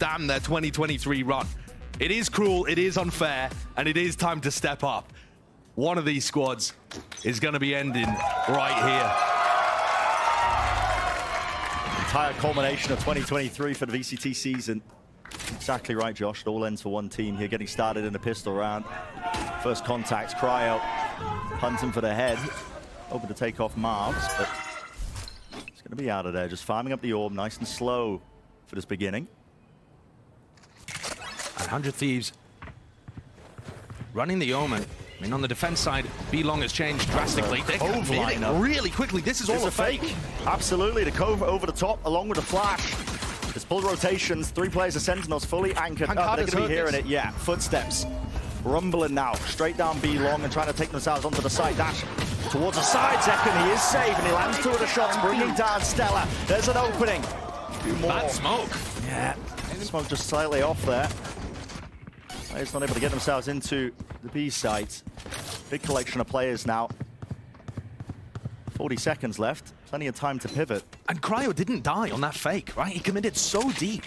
damn their 2023 run. It is cruel, it is unfair, and it is time to step up. One of these squads is going to be ending right here. Entire culmination of 2023 for the VCT season. Exactly right, Josh. It all ends for one team here, getting started in the pistol round. First contact, Cryo hunting for the head. Hoping to take off Marvs, but it's going to be out of there. Just farming up the orb, nice and slow for this beginning. 100 Thieves running the Omen. I mean, on the defense side, B-Long has changed drastically. They're moving really quickly. This is all a fake. Absolutely, the Cove over the top, along with the flash. There's full rotations, 3 players of Sentinels fully anchored. They're going to be hearing it, yeah. Footsteps, rumbling now, straight down B-Long and trying to take themselves onto the side dash. Towards the side, Zekken, he is safe, and he lands 2 of the shots, bringing down Stella. There's an opening. Bad smoke. Yeah, smoke just slightly off there. Players not able to get themselves into the B site. Big collection of players now. 40 seconds left. Plenty of time to pivot. And Cryo didn't die on that fake, right? He committed so deep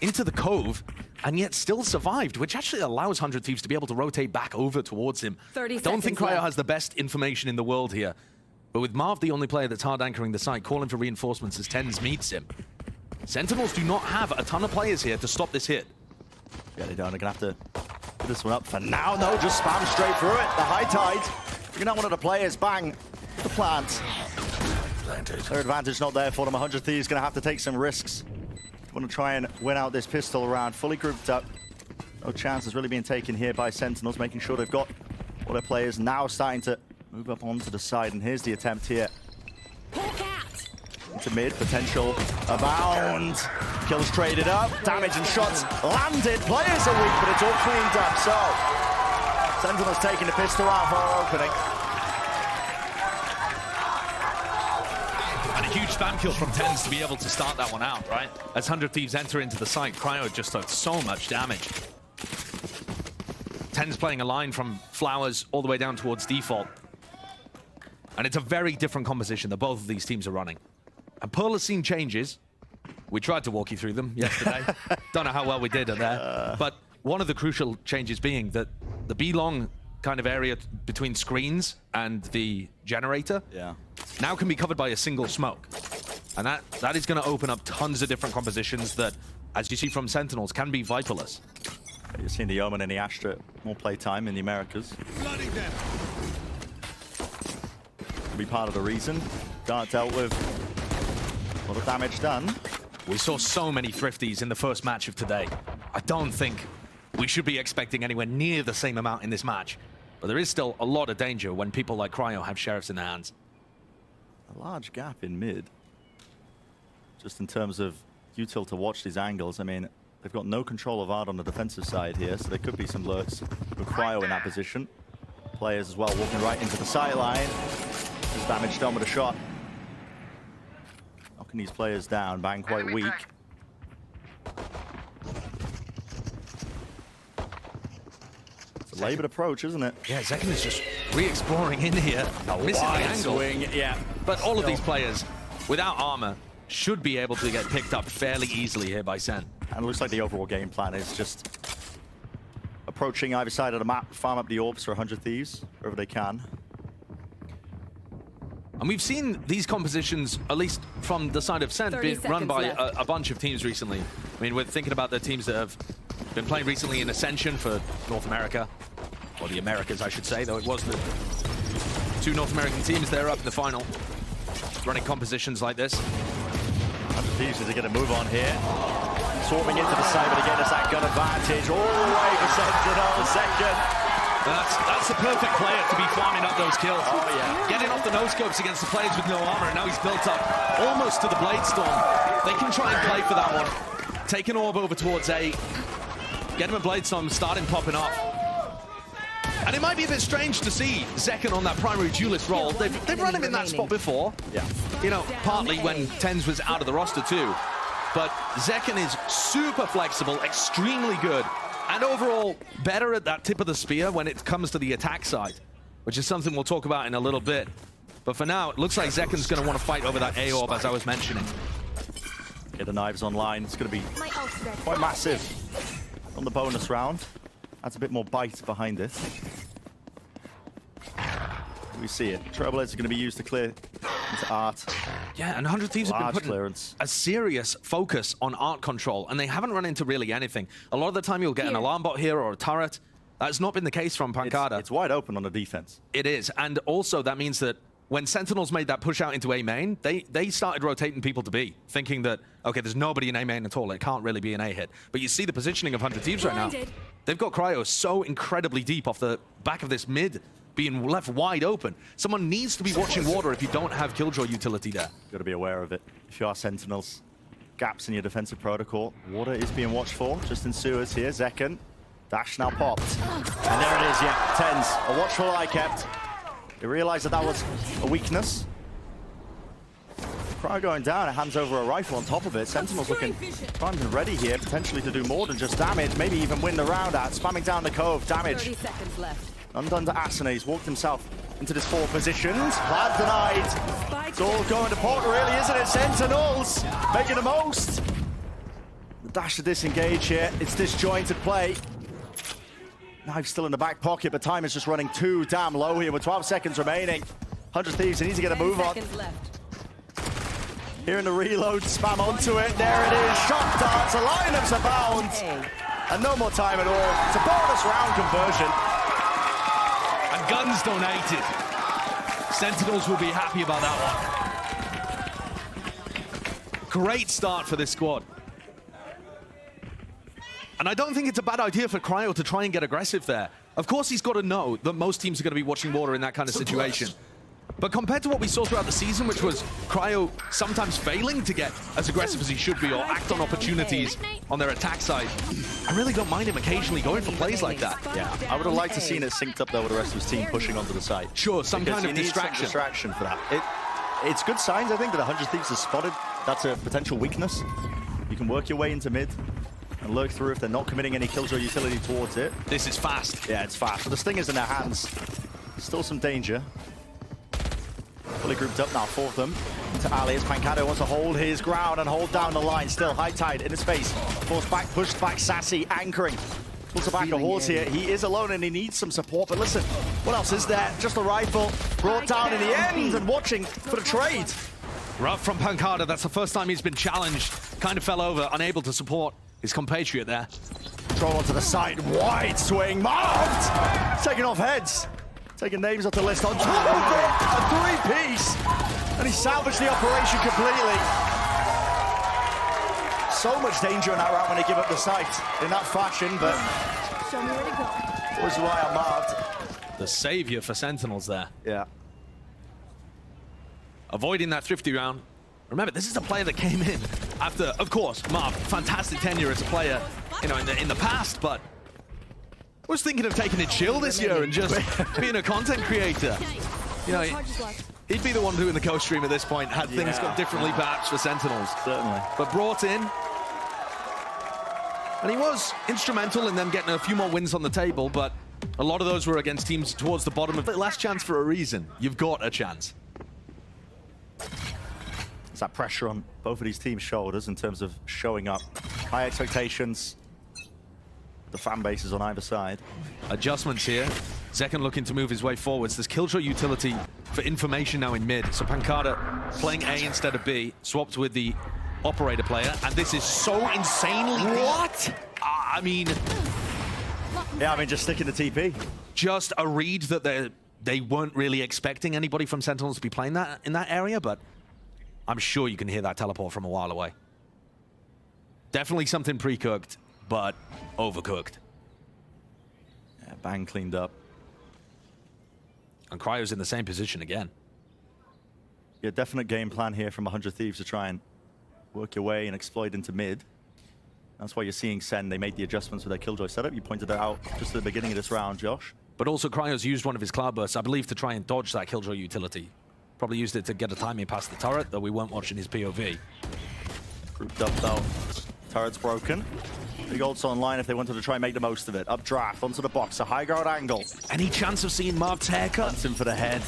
into the Cove and yet still survived, which actually allows 100 Thieves to be able to rotate back over towards him. 30 Don't think Cryo left. has the best information in the world here. But with Marv the only player that's hard anchoring the site, calling for reinforcements as Tens meets him. Sentinels do not have a ton of players here to stop this hit. Yeah, they don't. They're going to have to put this one up for now. No, just spam straight through it. The high tide. Bringing out one of the players. Bang. The plant. Their advantage not there for them. 100 Thieves going to have to take some risks. Want to try and win out this pistol round. Fully grouped up. No chances really being taken here by Sentinels, making sure they've got all their players now starting to move up onto the side. And here's the attempt here. Into mid, potential abound. Kills traded up, damage and shots landed. Players are weak, but it's all cleaned up. So, Sentinels taking the pistol out for our opening. And a huge spam kill from Tens to be able to start that one out, right? As 100 Thieves enter into the site, Cryo just took so much damage. Tens playing a line from Flowers all the way down towards default. And it's a very different composition that both of these teams are running. And Pearl has seen changes. We tried to walk you through them yesterday. Don't know how well we did there. But one of the crucial changes being that the B-Long kind of area between screens and the generator now can be covered by a single smoke. And that is going to open up tons of different compositions that, as you see from Sentinels, can be Viperless. You're seeing the Omen and the Astra more playtime in the Americas. Be part of the reason. Dart dealt with a lot of damage done. We saw so many Thrifties in the first match of today. I don't think we should be expecting anywhere near the same amount in this match. But there is still a lot of danger when people like Cryo have Sheriffs in their hands. A large gap in mid. Just in terms of util to watch these angles. I mean, they've got no control of Ard on the defensive side here, so there could be some lurks with Cryo in that position. Players as well walking right into the sideline. There's damage done with a shot. Knocking these players down, Bang quite weak. It's a labored approach, isn't it? Yeah, Zekken is just re-exploring in here, missing the angle. Swing, yeah. But all of these players, without armor, should be able to get picked up fairly easily here by Sen. And it looks like the overall game plan is just approaching either side of the map, farm up the orbs for 100 Thieves, wherever they can. And we've seen these compositions, at least from the side of Sen, being run by a bunch of teams recently. I mean, we're thinking about the teams that have been playing recently in Ascension for North America, or the Americas, I should say, though it was the 2 North American teams there up in the final, running compositions like this. 100 Thieves are going to move on here. Swarming into the side, but again, it's that gun advantage all the way for Sentinels. Second. That's the perfect player to be farming up those kills. Oh, yeah. Getting off the no-scopes against the players with no armor, and now he's built up almost to the Blade Storm. They can try and play for that one. Take an orb over towards A. Get him a Blade Storm, start him popping off. And it might be a bit strange to see Zekken on that primary duelist role. They've run him in that spot before. Yeah. You know, partly when Tens was out of the roster too. But Zekken is super flexible, extremely good. And overall, better at that tip of the spear when it comes to the attack side, which is something we'll talk about in a little bit. But for now, it looks like Zekken's going to want to fight over that A orb, as I was mentioning. Okay, the knives online. It's going to be quite massive on the bonus round. Adds a bit more bite behind it. We see it. Trailblazers are going to be used to clear into art. Yeah, and 100 Thieves have been putting clearance. a serious focus on art control, and they haven't run into really anything. A lot of the time you'll get an alarm bot here or a turret. That's not been the case from Pancada. It's wide open on the defense. It is, and also that means that when Sentinels made that push out into A main, they started rotating people to B, thinking that, okay, there's nobody in A main at all. It can't really be an A hit. But you see the positioning of 100 Thieves right now. They've got Cryo so incredibly deep off the back of this mid, being left wide open. Someone needs to be watching water if you don't have Killjoy utility there. Got to be aware of it. If you are Sentinels, gaps in your defensive protocol. Water is being watched for, just in sewers here. Zekken, dash now popped. And there it is, yeah, tens. A watchful eye kept. They realized that that was a weakness. Cryo going down, it hands over a rifle on top of it. Sentinels looking primed and ready here, potentially to do more than just damage, maybe even win the round out. Spamming down the cove, damage. 30 seconds left. Undone to Asane, he's walked himself into this forward position. Plaid denied. It's all going to pot, really, isn't it? Sentinels making the most. The dash to disengage here. It's disjointed play. Knife still in the back pocket, but time is just running too damn low here with 12 seconds remaining. 100 Thieves, they need to get a move on. Here in the reload, spam onto it. There it is. Shot darts, a lineups abound. And no more time at all. It's a bonus round conversion. And guns donated. Sentinels will be happy about that one. Great start for this squad. And I don't think it's a bad idea for Cryo to try and get aggressive there. Of course, he's got to know that most teams are going to be watching water in that kind of situation. But compared to what we saw throughout the season, which was Cryo sometimes failing to get as aggressive as he should be or act on opportunities on their attack side, I really don't mind him occasionally going for plays like that. Yeah, I would have liked to seen it synced up though with the rest of his team pushing onto the side. Sure, some kind of distraction. Distraction for that. It's good signs, I think, that 100 Thieves has spotted that's a potential weakness. You can work your way into mid and lurk through if they're not committing any Killjoy utility towards it. This is fast. Yeah, it's fast. But the Stinger's in their hands. Still some danger. Fully grouped up now, four of them. To Ali as Pancada wants to hold his ground and hold down the line. Still high tide in the space. Forced back, pushed back, Sassy anchoring. Pulls it back a horse here. He is alone and he needs some support. But listen, what else is there? Just a rifle brought down in the end and watching for the trade. Rough from Pancada. That's the first time he's been challenged. Kind of fell over, unable to support his compatriot there. Throw onto the side, wide swing, marked! Taking off heads. Taking names off the list on top of it, a three-piece, and he salvaged the operation completely. So much danger in that round when they give up the site in that fashion, but Show me where to go. always rely on Marved. The savior for Sentinels there. Yeah. Avoiding that thrifty round. Remember, this is a player that came in after, of course, Marv, fantastic tenure as a player, you know, in the past, but was thinking of taking it chill this year and just being a content creator. You know, he'd be the one doing the co-stream at this point, had things gone differently perhaps for Sentinels. Certainly. But brought in, and he was instrumental in them getting a few more wins on the table, but a lot of those were against teams towards the bottom of the last chance for a reason. You've got a chance. There's that pressure on both of these teams' shoulders in terms of showing up. High expectations. The fan bases on either side. Adjustments here. Zekken looking to move his way forwards. There's Killjoy utility for information now in mid. So Pancada playing A instead of B, swapped with the operator player. And this is so insanely... What? I mean... Yeah, I mean, just sticking the TP. Just a read that they weren't really expecting anybody from Sentinels to be playing that in that area, but I'm sure you can hear that teleport from a while away. Definitely something pre-cooked, but overcooked. Yeah, bang cleaned up. And Cryo's in the same position again. Yeah, definite game plan here from 100 Thieves to try and work your way and exploit into mid. That's why you're seeing Sen. They made the adjustments with their Killjoy setup. You pointed that out just at the beginning of this round, Josh. But also Cryo's used one of his cloud bursts, I believe, to try and dodge that Killjoy utility. Probably used it to get a timing past the turret, though we weren't watching his POV. Grouped up though. Turret's broken. Big ults online if they wanted to try and make the most of it. Updraft onto the box, a high ground angle. Any chance of seeing Marv's haircut? Hunts him for the head.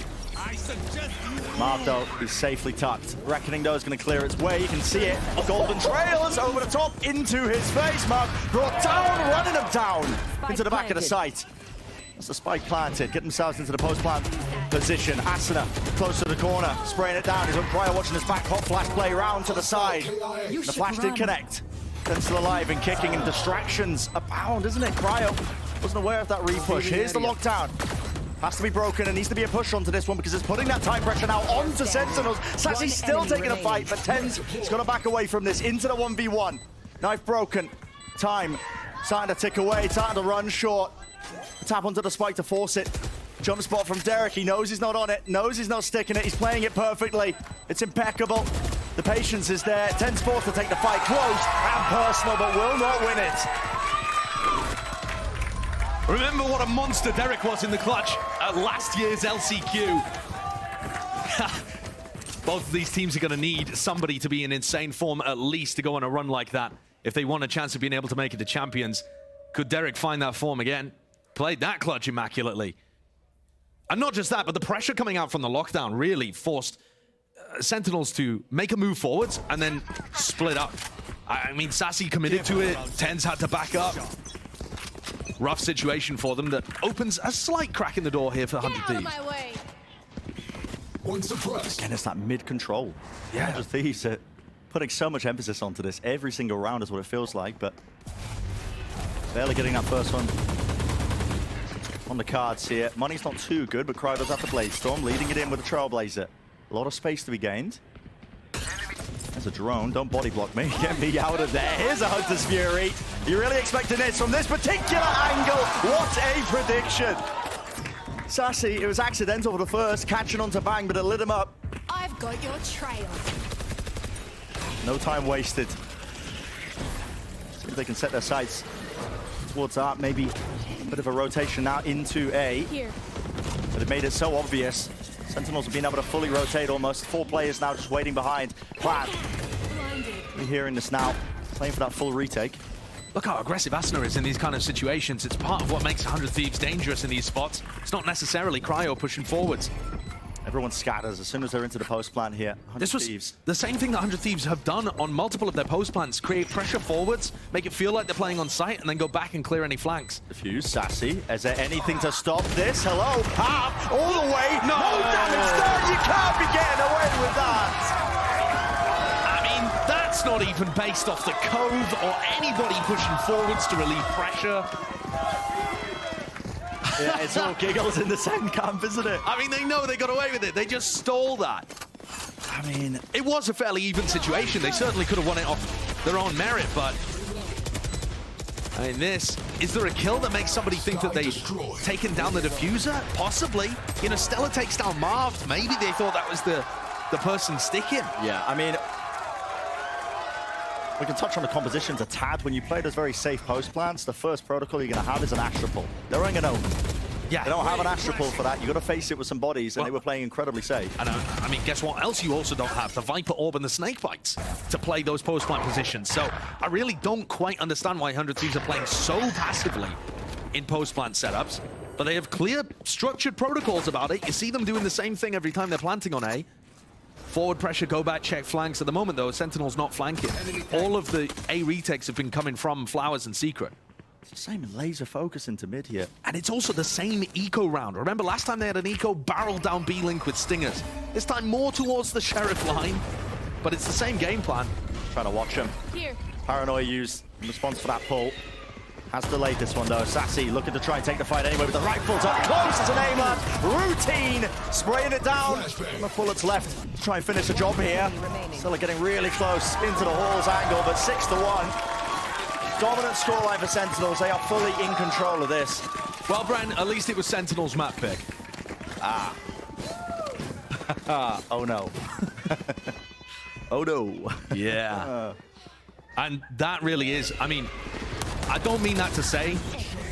Mark, though, is safely tucked. Reckoning, though, is going to clear its way. You can see it. Golden Trails over the top into his face. Mark brought down, running him down into the back of the site. That's the spike planted. Get themselves into the post-plant position. Asuna close to the corner, spraying it down. He's on Cryo watching his back. Hot flash play round to the side. The flash did connect. Then still alive and kicking, and distractions abound, isn't it? Cryo wasn't aware of that repush. Here's the lockdown. Has to be broken and needs to be a push onto this one because it's putting that time pressure now onto Sentinels. Sassy's still taking a fight, but Tens is going to back away from this into the 1v1. Knife broken. Time starting to tick away, starting to run short. Tap onto the spike to force it. Jump spot from Derek. He knows he's not on it, knows he's not sticking it. He's playing it perfectly. It's impeccable. The patience is there. Tens forced to take the fight close and personal, but will not win it. Remember what a monster Derek was in the clutch at last year's LCQ. Both of these teams are going to need somebody to be in insane form at least to go on a run like that if they want a chance of being able to make it to champions. Could Derek find that form again? Played that clutch immaculately. And not just that, but the pressure coming out from the lockdown really forced Sentinels to make a move forwards and then split up. I mean, Sassy committed to it. Tens had to back up. Rough situation for them that opens a slight crack in the door here for 100 Thieves. Again, it's that mid-control. Yeah. 100 Thieves are putting so much emphasis onto this. Every single round is what it feels like, but barely getting that first one on the cards here. Money's not too good, but Cryo does have the Bladestorm, leading it in with a Trailblazer. A lot of space to be gained. There's a drone. Don't body block me. Get me out of there. Here's a Hunter's Fury. You're really expecting this from this particular angle. What a prediction. Sassy, it was accidental for the first, catching onto Bang, but it lit him up. I've got your trail. No time wasted. See if they can set their sights towards that. Maybe a bit of a rotation now into A. Here. But it made it so obvious. Sentinels have been able to fully rotate almost. 4 players now just waiting behind. Plan. We're hearing this now. Playing for that full retake. Look how aggressive Asuna is in these kind of situations. It's part of what makes 100 Thieves dangerous in these spots. It's not necessarily Cryo pushing forwards. Everyone scatters as soon as they're into the post plant here. This was Thieves. the same thing that 100 Thieves have done on multiple of their post plants. Create pressure forwards, make it feel like they're playing on site, and then go back and clear any flanks. Diffuse, Sassy. Is there anything to stop this? Hello, Pap, all the way. No damage done. You can't be getting away with that. I mean, that's not even based off the cove or anybody pushing forwards to relieve pressure. Yeah, it's all giggles in the second camp, isn't it? I mean, they know they got away with it. They just stole that. I mean, it was a fairly even situation. They certainly could have won it off their own merit, but I mean, is there a kill that makes somebody think that they've taken down the diffuser? Possibly. You know, Stella takes down Marv. Maybe they thought that was the person sticking. Yeah, I mean, we can touch on the compositions a tad. When you play those very safe post plants, the first protocol you're going to have is an Astropole. They're only going to Yeah. They don't have an Astropole for that. You've got to face it with some bodies, and they were playing incredibly safe. And I mean, guess what else you also don't have? The Viper Orb and the Snake Bites to play those post-plant positions. So I really don't quite understand why 100 Thieves are playing so passively in post-plant setups. But they have clear, structured protocols about it. You see them doing the same thing every time they're planting on A. Forward pressure, go back, check flanks. At the moment, though, Sentinel's not flanking. All of the A retakes have been coming from Flowers and Secret. It's the same laser focus into mid here. And it's also the same eco round. Remember last time they had an eco barrel down B-Link with Stingers. This time more towards the Sheriff line, but it's the same game plan. Trying to watch him. Here. Paranoia used in response for that pull. Has delayed this one though. Sassy looking to try and take the fight anyway with the rifles up close as an aimer. Routine, spraying it down. The bullets left to try and finish the job here. Still getting really close into the Hall's angle, but 6-1. Dominant scoreline for Sentinels. They are fully in control of this. Well, Bren, at least it was Sentinel's map pick. Ah. Oh no. Oh no. Yeah. And that really is, I mean, I don't mean that to say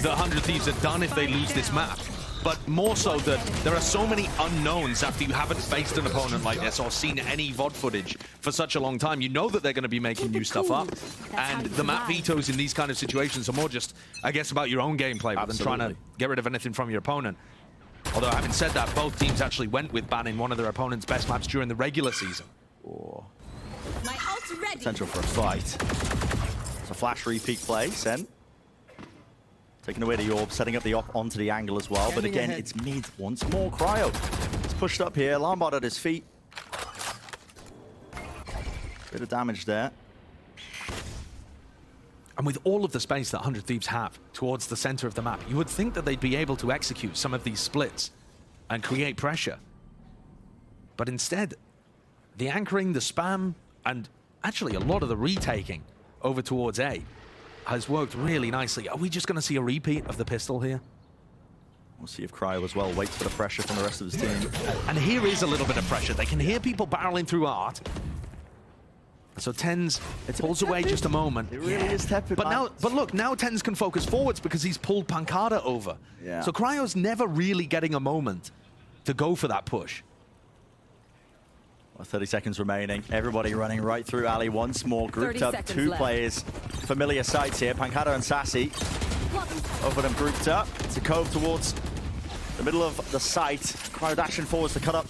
that 100 Thieves are done if they lose this map, but more so that there are so many unknowns after you haven't faced an opponent like this or seen any VOD footage for such a long time. You know that they're going to be making new stuff up, and the map vetoes in these kind of situations are more just, I guess, about your own gameplay rather than trying to get rid of anything from your opponent. Although, having said that, both teams actually went with banning one of their opponent's best maps during the regular season. Or My ult's ready. potential for a fight. It's a flash repeat play. Sen taking away the orb, setting up the op onto the angle as well. But again, it's mid once more. Cryo. It's pushed up here. Lombard at his feet. Bit of damage there. And with all of the space that 100 Thieves have towards the center of the map, you would think that they'd be able to execute some of these splits and create pressure. But instead, the anchoring, the spam, and actually a lot of the retaking over towards A has worked really nicely. Are we just going to see a repeat of the pistol here? We'll see if Cryo as well waits for the pressure from the rest of his team. And here is a little bit of pressure. They can hear people barreling through art. So Tens pulls away just a moment. It really is tepid. But look, now Tens can focus forwards because he's pulled Pancada over. Yeah. So Cryo's never really getting a moment to go for that push. Well, 30 seconds remaining. Everybody running right through alley once more. Grouped up, 2 players. Familiar sights here. Pancada and Sassy. Both of them grouped up. It's a cove towards the middle of the site. Cryo dashing forwards to cut up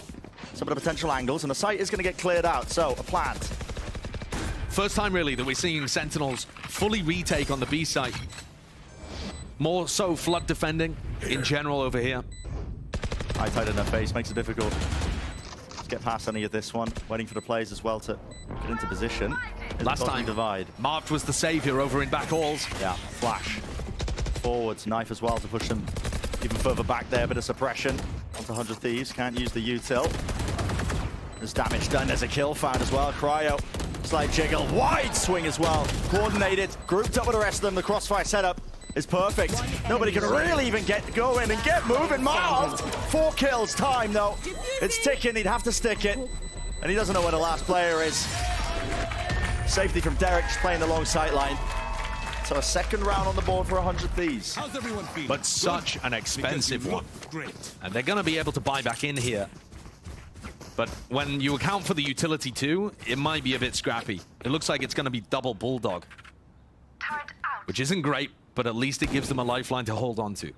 some of the potential angles, and the site is going to get cleared out. So, a plant. First time, really, that we're seeing Sentinels fully retake on the B site. More so flood defending in general over here. High tide in their face makes it difficult to get past any of this one. Waiting for the players as well to get into position. Last time, divide. Marved was the savior over in back halls. Yeah, flash. Forwards, knife as well to push them even further back there. Bit of suppression onto 100 Thieves. Can't use the util. There's damage done. There's a kill found as well. Cryo. Slight jiggle, wide swing as well. Coordinated, grouped up with the rest of them. The crossfire setup is perfect. Nobody can really even get going and get moving. Marved, 4 kills. Time though, it's ticking. He'd have to stick it, and he doesn't know where the last player is. Safety from Derek, just playing the long sight line. So a second round on the board for 100 Thieves. How's everyone feeling? But such an expensive one. Great. And they're going to be able to buy back in here. But when you account for the utility too, it might be a bit scrappy. It looks like it's going to be double Bulldog. Which isn't great, but at least it gives them a lifeline to hold on to.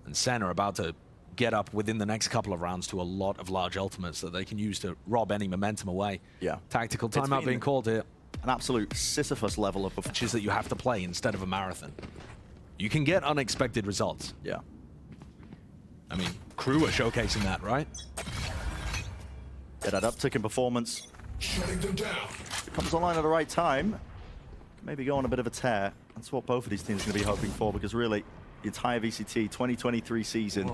And Sen are about to get up within the next couple of rounds to a lot of large ultimates that they can use to rob any momentum away. Yeah. Tactical timeout being called here. An absolute Sisyphus level of Matches that you have to play instead of a marathon. You can get unexpected results. Yeah. I mean, Crew are showcasing that, right? Get that uptick in performance. Shutting them down. Comes online at the right time. Maybe go on a bit of a tear. That's what both of these teams are going to be hoping for, because really, the entire VCT 2023 season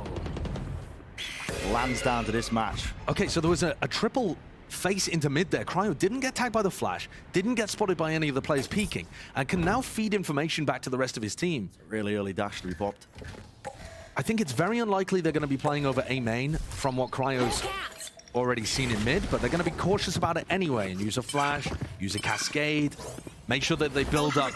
lands down to this match. Okay, so there was a triple face into mid there. Cryo didn't get tagged by the flash, didn't get spotted by any of the players peeking, and can now feed information back to the rest of his team. Really early dash to be popped. I think it's very unlikely they're going to be playing over A main from what Cryo's already seen in mid, but they're going to be cautious about it anyway and use a flash, use a cascade, make sure that they build up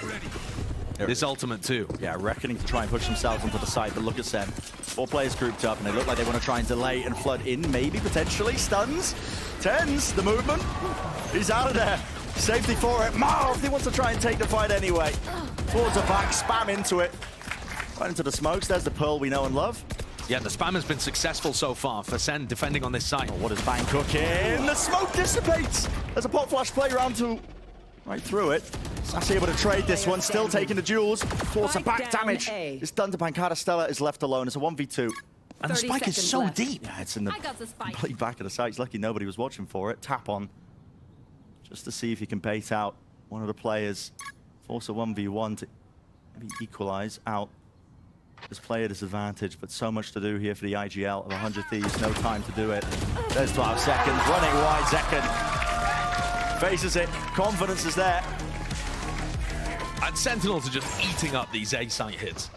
this ultimate too. Yeah, reckoning to try and push themselves onto the side, but look at Sen. 4 players grouped up, and they look like they want to try and delay and flood in, maybe, potentially. Stuns. Tens, the movement. He's out of there. Safety for it. Marv, he wants to try and take the fight anyway. Towards the back, spam into it. Right into the smokes. There's the Pearl we know and love. Yeah, the spam has been successful so far for Sen defending on this side. Oh, what is Bang cooking? The smoke dissipates. There's a pop flash play round 2. Right through it. Sassy able to trade this one, still taking the duels. Force a back damage. It's done to Pancada. Stella is left alone. It's a 1v2. And the spike is so deep. Yeah, it's in the complete back of the site. It's lucky nobody was watching for it. Tap on. Just to see if you can bait out one of the players. Force a 1v1 to maybe equalize out this player disadvantage, but so much to do here for the IGL of 100 Thieves. No time to do it. There's 12 seconds. Running wide, Zekken faces it. Confidence is there. And Sentinels are just eating up these A site hits.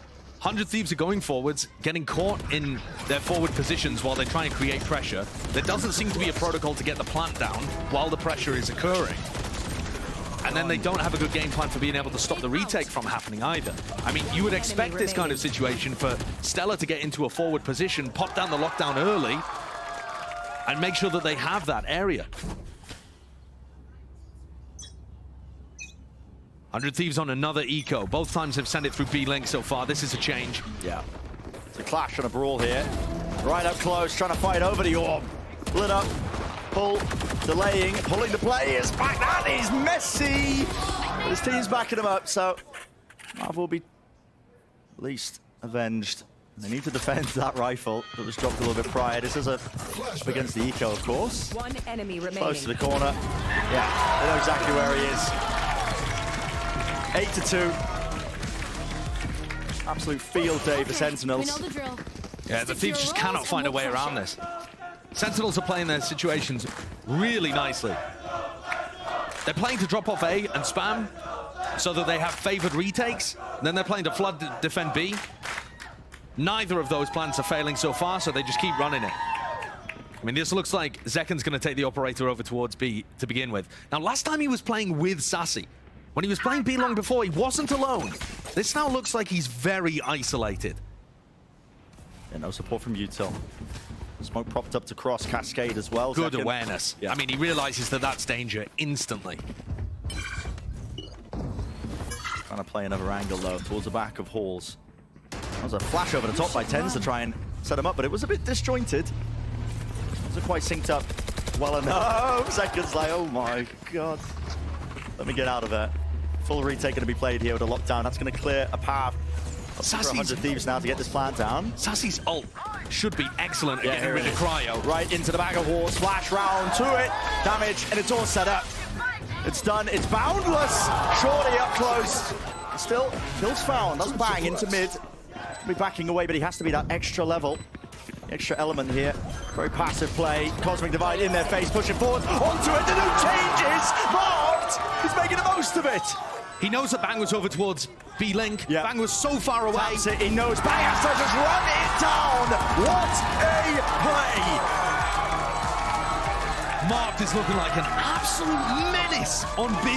100 Thieves are going forwards, getting caught in their forward positions while they try and create pressure. There doesn't seem to be a protocol to get the plant down while the pressure is occurring. And then they don't have a good game plan for being able to stop the retake from happening either. I mean, you would expect this kind of situation for Stella to get into a forward position, pop down the lockdown early, and make sure that they have that area. 100 Thieves on another eco. Both times have sent it through B-Link so far. This is a change. Yeah. It's a clash and a brawl here. Right up close, trying to fight over the orb. Lit up, pull, delaying, pulling the players back. That is messy. But his team's backing him up, so Marv will be at least avenged. They need to defend that rifle that was dropped a little bit prior. This is up against the eco, of course. One enemy remaining. Close to the corner. Yeah, they know exactly where he is. 8-2. Absolute field day for Sentinels. We know the drill. Yeah, the Thieves just cannot find a way around this. Sentinels are playing their situations really nicely. They're playing to drop off A and spam so that they have favored retakes. Then they're playing to flood defend B. Neither of those plans are failing so far, so they just keep running it. I mean, this looks like Zekan's going to take the operator over towards B to begin with. Now, last time he was playing with Sassy. When he was playing B long before, he wasn't alone. This now looks like he's very isolated. Yeah, no support from Util. Smoke propped up to cross Cascade as well. Good awareness. Yeah. I mean, he realizes that that's danger instantly. Trying to play another angle, though, towards the back of Halls. That was a flash over the top by Tens to try and set him up, but it was a bit disjointed. Wasn't quite synced up well enough. Seconds like, oh my god. Let me get out of there. Full retake going to be played here with a lockdown. That's going to clear a path. Up to 100 Thieves now to get this plant down. Sassy's ult should be excellent at getting rid of Cryo. Right into the bag of Halls. Flash round to it. Damage, and it's all set up. It's done. It's boundless. Shorty up close. Still, kills found. That's bang into mid. Be backing away, but he has to be that extra level, extra element here. Very passive play. Cosmic Divide in their face, pushing forward onto it. The new changes. Marked. He's making the most of it. He knows that Bang was over towards B-Link. Yep. Bang was so far away. Taps it. He knows Bang has to just run it down. What a play. Marked is looking like an absolute menace on B.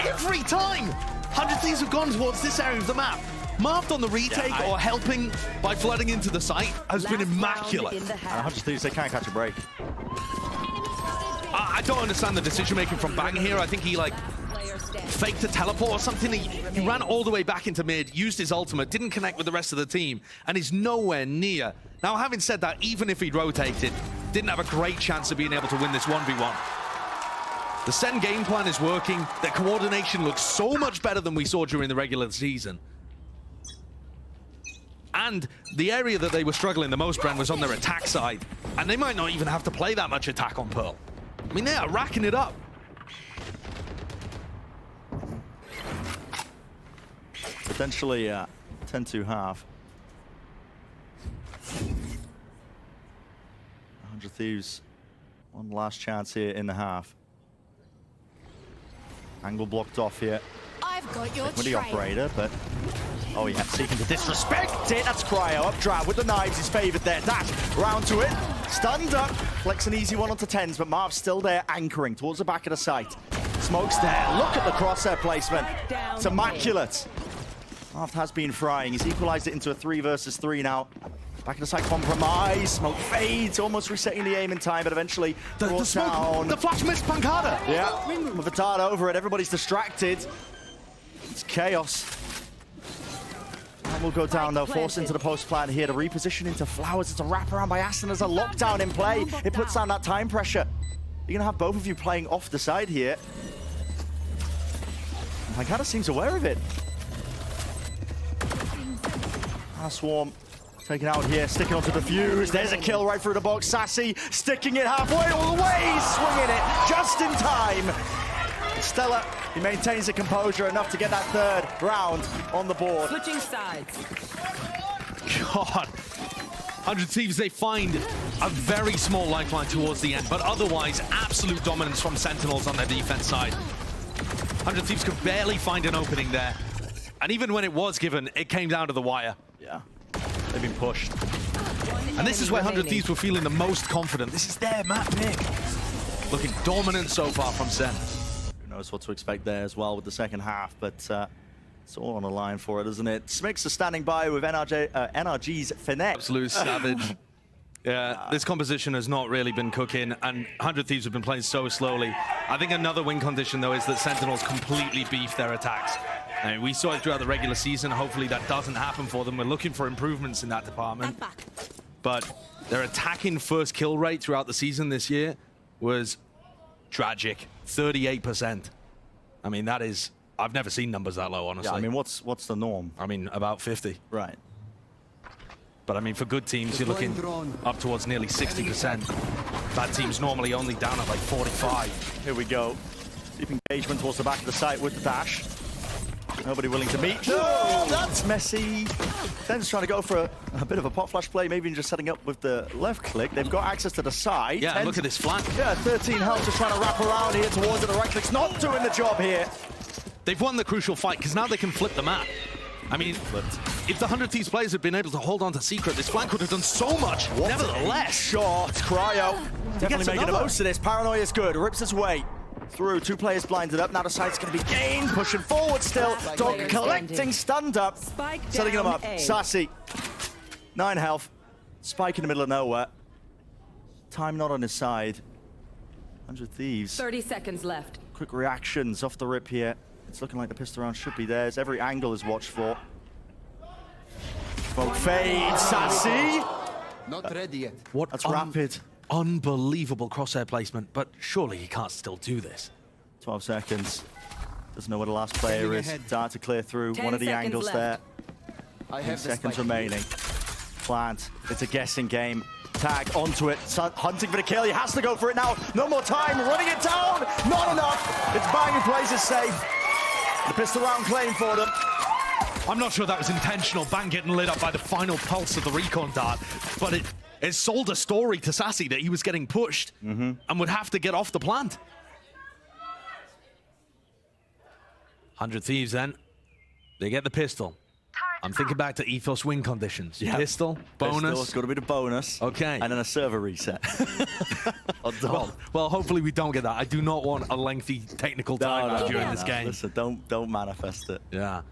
Every time 100 Thieves have gone towards this area of the map, Marked on the retake or helping by flooding into the site has been immaculate. And 100 Thieves, they can't catch a break. I don't understand the decision-making from Bang here. I think he, like, faked a teleport or something. He ran all the way back into mid, used his ultimate, didn't connect with the rest of the team, and is nowhere near. Now, having said that, even if he'd rotated, didn't have a great chance of being able to win this 1v1. The Sen game plan is working. Their coordination looks so much better than we saw during the regular season. And the area that they were struggling the most, Bren, was on their attack side. And they might not even have to play that much attack on Pearl. I mean, they are racking it up. Potentially 10-2 half. 100 Thieves, one last chance here in the half. Angle blocked off here. I've got your with the trail. operator, but oh yeah, seeking to disrespect it. That's Cryo up trap with the knives. He's favored there. Dash round to it, stunned up. Flex an easy one onto Tens, but Marv's still there, anchoring towards the back of the site. Smoke's there. Look at the crosshair placement. It's immaculate. Marv has been frying. He's equalized it into a 3 versus 3 now. Back of the site compromise. Smoke fades, almost resetting the aim in time, but eventually The smoke, down. the flash missed Pancada. Yeah, with the dart over it, everybody's distracted. It's chaos. And we'll go down though, forced into the post plan here to reposition into Flowers. It's a wraparound by Aston. There's a lockdown in play. It puts down that time pressure. You're gonna have both of you playing off the side here. Pancada seems aware of it. Swarm taken out here, sticking onto the fuse. There's a kill right through the box. Sassy sticking it halfway all the way, swinging it just in time. Stella, he maintains the composure enough to get that third round on the board. Switching sides. God. 100 Thieves, they find a very small lifeline towards the end, but otherwise absolute dominance from Sentinels on their defense side. 100 Thieves could barely find an opening there. And even when it was given, it came down to the wire. Yeah, they've been pushed. And this is where 100 Thieves were feeling the most confident. This is their map pick. Looking dominant so far from Sen. Who knows what to expect there as well with the second half, but it's all on the line for it, isn't it? Smix is standing by with NRG's Finesse. Absolute savage. Yeah, this composition has not really been cooking, and 100 Thieves have been playing so slowly. I think another win condition, though, is that Sentinels completely beef their attacks. I mean, we saw it throughout the regular season. Hopefully that doesn't happen for them. We're looking for improvements in that department. Back. But their attacking first kill rate throughout the season this year was tragic, 38%. I mean, that is, I've never seen numbers that low, honestly. Yeah, I mean, what's the norm? I mean, about 50. Right. But I mean, for good teams, you're looking up towards nearly 60%. Bad teams normally only down at like 45. Here we go. Deep engagement towards the back of the site with the dash. Nobody willing to meet. No, that's messy. Ten's trying to go for a bit of a pop flash play, maybe just setting up with the left click. They've got access to the side. Yeah, Ten's, look at this flank. Yeah, 13 health, just trying to wrap around here towards it. The right click's not doing the job here. They've won the crucial fight because now they can flip the map. I mean, if the 100 Thieves players had been able to hold on to Secret, this flank would have done so much. Nevertheless, shot. Cryo definitely making the most of this. Paranoia is good. Rips his way through. 2 players blinded up. Now the site's going to be gained. Pushing forward still. Dog collecting, stunned up. Setting him up. Sassy. 9 health. Spike in the middle of nowhere. Time not on his side. 100 Thieves. 30 seconds left. Quick reactions off the rip here. It's looking like the pistol round should be theirs. Every angle is watched for. Smoke fade. Sassy. Not ready yet. what That's rapid. Unbelievable crosshair placement, but surely he can't still do this. 12 seconds. Doesn't know where the last player Moving is. ahead. Dart to clear through 10 one of the seconds angles left. there. I 10 have the seconds spike. remaining. Plant. It's a guessing game. Tag onto it. Hunting for the kill. He has to go for it now. No more time. Running it down. Not enough. It's banging plays safe. The pistol round claim for them. I'm not sure that was intentional, Bang getting lit up by the final pulse of the recon dart, but it sold a story to Sassy that he was getting pushed and would have to get off the plant. 100 Thieves then, they get the pistol. I'm thinking back to Ethos win conditions. Yeah. Pistol, bonus. It's got to be the bonus. Okay. And then a server reset. Well, hopefully we don't get that. I do not want a lengthy technical timeout during this game. Listen, don't manifest it. Yeah.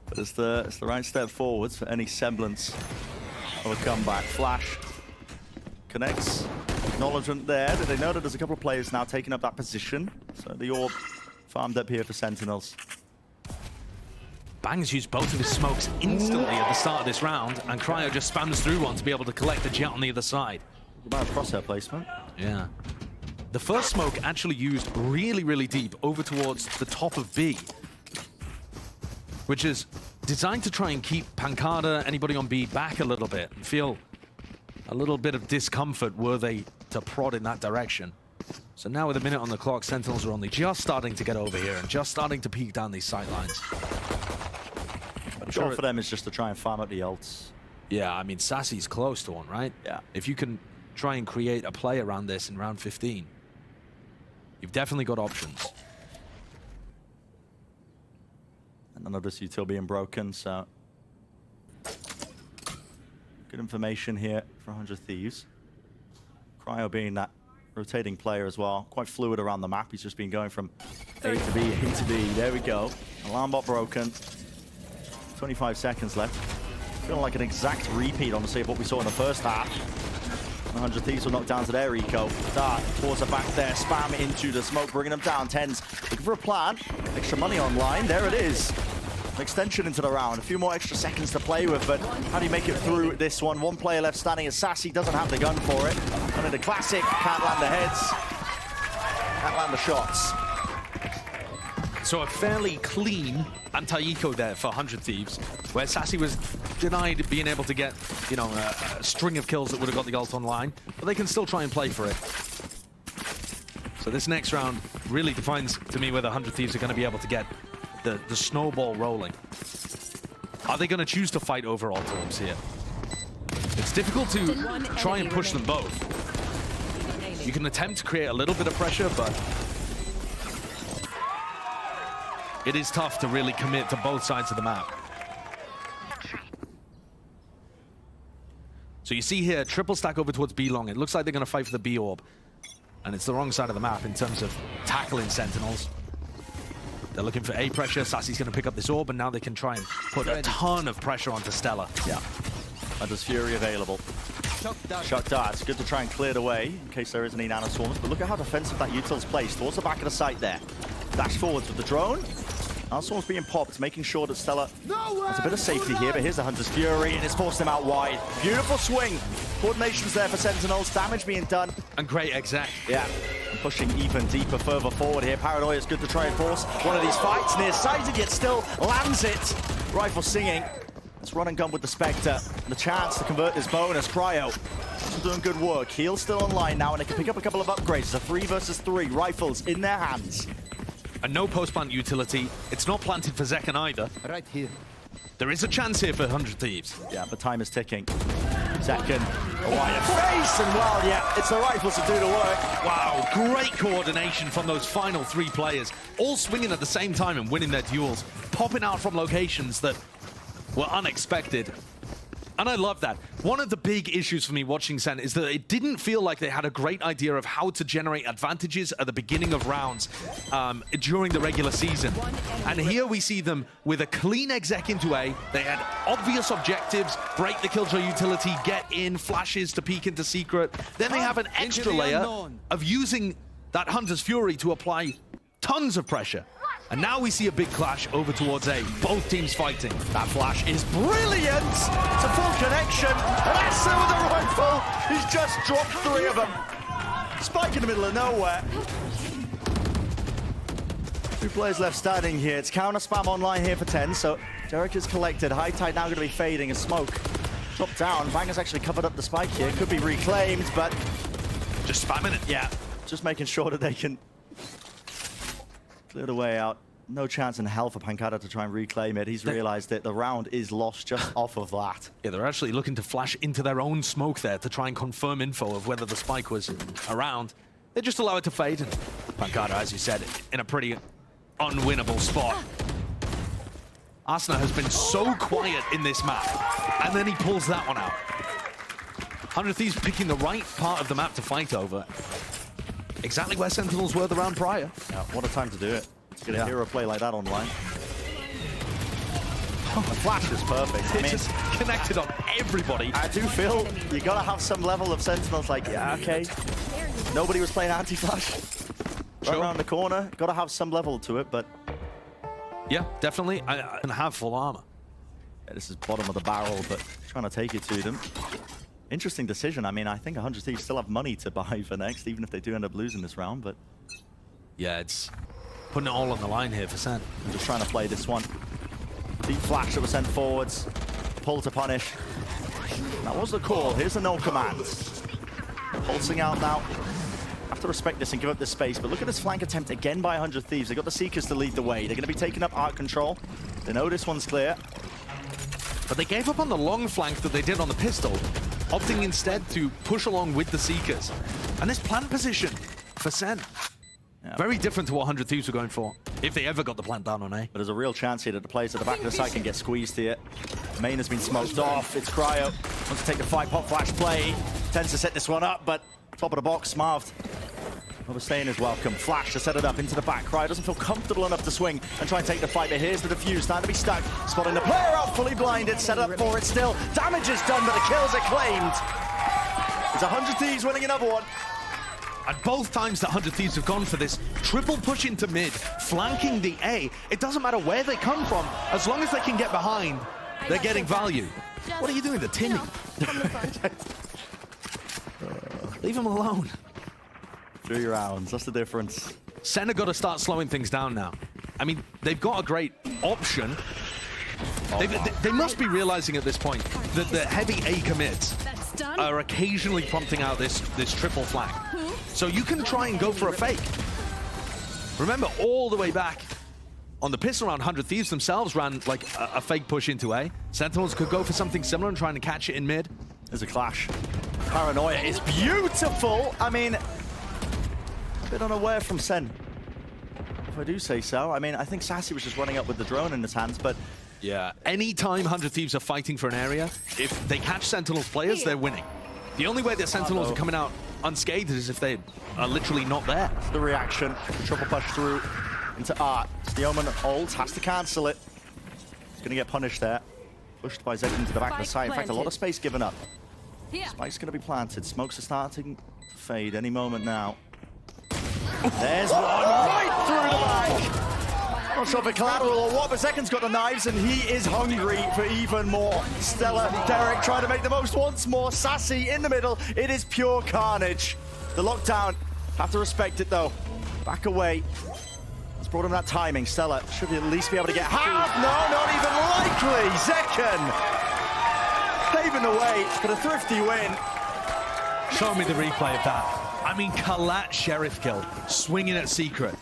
But it's the right step forwards for any semblance of a comeback. Flash connects. Acknowledgement there. They know that there's a couple of players now taking up that position. So the orb farmed up here for Sentinels. Bang's used both of his smokes instantly at the start of this round, and Cryo just spams through one to be able to collect the jet on the other side. About crosshair placement. Yeah. The first smoke actually used really, really deep over towards the top of B, which is designed to try and keep Pancada, anybody on B, back a little bit and feel a little bit of discomfort were they to prod in that direction. So now with a minute on the clock, Sentinels are only just starting to get over here and just starting to peek down these sight lines. The goal for them is just to try and farm up the ults. Yeah, I mean, Sassy's close to one, right? Yeah. If you can try and create a play around this in round 15, you've definitely got options. And another util being broken, so good information here for 100 Thieves. Cryo being that rotating player as well, quite fluid around the map. He's just been going from A to B, A to B. There we go. Alarm bot broken. 25 seconds left. Feeling like an exact repeat, honestly, of what we saw in the first half. 100 Thieves will knock down to their eco. Dart towards the back there, spam into the smoke, bringing them down. Tens looking for a plan. Extra money online. There it is. An extension into the round. A few more extra seconds to play with, but how do you make it through this one? One player left standing as Sassy doesn't have the gun for it. And in the classic, can't land the heads. Can't land the shots. So a fairly clean anti-eco there for 100 Thieves, where Sassy was denied being able to get, you know, a string of kills that would have got the ult online, but they can still try and play for it. So this next round really defines to me whether 100 Thieves are going to be able to get the snowball rolling. Are they going to choose to fight over ult orbs here? It's difficult to try and push them both. You can attempt to create a little bit of pressure, but it is tough to really commit to both sides of the map. So you see here, triple stack over towards B long. It looks like they're going to fight for the B orb. And it's the wrong side of the map in terms of tackling Sentinels. They're looking for A pressure. Sassy's going to pick up this orb, and now they can try and put a ton of pressure onto Stella. Yeah. And there's Fury available. Shock dart. It's good to try and clear the way in case there is any nanoswarms. But look at how defensive that util's placed towards the back of the site there. Dash forwards with the drone. Arsenal's being popped, making sure that Stella has a bit of safety here, but here's the Hunter's Fury, and it's forced him out wide. Beautiful swing. Coordination's there for Sentinels, damage being done. And great exec. Yeah, and pushing even deeper, further forward here. Paranoia is good to try and force one of these fights. Near-sighted, yet still lands it. Rifle singing. It's run and gun with the Spectre. The chance to convert this bonus. Cryo still doing good work. Heal's still online now, and they can pick up a couple of upgrades. It's a 3 versus 3. Rifles in their hands. And no post-plant utility. It's not planted for Zekken either. Right here. There is a chance here for 100 Thieves. Yeah, but time is ticking. Zekken, a wider face, and well, yeah, it's the rifles that do the work. Wow, great coordination from those final 3 players. All swinging at the same time and winning their duels. Popping out from locations that were unexpected. And I love that. One of the big issues for me watching Sen is that it didn't feel like they had a great idea of how to generate advantages at the beginning of rounds during the regular season. And here we see them with a clean exec into A. They had obvious objectives, break the Killjoy utility, get in, flashes to peek into secret. Then they have an extra layer of using that Hunter's Fury to apply tons of pressure. And now we see a big clash over towards A. Both teams fighting. That flash is brilliant! It's a full connection. And Asa with a rifle. He's just dropped 3 of them. Spike in the middle of nowhere. 2 players left standing here. It's counter spam online here for 10. So Derek is collected. High Tide now going to be fading as smoke. Dropped down. Banger's actually covered up the spike here. Could be reclaimed, but Just spamming it. yeah, just making sure that they can clear the way out. No chance in hell for Pancada to try and reclaim it. He's realized that the round is lost just off of that. Yeah, they're actually looking to flash into their own smoke there to try and confirm info of whether the spike was around. They just allow it to fade. And Pancada, as you said, in a pretty unwinnable spot. Asna has been so quiet in this map, and then he pulls that one out. 100 Thieves picking the right part of the map to fight over. Exactly where Sentinels were the round prior. Yeah, what a time to do it. To get a hero play like that online. The flash is perfect. I mean, It's just connected on everybody. I do feel you gotta have some level of Sentinels like, yeah, okay. Nobody was playing anti-flash. Right around the corner. Gotta have some level to it, but Yeah, definitely. I can have full armor. yeah, this is bottom of the barrel, but trying to take it to them. Interesting decision. I mean, I think 100 Thieves still have money to buy for next, even if they do end up losing this round, but Yeah, it's putting it all on the line here for Sen. I'm just trying to play this one. Deep flash that was sent forwards. Pull to punish. That was the call. Here's the no command. Pulsing out now. Have to respect this and give up this space, but look at this flank attempt again by 100 Thieves. They got the Seekers to lead the way. They're going to be taking up art control. They know this one's clear. But they gave up on the long flank that they did on the pistol, opting instead to push along with the Seekers. And this plant position for Sen, very different to what 100 Thieves were going for, if they ever got the plant down on A. But there's a real chance here that the players at the back of the site can get squeezed here. Main has been smoked off. It's Cryo. Wants to take the fight. Pop flash play. Tends to set this one up, but top of the box, Marved. Overstaying is welcome. Flash to set it up into the back. Cryo doesn't feel comfortable enough to swing and try and take the fight, but here's the defuse. Time to be stuck. Spotting the player out, fully blinded. Set up for it still. Damage is done, but the kills are claimed. It's 100 Thieves winning another one. And both times that 100 Thieves have gone for this triple push into mid, flanking the A, it doesn't matter where they come from, as long as they can get behind, they're getting value. What are you doing to Timmy? Leave him alone. 3 rounds, that's the difference. Sen have got to start slowing things down now. I mean, they've got a great option. They must be realizing at this point that the heavy A commits are occasionally prompting out this triple flank. So you can try and go for a fake. Remember, all the way back on the pistol round, 100 Thieves themselves ran like a fake push into A. Sentinels could go for something similar and trying to catch it in mid. There's a clash. Paranoia is beautiful. I mean, a bit unaware from Sen, if I do say so. I mean, I think Sassy was just running up with the drone in his hands, but yeah, anytime 100 Thieves are fighting for an area, if they catch Sentinels players, they're winning. The only way that Sentinels are coming out unscathed is if they are literally not there. The reaction, the triple push through into Art. The Omen ult has to cancel it. He's going to get punished there. Pushed by Zed into the back of the site. In fact, a lot of space given up. Spike's going to be planted. Smokes are starting to fade any moment now. There's one right through the back. not sure if it's collateral or what, but Zeken's got the knives and he is hungry for even more. Stella, Derek trying to make the most once more. Sassy in the middle. It is pure carnage. The lockdown, have to respect it though. Back away. It's brought him that timing. Stella should at least be able to get half. No, not even likely. Zeken paving the way for the thrifty win. Show me the replay of that. I mean, Kalat Sheriff kill, swinging at Secret.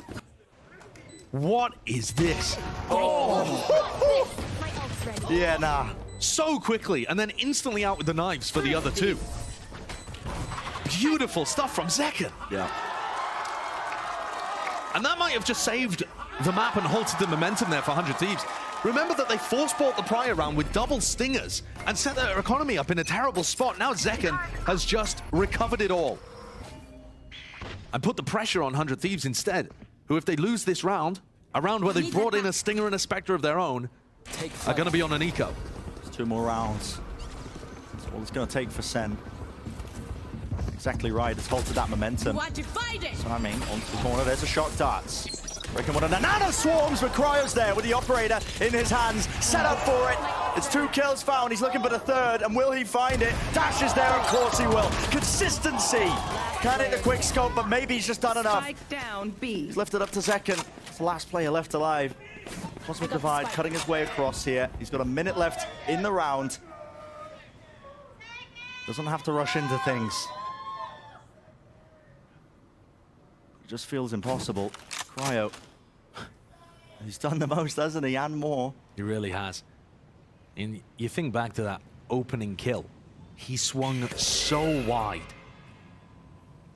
What is this? Oh! My ult's ready. Yeah, nah. So quickly, and then instantly out with the knives for the other two. Beautiful stuff from Zeken. Yeah. And that might have just saved the map and halted the momentum there for 100 Thieves. Remember that they force-bought the prior round with double stingers and set their economy up in a terrible spot. Now Zeken has just recovered it all. And put the pressure on 100 Thieves instead, who if they lose this round, a round where they brought in a Stinger and a Spectre of their own, are going to be on an eco. There's 2 more rounds. That's all it's going to take for Sen. Exactly right, it's halted that momentum. Want to fight it? Timing onto the corner, there's a shock darts. Reckon one of the nano swarms, but Cryo's there with the operator in his hands, set up for it. It's 2 kills found, he's looking for the 3rd, and will he find it? Dash is there, of course he will. Consistency. Can't hit the quick scope, but maybe he's just done enough. Strike down B. He's left it up to Zeken. It's the last player left alive. Cosmic Divide cutting his way across here. He's got a minute left in the round. Doesn't have to rush into things. It just feels impossible. Cryo. He's done the most, hasn't he? And more. He really has. And you think back to that opening kill. He swung so wide.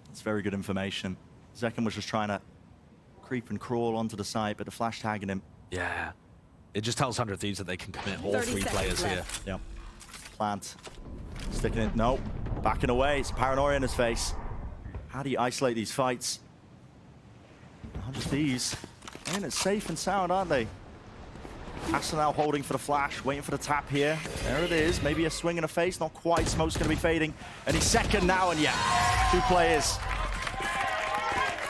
It's very good information. Zeken was just trying to creep and crawl onto the side, but the flash tagging him. Yeah. It just tells 100 Thieves that they can commit all 30 3 players here. left. Yep. Plant. Sticking it. Nope. Backing away. It's paranoia in his face. How do you isolate these fights? 100 Thieves. Man, it's safe and sound, aren't they? Asa now holding for the flash, waiting for the tap here. There it is. Maybe a swing in the face. Not quite. Smoke's going to be fading. And he's second now, and yeah, 2 players.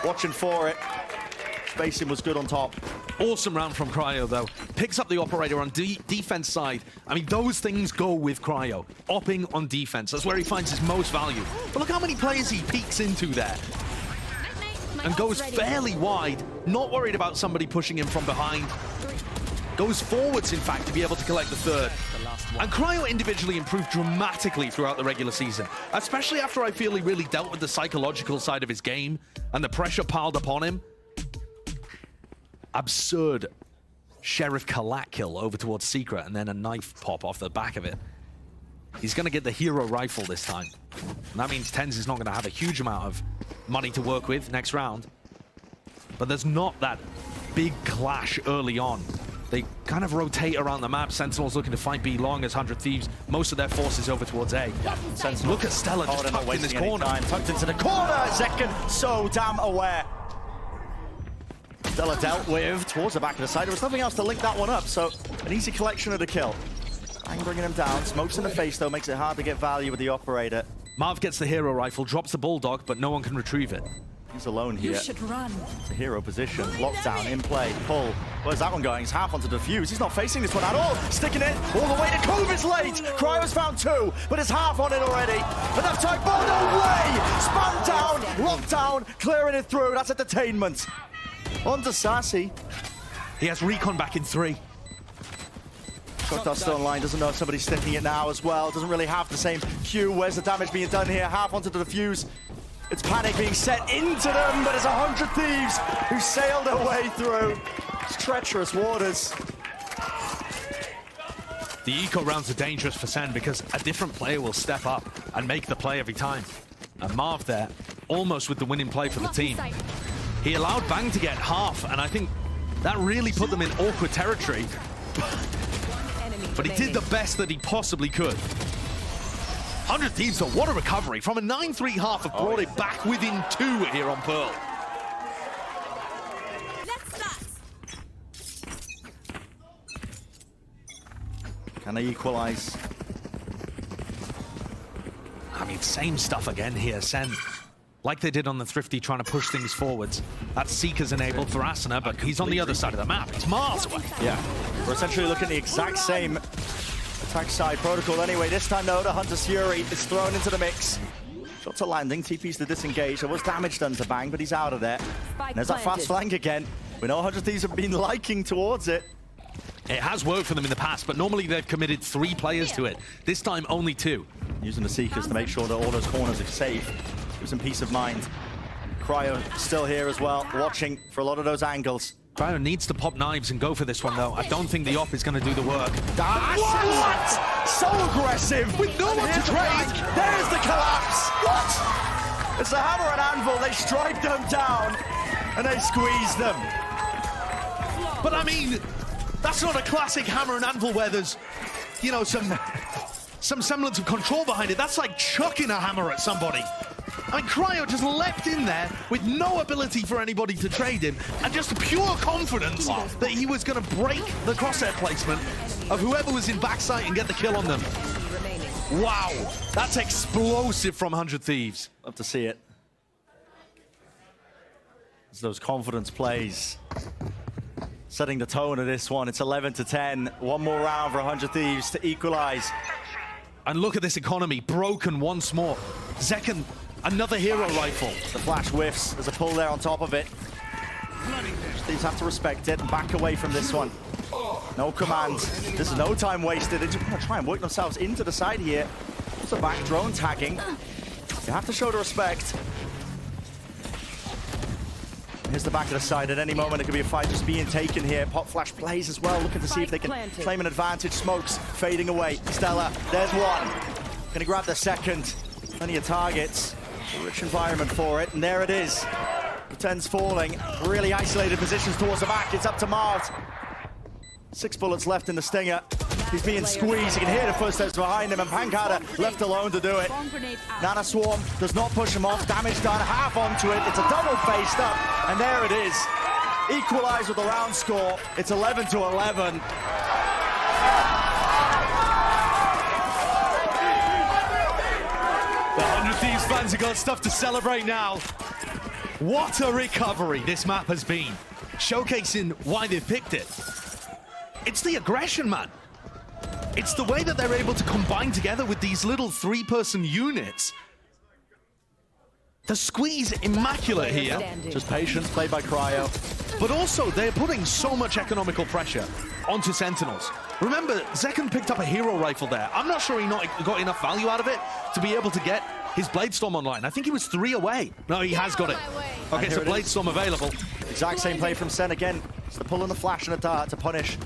Watching for it. Spacing was good on top. Awesome round from Cryo, though. Picks up the operator on defense side. I mean, those things go with Cryo. Opping on defense. That's where he finds his most value. But look how many players he peeks into there. And goes fairly wide. Not worried about somebody pushing him from behind. Goes forwards, in fact, to be able to collect the 3rd. And Cryo individually improved dramatically throughout the regular season, especially after I feel he really dealt with the psychological side of his game and the pressure piled upon him. Absurd Sheriff Kalat kill over towards Secret and then a knife pop off the back of it. He's going to get the hero rifle this time. And that means TenZ is not going to have a huge amount of money to work with next round. But there's not that big clash early on. They kind of rotate around the map. Sentinels looking to fight B long as 100 Thieves. Most of their forces over towards A. Sentinels. Look at Stella just tucked in this corner. Tucked into the corner. Zeken so damn aware. Stella dealt with towards the back of the side. There was nothing else to link that one up, so an easy collection of the kill. Bang bringing him down. Smokes in the face, though, makes it hard to get value with the operator. Marv gets the hero rifle, drops the bulldog, but no one can retrieve it. He's alone here. You should run. It's a hero position. Lockdown in play. Pull. Where's that one going? He's half onto defuse. He's not facing this one at all. Sticking it all the way to Kova's late. Cryo's found 2, but it's half on it already. Enough time. Oh, no way! Spun down. Lockdown. Clearing it through. That's a detainment. On to Sassy. He has recon back in 3. Shockdart still online, doesn't know if somebody's sticking it now as well. Doesn't really have the same cue. Where's the damage being done here? Half onto the defuse. It's panic being set into them, but it's 100 Thieves who sailed their way through. It's treacherous waters. The eco rounds are dangerous for Sen because a different player will step up and make the play every time. And Marv there, almost with the winning play for the team. He allowed Bang to get half, and I think that really put them in awkward territory. But he did the best that he possibly could. 100 Thieves, though, what a recovery. From a 9-3 half, have brought it back within 2 here on Pearl. Let's start. Can they equalize? I mean, same stuff again here. Sen like they did on the Thrifty, trying to push things forwards. That Seeker's enabled for Asuna, but he's on the other side of the map. It's miles away. Yeah, we're essentially looking at the exact same attack side protocol anyway. This time, though, the Hunter's Fury is thrown into the mix. Shots are landing, TP's to disengage. There was damage done to Bang, but he's out of there. And there's that fast flank again. We know 100 Thieves have been liking towards it. It has worked for them in the past, but normally they've committed 3 players to it. This time, only 2. Using the Seekers to make sure that all those corners are safe. Give some peace of mind. Cryo still here as well, watching for a lot of those angles. Cryo needs to pop knives and go for this one, though. I don't think the op is going to do the work. What? So aggressive! With no one to trade! There's the collapse! What? It's the hammer and anvil. They strike them down, and they squeeze them. But I mean, that's not a classic hammer and anvil where there's, you know, some semblance of control behind it. That's like chucking a hammer at somebody. I mean, Cryo just leapt in there with no ability for anybody to trade him, and just pure confidence that he was going to break the crosshair placement of whoever was in backside and get the kill on them. Wow, that's explosive from 100 Thieves. Love to see it. It's those confidence plays. Setting the tone of this one. It's 11-10. One more round for 100 Thieves to equalize. And look at this economy, broken once more. Zekken, another hero rifle. The flash whiffs. There's a pull there on top of it. Thieves have to respect it and back away from this one. No command. There's no time wasted. They just want to try and work themselves into the side here. It's a back drone tagging. You have to show the respect. Here's the back of the side. At any moment, it could be a fight just being taken here. Pop flash plays as well, looking to see if they can claim an advantage. Smokes fading away. Stella, there's one. Gonna grab the second. Plenty of targets. A rich environment for it, and there it is. Pretend's falling. Really isolated positions towards the back. It's up to Mart. 6 bullets left in the Stinger. He's being squeezed. You can hear the footsteps behind him, and Pancada left alone to do it. Nana Swarm does not push him off. Damage done, half onto it. It's a double faced up, and there it is. Equalize with the round score. It's 11-11. The 100 Thieves fans have got stuff to celebrate now. What a recovery this map has been. Showcasing why they've picked it. It's the aggression, man. It's the way that they're able to combine together with these little 3-person units. The squeeze, immaculate here. Just patience, played by Cryo. But also, they're putting so much economical pressure onto Sentinels. Remember, Zekken picked up a hero rifle there. I'm not sure he got enough value out of it to be able to get his Bladestorm online. I think he was 3 away. No, he has got it. Okay, so Bladestorm available. Exact same play from Sen again. It's the pull and the flash and a dart to punish.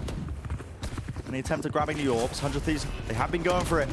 And the attempt at grabbing the orbs. 100 Thieves, they have been going for it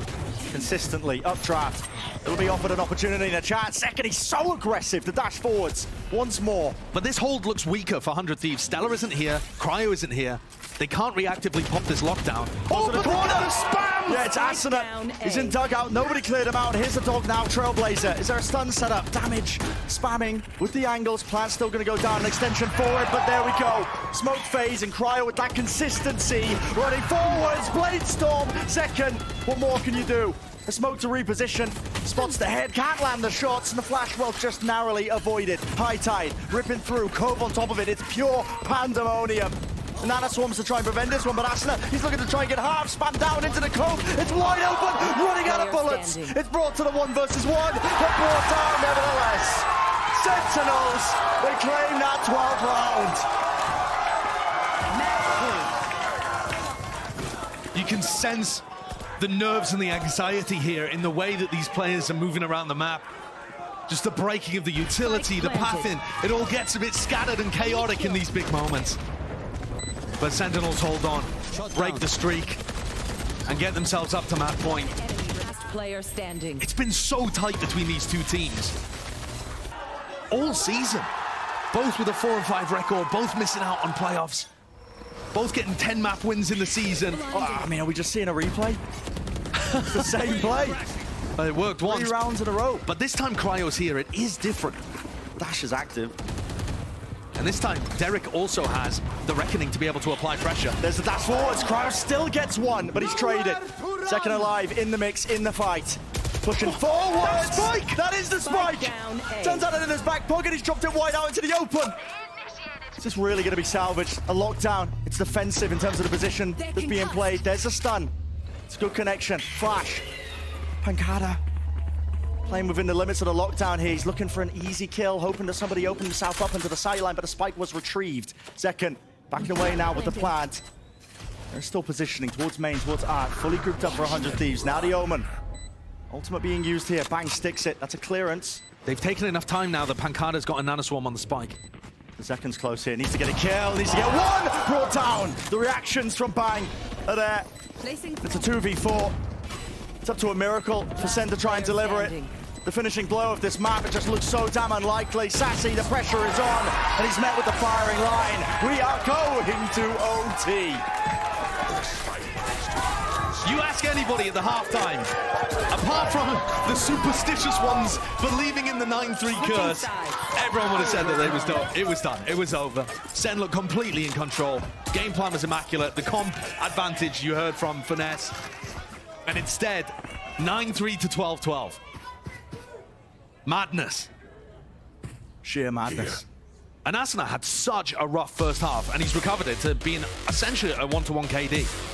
consistently. Updraft. It'll be offered an opportunity in a chance. Second, he's so aggressive to dash forwards once more. But this hold looks weaker for 100 Thieves. Stella isn't here. Cryo isn't here. They can't reactively pop this lockdown. Oh, but corner! the spam! Yeah, it's Asuna. He's in dugout. Nobody cleared him out. Here's the dog now. Trailblazer. Is there a stun set up? Damage. Spamming with the angles. Plant's still going to go down. An extension forward, but there we go. Smoke phase and Cryo with that consistency. Running forwards. Bladestorm. Second. What more can you do? A smoke to reposition. Spots the head. Can't land the shots. And the flash, well, just narrowly avoided. High tide. Ripping through. Cove on top of it. It's pure pandemonium. Nana Swarms to try and prevent this one, but Asuna, he's looking to try and get half, spam down into the cove. It's wide open, running out of bullets. It's brought to the 1 versus 1, but brought down nevertheless. Sentinels, they claim that 12th round. You can sense the nerves and the anxiety here in the way that these players are moving around the map. Just the breaking of the utility, the pathing, it all gets a bit scattered and chaotic in these big moments. But Sentinels hold on, break the streak, and get themselves up to match point. Last player standing. It's been so tight between these two teams. All season. Both with a 4-5 record, both missing out on playoffs. Both getting 10 map wins in the season. Oh, I mean, are we just seeing a replay? It's the same play. It worked once. 3 rounds in a row. But this time Cryo's here, it is different. Dash is active. And this time, Derek also has the Reckoning to be able to apply pressure. There's the dash forwards. Cryo still gets one, but he's traded. Second alive in the mix, in the fight. Pushing forward. That spike! That is the spike! down A. Turns out it in his back pocket. He's dropped it wide out into the open. Is this really going to be salvaged? A lockdown. It's defensive in terms of the position that's being played. There's a stun. It's a good connection. Flash. Pancada playing within the limits of the lockdown here. He's looking for an easy kill, hoping that somebody opened himself up into the sideline, but the spike was retrieved. Second, backing away now with the plant. They're still positioning towards main, towards Art. Fully grouped up for 100 Thieves. Now the Omen. Ultimate being used here. Bang sticks it. That's a clearance. They've taken enough time now that Pancada's got a nanoswarm on the spike. The second's close here. Needs to get a kill. Needs to get one. Brought down. The reactions from Bang are there. It's a 2v4. It's up to a miracle for Sen to try and deliver it. The finishing blow of this map, it just looks so damn unlikely. Sassy, the pressure is on, and he's met with the firing line. We are going to OT. You ask anybody at the halftime, apart from the superstitious ones believing in the 9-3 curse, everyone would have said that it was done. It was done. It was over. Sen looked completely in control. Game plan was immaculate. The comp advantage you heard from Finesse. And instead, 9-3 to 12-12. Madness. Sheer madness. And Asuna had such a rough first half, and he's recovered it to being essentially a 1-to-1 KD.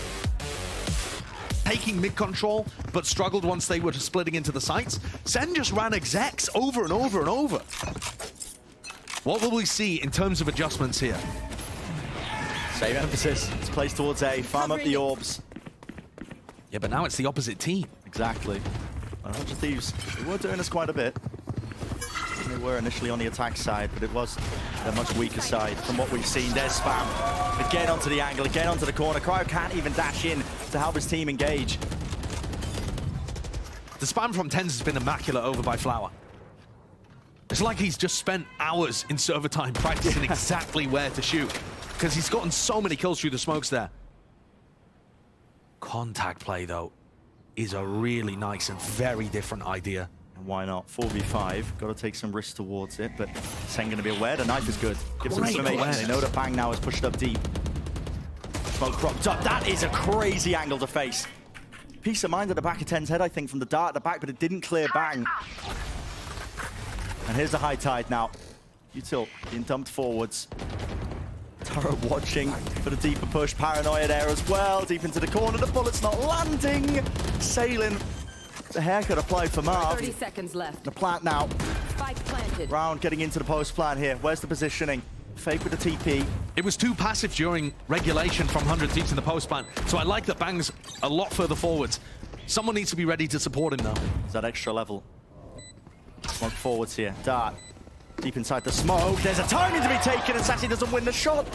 Taking mid-control, but struggled once they were splitting into the sites. Sen just ran execs over and over and over. What will we see in terms of adjustments here? Same emphasis. It's placed towards A. Farm up the orbs. Yeah, but now it's the opposite team. Exactly. 100 Thieves, they were doing this quite a bit. They were initially on the attack side, but it was a much weaker side from what we've seen. There's Spam. Again onto the angle, again onto the corner. Cryo can't even dash in to help his team engage. The spam from Tens has been immaculate over by Flower. It's like he's just spent hours in server time practicing exactly where to shoot, because he's gotten so many kills through the smokes there. Contact play, though, is a really nice and very different idea. And why not? 4v5. Got to take some risks towards it, but Sen going to be aware. The knife is good. Gives them information. Awareness. They know that Bang now is pushed up deep. Smoke cropped up. That is a crazy angle to face. Peace of mind at the back of Ten's head, I think, from the dart at the back, but it didn't clear Bang. And here's the high tide now. Util being dumped forwards. Taro watching for the deeper push. Paranoia there as well. Deep into the corner. The bullet's not landing. Sailing. The haircut applied for Marv. 30 seconds left. The plant now. Spike planted. Round getting into the post plant here. Where's the positioning? Fake with the TP. It was too passive during regulation from 100 Thieves in the post plant, so I like that Bang's a lot further forwards. Someone needs to be ready to support him, though. Is that extra level? Smoke forwards here. Dart. Deep inside the smoke. There's a timing to be taken, and Sassy doesn't win the shot.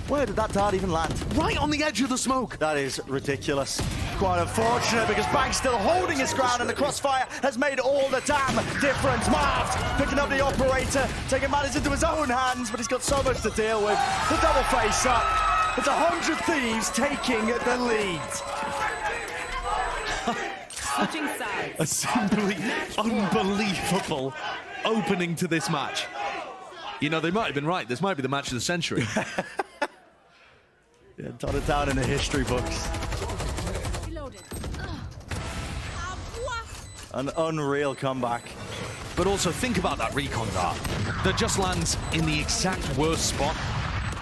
Where did that dart even land? Right on the edge of the smoke. That is ridiculous. Quite unfortunate, because Bang's still holding his ground, and the crossfire has made all the damn difference. Marv picking up the operator, taking matters into his own hands, but he's got so much to deal with. The double face up. It's 100 Thieves taking the lead. Switching sides. A simply unbelievable opening to this match. You know, they might have been right. This might be the match of the century. Yeah, jot it down in the history books. Reloaded. An unreal comeback. But also think about that recon dart that just lands in the exact worst spot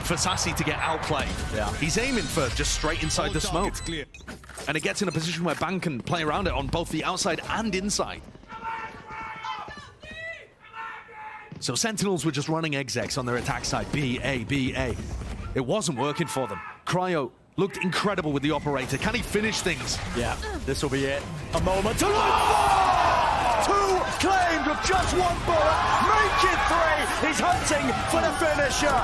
for Sassy to get outplayed. Yeah. He's aiming for just straight inside the smoke. And it gets in a position where Bang can play around it on both the outside and inside. So Sentinels were just running execs on their attack side. B, A, B, A. It wasn't working for them. Cryo looked incredible with the operator. Can he finish things? Yeah, this will be it. A moment to look for! Two claimed with just one bullet. Make it three! He's hunting for the finisher.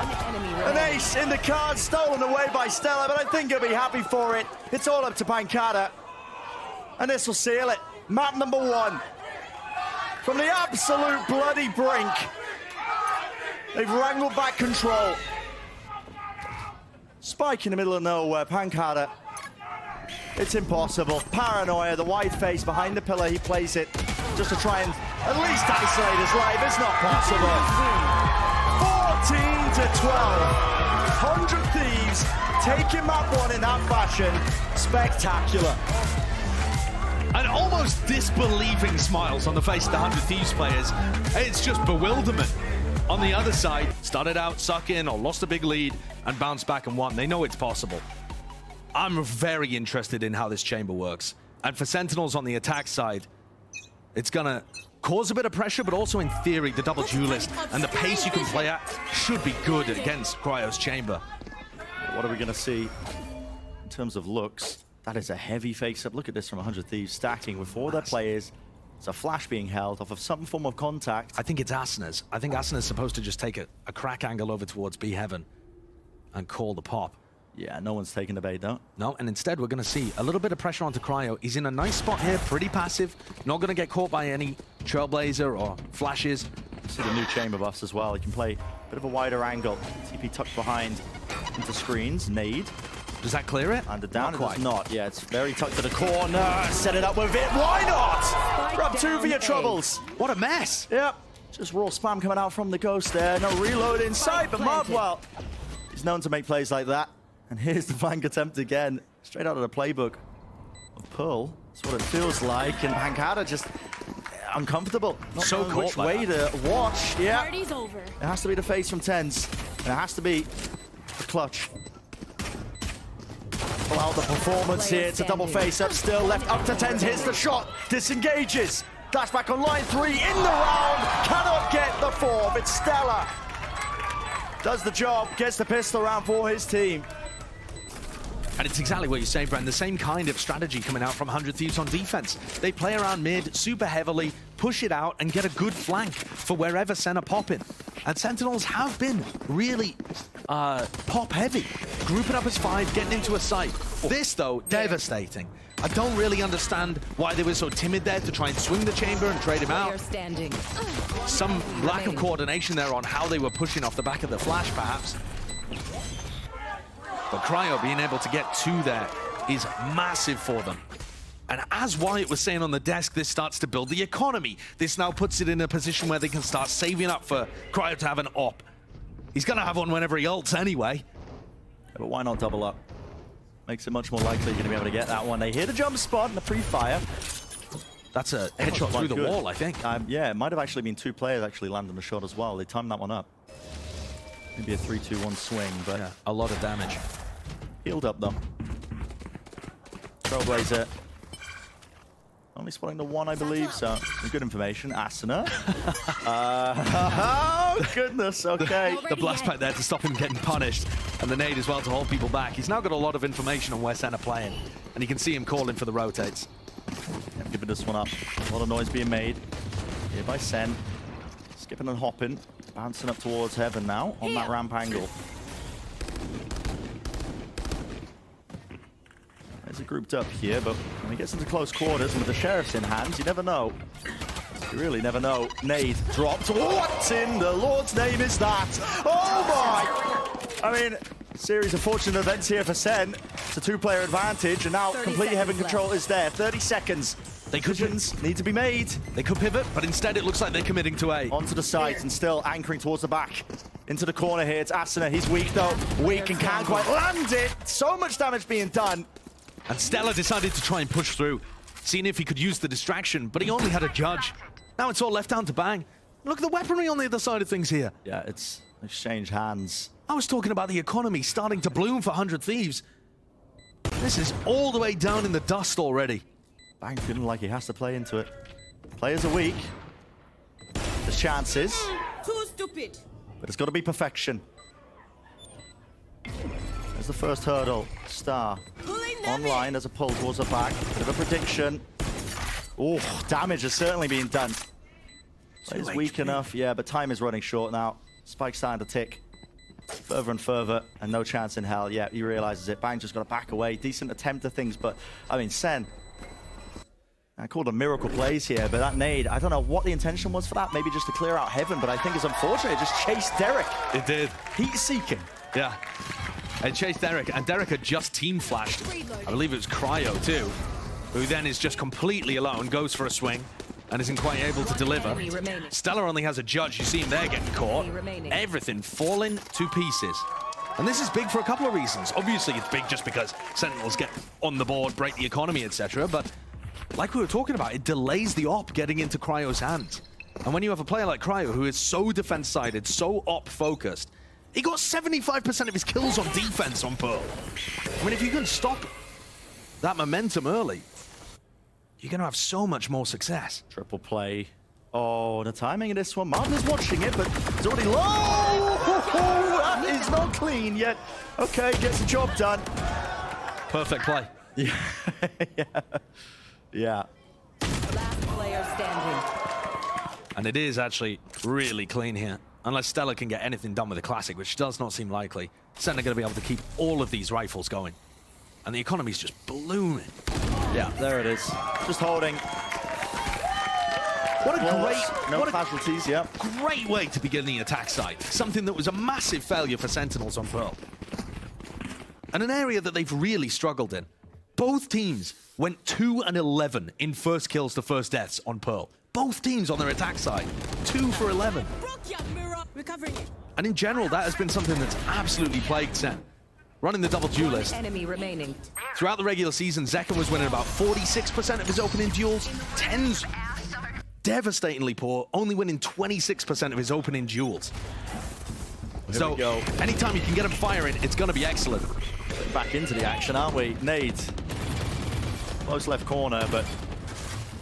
An ace in the card, stolen away by Stella, but I think he'll be happy for it. It's all up to Pancada. And this will seal it. Map number 1. From the absolute bloody brink, they've wrangled back control. Spike in the middle of nowhere, Pancada. It's impossible. Paranoia, the wide face behind the pillar, he plays it just to try and at least isolate his life. It's not possible. 14 to 12. 100 Thieves taking map 1 in that fashion. Spectacular. And almost disbelieving smiles on the face of the 100 Thieves players. It's just bewilderment. On the other side, started out suck in or lost a big lead and bounced back and won. They know it's possible. I'm very interested in how this chamber works. And for Sentinels on the attack side, it's gonna cause a bit of pressure, but also in theory, the double duelist and the pace you can play at should be good against Cryo's chamber. What are we gonna see in terms of looks? That is a heavy face-up. Look at this from 100 Thieves, stacking with 4 of their players. It's a flash being held off of some form of contact. I think it's Asna's. I think Asna's supposed to just take a crack angle over towards B Heaven and call the pop. Yeah, no one's taking the bait, though. No, and instead we're going to see a little bit of pressure onto Cryo. He's in a nice spot here, pretty passive. Not going to get caught by any Trailblazer or flashes. See the new chamber buffs as well. He can play a bit of a wider angle. TP tucked behind into screens. Nade. Does that clear it? And down, not it quite. does not. Yeah, it's very tucked to the corner. Set it up with it. Why not? Grab 2 via troubles. What a mess. Yep. Just raw spam coming out from the Ghost there. No reload inside, but Markwell, he's known to make plays like that. And here's the flank attempt again. Straight out of the playbook of Pearl. That's what it feels like. And Hankada just uncomfortable. Not So knowing which caught by way to watch. Yeah. Party's over. It has to be the face from Tens. And it has to be the clutch. Pull out the performance here. It's a double face up still. Left up to Tens. Hits the shot. Disengages. Dash back on line 3 in the round. Cannot get the 4th. It's Stella. Does the job. Gets the pistol round for his team. And it's exactly what you say, Bren. The same kind of strategy coming out from 100 Thieves on defense. They play around mid super heavily, push it out, and get a good flank for wherever Senna pop in. And Sentinels have been really pop heavy. Grouping up as 5, getting into a site. This, though, devastating. I don't really understand why they were so timid there to try and swing the chamber and trade him out. Standing. Some lack of coordination there on how they were pushing off the back of the flash, perhaps. But Cryo being able to get 2 there is massive for them. And as Wyatt was saying on the desk, this starts to build the economy. This now puts it in a position where they can start saving up for Cryo to have an op. He's going to have one whenever he ults anyway. Yeah, but why not double up? Makes it much more likely you're going to be able to get that one. They hit a jump spot and a pre-fire. That's a headshot through the wall, I think. Yeah, it might have actually been 2 players actually landing the shot as well. They timed that one up. Maybe a 3-2-1 swing, but Yeah, a lot of damage. healed up though. Trailblazer. Only spotting the 1, I believe, so good information. Asuna. Oh, goodness, okay. The blast back there to stop him getting punished, and the nade as well to hold people back. He's now got a lot of information on where Senna playing, and you can see him calling for the rotates. Yeah, giving this one up. A lot of noise being made here by Sen. Skipping and hopping. Bouncing up towards Heaven now on that ramp angle. There's a grouped up here, but when he gets into close quarters and with the Sheriffs in hand, you never know. You really never know. Nade dropped. What in the Lord's name is that? Oh my! I mean, series of fortunate events here for Sen. It's a 2-player advantage, and now complete Heaven control is there. 30 seconds. They could Need to be made. They could pivot, but instead it looks like they're committing to A. Onto the site and still anchoring towards the back. Into the corner here, it's Asuna. He's weak though. Weak and can't quite land it. So much damage being done. And Stella decided to try and push through, seeing if he could use the distraction, but he only had a judge. Now it's all left down to Bang. Look at the weaponry on the other side of things here. Yeah, it's exchange hands. I was talking about the economy starting to bloom for 100 Thieves. This is all the way down in the dust already. Bang feeling like he has to play into it. Players are weak. There's chances, Too stupid. but it's got to be perfection. There's the first hurdle. Star online as a pull towards the back. Bit of a prediction. Oh, damage is certainly being done. Player's weak enough, yeah, but time is running short now. Spike's starting to tick further and further, and no chance in hell. Yeah, he realizes it. Bang just got to back away. Decent attempt at things, but I mean, Sen. I called them miracle plays here, but that nade, I don't know what the intention was for that. Maybe just to clear out Heaven, but I think it's unfortunate. It just chased Derek. It did. Heat seeking. Yeah. It chased Derek, and Derek had just team flashed. I believe it was Cryo too, who then is just completely alone, goes for a swing, and isn't quite able to deliver. Enemy remaining. Stella only has a judge. You see him there getting caught. Enemy remaining. Everything falling to pieces. And this is big for a couple of reasons. Obviously, it's big just because Sentinels get on the board, break the economy, etc. But like we were talking about, it delays the op getting into Cryo's hands. And when you have a player like Cryo who is so defense-sided, so op-focused, he got 75% of his kills on defense on Pearl. I mean, if you can stop that momentum early, you're going to have so much more success. Triple play. Oh, the timing of this one. Martin's watching it, but it's already low. That is not clean yet. Okay, gets the job done. Perfect play. Yeah. Yeah. Last player standing. And it is actually really clean here. Unless Stella can get anything done with the Classic, which does not seem likely, Sentinel going to be able to keep all of these rifles going. And the economy's just blooming. Yeah, there it is. Just holding. What a No casualties, yeah. great way to begin the attack side. Something that was a massive failure for Sentinels on Pearl. And an area that they've really struggled in. Both teams went 2-11 in first kills to first deaths on Pearl. Both teams on their attack side, 2 for 11. Recovering it. And in general, that has been something that's absolutely plagued Sen. Running the double duelist. Enemy remaining. Throughout the regular season, Zekken was winning about 46% of his opening duels. Ten's devastatingly poor, only winning 26% of his opening duels. So, anytime you can get him firing, it's going to be excellent. Back into the action, aren't we? Nades. Close left corner, but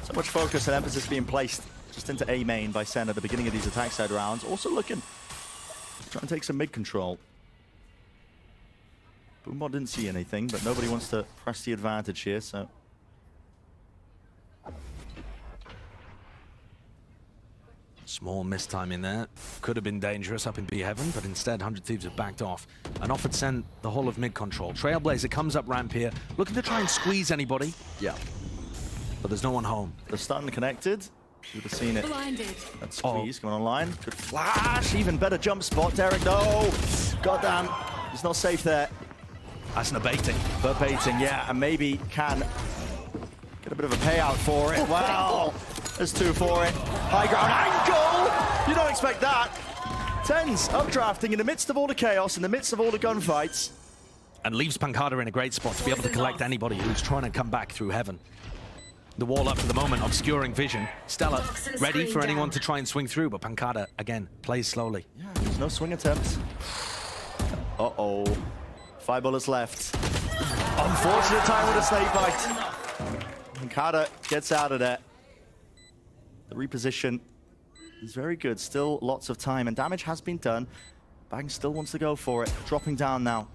so much focus and emphasis being placed just into A main by Sen at the beginning of these attack side rounds. Also looking, trying to take some mid control. Boombot didn't see anything, but nobody wants to press the advantage here, so. Small mistiming there. Could have been dangerous up in B Heaven, but instead 100 Thieves have backed off and offered Sen the whole of mid control. Trailblazer comes up ramp here, looking to try and squeeze anybody. Yeah. But there's no one home. They're starting connected. You would have seen it. Blinded. That squeeze going online. Good flash. Even better jump spot. Derek, no. Goddamn. He's not safe there. That's an baiting. But baiting, yeah. And maybe can get a bit of a payout for it. Wow. There's 2 for it. High ground angle. You don't expect that. Tens updrafting in the midst of all the chaos, in the midst of all the gunfights. And leaves Pancada in a great spot to be able to collect anybody who's trying to come back through Heaven. The wall up for the moment, obscuring vision. Stella ready for anyone to try and swing through, but Pancada, again, plays slowly. Yeah, there's no swing attempt. Uh-oh. 5 bullets left. Unfortunate time with a snake bite. Pancada gets out of there. The reposition is very good. Still lots of time, and damage has been done. Bang still wants to go for it. Dropping down now.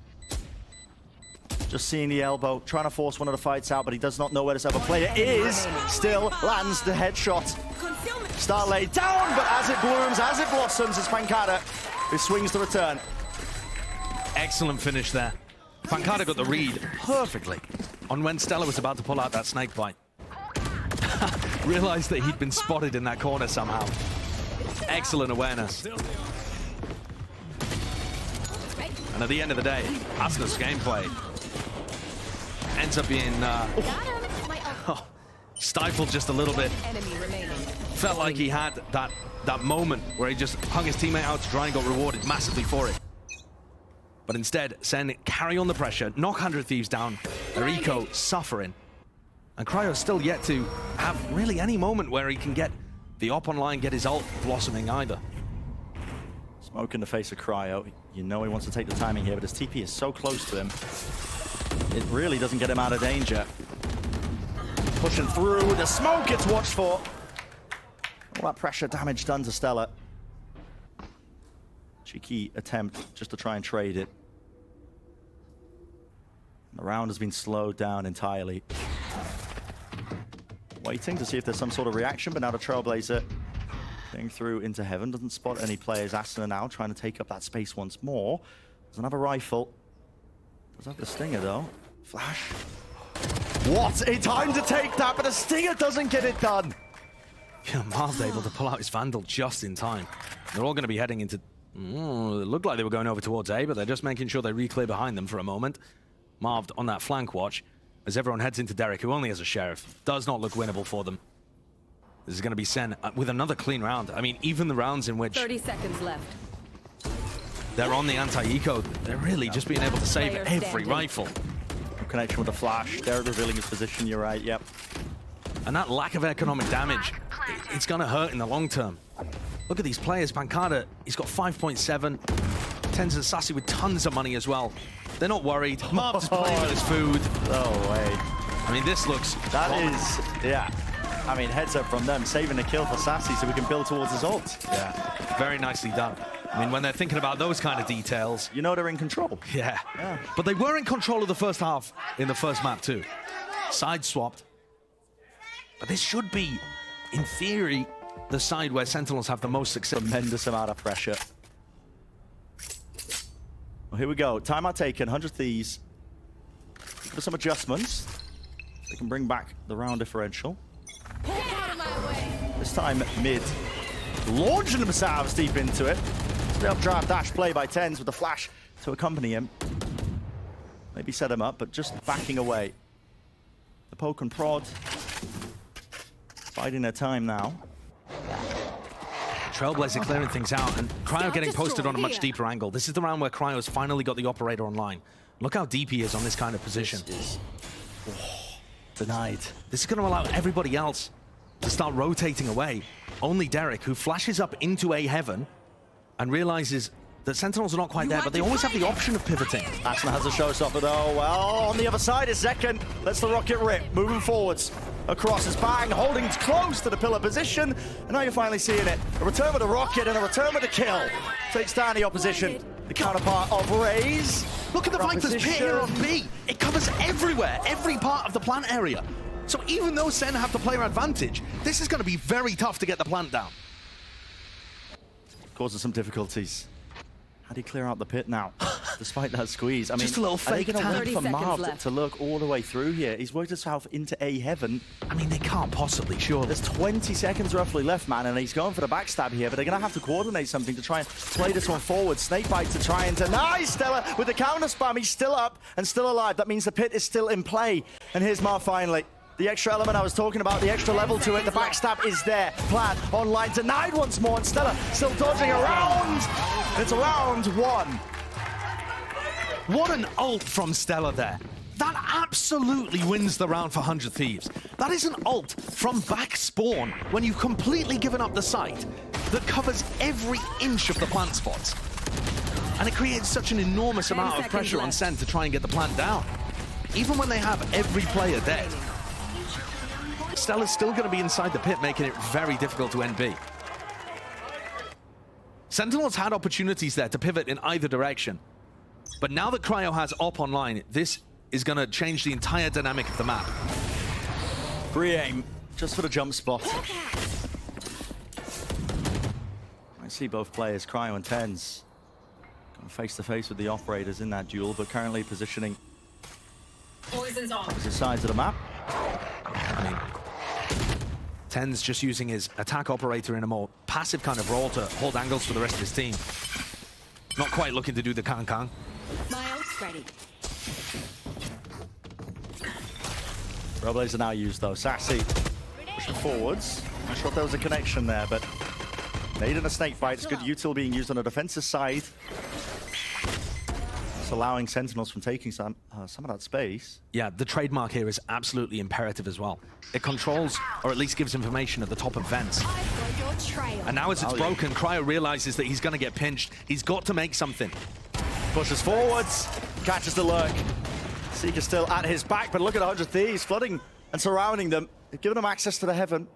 Just seeing the elbow, trying to force one of the fights out, but he does not know where this other player is. Still lands the headshot. Star laid down, but as it blooms, as it blossoms, it's Pancada who swings the return. Excellent finish there. Pancada got the read perfectly on when Stella was about to pull out that snake bite. Realized that he'd been spotted in that corner somehow. Excellent awareness. And at the end of the day, Asna's gameplay ends up being stifled just a little bit. Enemy remaining. Felt like he had that moment where he just hung his teammate out to dry and got rewarded massively for it. But instead, Sen carry on the pressure, knock 100 Thieves down, their eco suffering. And Cryo's still yet to have really any moment where he can get the op online, get his ult blossoming either. Smoke in the face of Cryo. You know he wants to take the timing here, but his TP is so close to him. It really doesn't get him out of danger. Pushing through, the smoke gets watched for. All that pressure damage done to Stella. Cheeky attempt just to try and trade it. The round has been slowed down entirely. Waiting to see if there's some sort of reaction, but now the Trailblazer going through into Heaven. Doesn't spot any players. Asuna now trying to take up that space once more. Doesn't have a rifle. Does have the Stinger though. Flash. What a time to take that, but the Stinger doesn't get it done. Yeah, Marv's able to pull out his Vandal just in time. They're all going to be heading into... it looked like they were going over towards A, but they're just making sure they re-clear behind them for a moment. Marv on that flank watch as everyone heads into Derek, who only has a Sheriff. Does not look winnable for them. This is going to be Sen with another clean round. I mean, even the rounds in which 30 seconds left. they're on the anti-eco, they're really just being able to save every rifle. No connection with the flash. Derek revealing his position, you're right, yep. And that lack of economic damage, it's going to hurt in the long term. Look at these players. Pancada, he's got 5.7. Tens and Sassy with tons of money as well. They're not worried. Marv's just playing with his food. No way. I mean, this looks... That is, yeah. I mean, heads up from them, saving a kill for Sassy so we can build towards his ult. Yeah, very nicely done. I mean, when they're thinking about those kind of details... You know they're in control. Yeah. But they were in control of the first half in the first map too. Side swapped. But this should be, in theory, the side where Sentinels have the most success. Tremendous amount of pressure. Well, here we go. Timeout taken, 100 Thieves. For some adjustments. They can bring back the round differential. This time mid. Launching themselves deep into it. Still updraft dash play by Tens with the flash to accompany him. Maybe set him up, but just backing away. The poke and prod. Biding their time now. Trailblazer clearing things out, and Cryo getting posted on a much deeper angle. This is the round where Cryo's finally got the operator online. Look how deep he is on this kind of position. Denied. This is going to allow everybody else to start rotating away. Only Derek, who flashes up into A heaven and realizes that Sentinels are not quite there, but they always have the option of pivoting. Asna has a showstopper though. Well, on the other side is Zekken. Lets the rocket rip, moving forwards. Across his bang, holding close to the pillar position. And now you're finally seeing it. A return with a rocket and a return with a kill. Takes down the opposition. The counterpart of Raze. Look at the Viper's pit here on B. It covers everywhere, every part of the plant area. So even though Sen have the player advantage, this is going to be very tough to get the plant down. Causes some difficulties. How do you clear out the pit now, despite that squeeze? I mean, just a little fake are they going to wait for 30 Marv seconds to look all the way through here? He's worked himself into A heaven. I mean, they can't possibly, surely. There's 20 seconds roughly left, man, and he's going for the backstab here, but they're going to have to coordinate something to try and play this one forward. Snakebite to try and deny Stella with the counter spam. He's still up and still alive. That means the pit is still in play. And here's Marv finally. The extra element I was talking about, the extra level to it, the backstab is there. Plan online, denied once more, and Stella still dodging around. It's round one. What an ult from Stella there. That absolutely wins the round for 100 Thieves. That is an ult from back spawn when you've completely given up the site that covers every inch of the plant spots. And it creates such an enormous amount of pressure on Sen to try and get the plant down. Even when they have every player dead, Stella's still going to be inside the pit, making it very difficult to end B. Sentinels had opportunities there to pivot in either direction. But now that Cryo has op online, this is going to change the entire dynamic of the map. Free aim, just for the jump spot. I see both players, Cryo and Tens, going face to face with the operators in that duel, but currently positioning opposite sides of the map. I mean, Tens just using his attack operator in a more passive kind of role to hold angles for the rest of his team. Not quite looking to do the Kang. My ult's ready. Trailblazer now used though. Sassy pushing forwards. Not sure if there was a connection there, but made in a snake bite. It's good util being used on the defensive side. It's allowing Sentinels from taking some of that space. Yeah, the trademark here is absolutely imperative as well. It controls, or at least gives information at the top of vents. And now as it's broken, Cryo realizes that he's going to get pinched. He's got to make something. Pushes forwards, catches the lurk. Seeker still at his back, but look at 100 Thieves flooding and surrounding them. They've given them access to the heaven.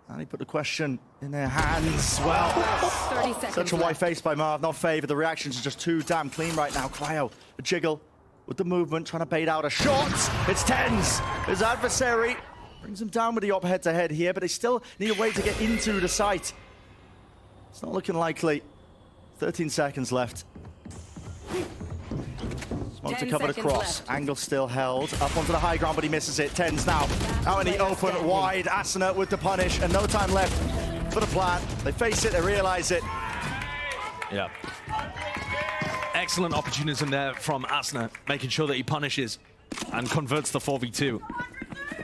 And he put the question in their hands. Well, 30 seconds such a white face by Marv, not favored. The reactions are just too damn clean right now. Cryo, a jiggle with the movement, trying to bait out a shot. It's Tens, his adversary. Brings him down with the op head-to-head here, but they still need a way to get into the site. It's not looking likely. 13 seconds left. Smoke to cover the cross. Left. Angle still held. Up onto the high ground, but he misses it. Tens now out in the open, wide. Asuna with the punish, and no time left for the plant. They face it, they realize it. Yeah. Excellent opportunism there from Asna, making sure that he punishes and converts the 4v2.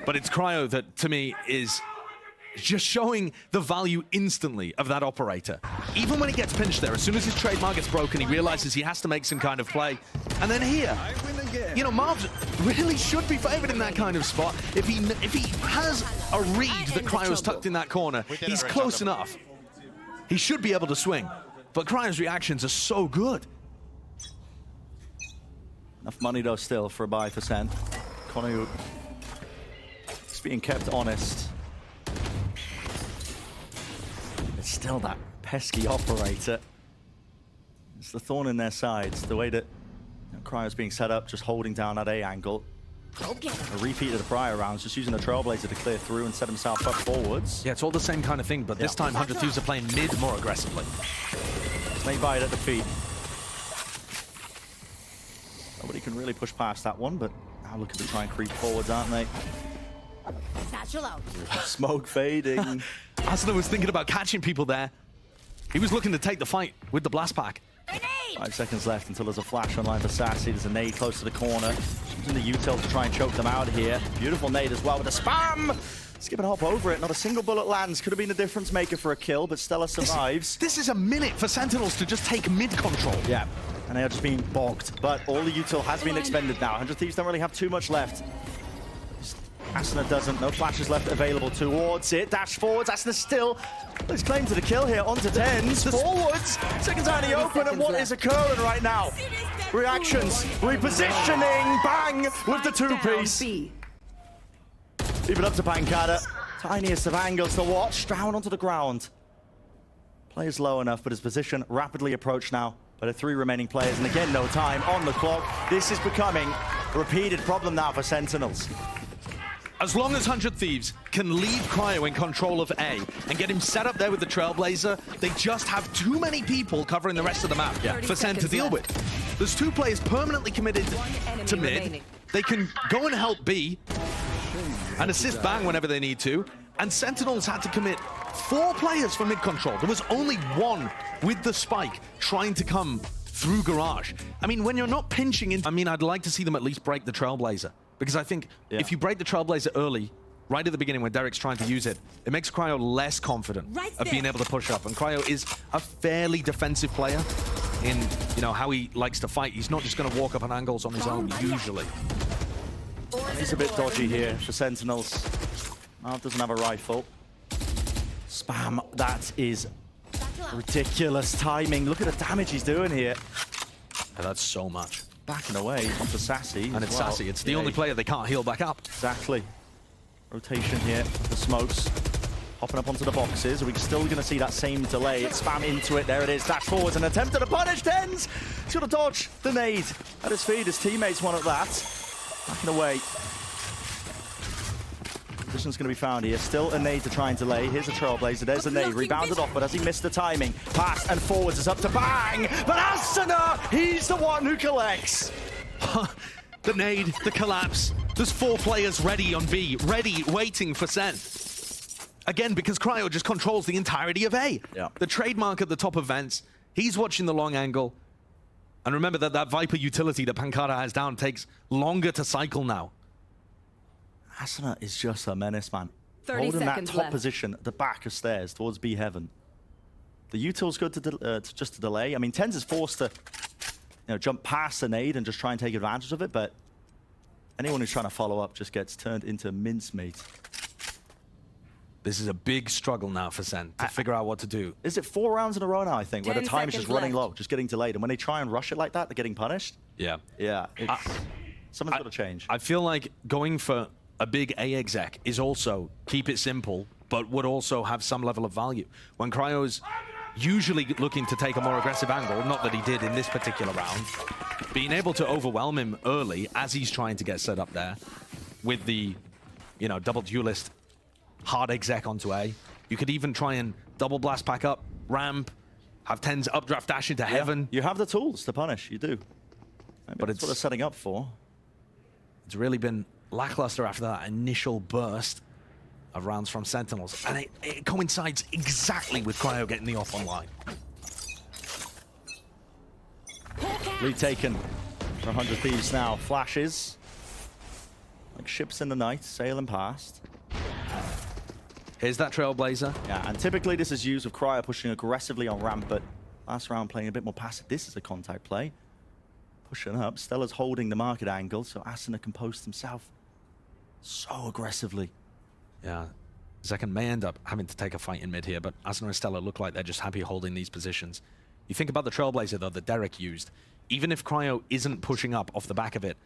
But it's Cryo that, to me, is just showing the value instantly of that operator. Even when he gets pinched there, as soon as his trademark gets broken, he realizes he has to make some kind of play. And then here, you know, Marv's really should be favored in that kind of spot. If he has a read that Cryo's tucked in that corner, he's close enough. He should be able to swing. But Cryo's reactions are so good. Enough money though still for a buy for Sen. Connor is being kept honest. It's still that pesky operator. It's the thorn in their sides. The way that Cryo's being set up, just holding down that A angle. A repeat of the prior rounds, just using the Trailblazer to clear through and set himself up forwards. Yeah, it's all the same kind of thing, but this time 100 Thieves are playing mid more aggressively. Snake Bite at the feet. Nobody can really push past that one, but now looking to try and creep forwards, aren't they? Satchel out. Smoke fading. Asuna was thinking about catching people there. He was looking to take the fight with the blast pack. 5 seconds left until there's a flash online for Sassy. There's a nade close to the corner. Using the util to try and choke them out here. Beautiful nade as well with a spam. Skip and hop over it. Not a single bullet lands. Could have been a difference maker for a kill, but Stella survives. This is a minute for Sentinels to just take mid control. Yeah, and they are just being bogged. But all the util has been expended now. 100 Thieves don't really have too much left. Asuna doesn't. No flashes left available towards it. Dash forwards. Asuna still his claim to the kill here. Onto 10s. Forwards. Seconds out in the open. And what is occurring right now? Reactions. Repositioning. Bang with the two-piece. Leave it up to Pancada. Tiniest of angles to watch. Down onto the ground. Players low enough, but his position rapidly approached now by the 3 remaining players. And again, no time on the clock. This is becoming a repeated problem now for Sentinels. As long as 100 Thieves can leave Cryo in control of A and get him set up there with the Trailblazer, they just have too many people covering the rest of the map for Sen to deal with. There's 2 players permanently committed to mid. Remaining. They can go and help B and assist Bang whenever they need to. And Sentinels had to commit 4 players for mid control. There was only 1 with the spike trying to come through Garage. I mean, when you're not pinching in, I mean, I'd like to see them at least break the Trailblazer. Because I think if you break the Trailblazer early, right at the beginning when Derek's trying to use it, it makes Cryo less confident of being able to push up. And Cryo is a fairly defensive player in, you know, how he likes to fight. He's not just going to walk up on angles on his own, usually. He's a bit dodgy here for Sentinels. Marv doesn't have a rifle. Spam, that is ridiculous timing. Look at the damage he's doing here. And that's so much. Backing away onto Sassy. And it's Sassy. It's the only player they can't heal back up. Exactly. Rotation here. The smokes. Hopping up onto the boxes. Are we still going to see that same delay? It's spam into it. There it is. Dash forwards. An attempt at a punish. Tens. He's got to dodge the nade at his feet. His teammates want at that. Backing away. Position's going to be found here. Still a nade to try and delay. Here's a Trailblazer. There's a nade. Rebounded off, but has he missed the timing? Pass and forwards is up to Bang. But Asuna, he's the one who collects. The nade, the collapse. There's 4 players ready on B. Ready, waiting for Sen. Again, because Cryo just controls the entirety of A. Yeah. The trademark at the top of vents. He's watching the long angle. And remember that Viper utility that Pancada has down takes longer to cycle now. Asuna is just a menace, man. 30 Holding that seconds top left. position at the back of stairs towards B heaven. The util's good to just to delay. I mean, Tens is forced to jump past the nade and just try and take advantage of it, but anyone who's trying to follow up just gets turned into mincemeat. This is a big struggle now for Sen to figure out what to do. Is it 4 rounds in a row now, I think, where the 10 time is just seconds running left. low, just getting delayed, and when they try and rush it like that, they're getting punished? Yeah. Yeah, someone's got to change. I feel like going for a big A exec is also keep it simple, but would also have some level of value. When Cryo's usually looking to take a more aggressive angle, not that he did in this particular round, being able to overwhelm him early as he's trying to get set up there with the, double duelist hard exec onto A. You could even try and double blast pack up, ramp, have Tens updraft dash into heaven. You have the tools to punish, you do. But that's what they're setting up for. It's really been lackluster after that initial burst of rounds from Sentinels, and it coincides exactly with Cryo getting the off online. Lead taken for 100 Thieves now. Flashes like ships in the night, sailing past. Here's that Trailblazer. Yeah, and typically this is used with Cryo pushing aggressively on ramp, but last round playing a bit more passive. This is a contact play. Pushing up. Stella's holding the market angle, so Asuna can post himself so aggressively. Yeah. Zekken may end up having to take a fight in mid here, but Asuna and Stella look like they're just happy holding these positions. You think about the Trailblazer, though, that Derek used. Even if Cryo isn't pushing up off the back of it,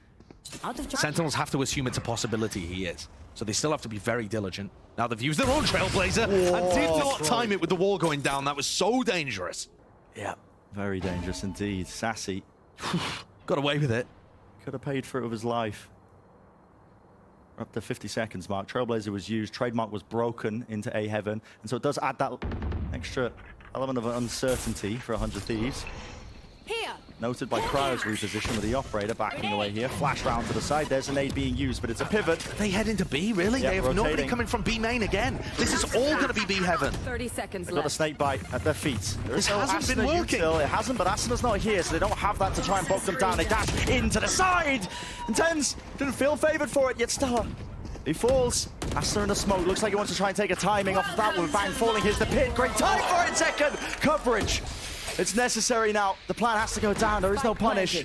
Sentinels have to assume it's a possibility he is. So they still have to be very diligent. Now they've used their own Trailblazer and did not time it with the wall going down. That was so dangerous. Yeah, very dangerous indeed. Sassy. Got away with it. Could have paid for it with his life. We're up to 50 seconds mark. Trailblazer was used. Trademark was broken into A Heaven. And so it does add that extra element of uncertainty for 100 Thieves. Here. Noted by Cryo's reposition with the operator backing away here. Flash round to the side. There's an nade being used, but it's a pivot. They head into B, really? Yep, They have nobody rotating. coming from B main again. This is all going to be B heaven. 30 seconds They've got a left. snake bite at their feet. This hasn't been working. It hasn't, but Asuna's not here, so they don't have that to try and poke them down. They dash into the side. And Tens didn't feel favored for it, yet Stella. He falls. Asuna in the smoke. Looks like he wants to try and take a timing off of that one. Bang, falling. Here's the pit. Great time for it. Second coverage. It's necessary now. The plan has to go down. There is no punish.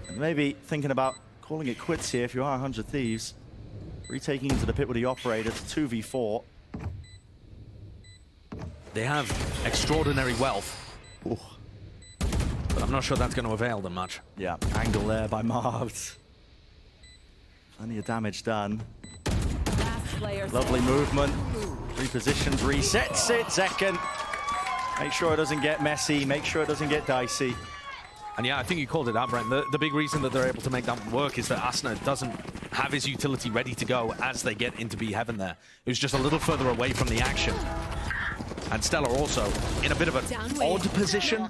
And maybe thinking about calling it quits here if you are 100 Thieves. Retaking into the pit with the operator. It's 2v4. They have extraordinary wealth, Ooh. but I'm not sure that's going to avail them much. Yeah, angle there by Marvs. Plenty of damage done. Last player Lovely movement. Repositions, resets it. Zekken. Make sure it doesn't get messy. Make sure it doesn't get dicey. And yeah, I think you called it out, Brent. The big reason that they're able to make that work is that Asuna doesn't have his utility ready to go as they get into B heaven there. It was just a little further away from the action. And Stella also in a bit of an odd position,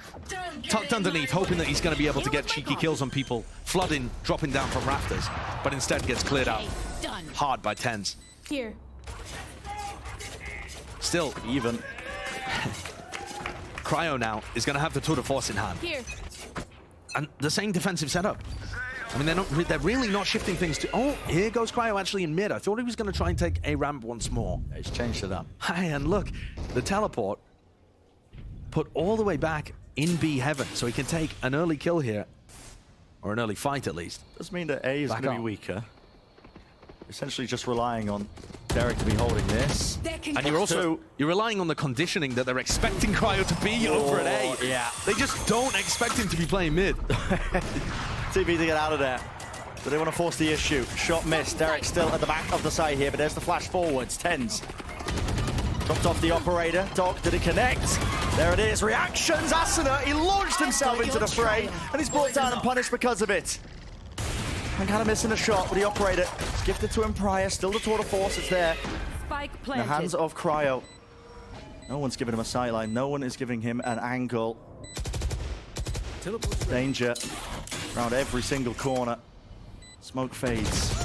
tucked underneath, hoping that he's going to be able to get cheeky kills on people, flooding, dropping down from rafters, but instead gets cleared out Done. hard by Tens. Here. Still, Even. Cryo now is going to have the tour de force in hand. Here. And the same defensive setup. I mean, they're really not shifting things to... Oh, here goes Cryo actually in mid. I thought he was going to try and take a ramp once more. He's changed it up. Hey, and look, the teleport put all the way back in B heaven, so he can take an early kill here. Or an early fight, at least. Does mean that A is Back going to be up. weaker. Essentially just relying on Derek to be holding this. And you're relying on the conditioning that they're expecting Cryo to be over at A. Yeah. They just don't expect him to be playing mid. TV to get out of there. But they want to force the issue. Shot missed. Derek still at the back of the side here, but there's the flash forwards. Tens. Dropped off the operator. Doc, did it connect? There it is. Reactions. Asuna, he launched himself into the fray, and he's brought down and punished because of it. And kind of missing a shot with the operator. It's gifted to him prior. Still the tour de force is there. Spike In planted. the hands of Cryo. No one's giving him a sideline. No one is giving him an angle. Danger around every single corner. Smoke fades.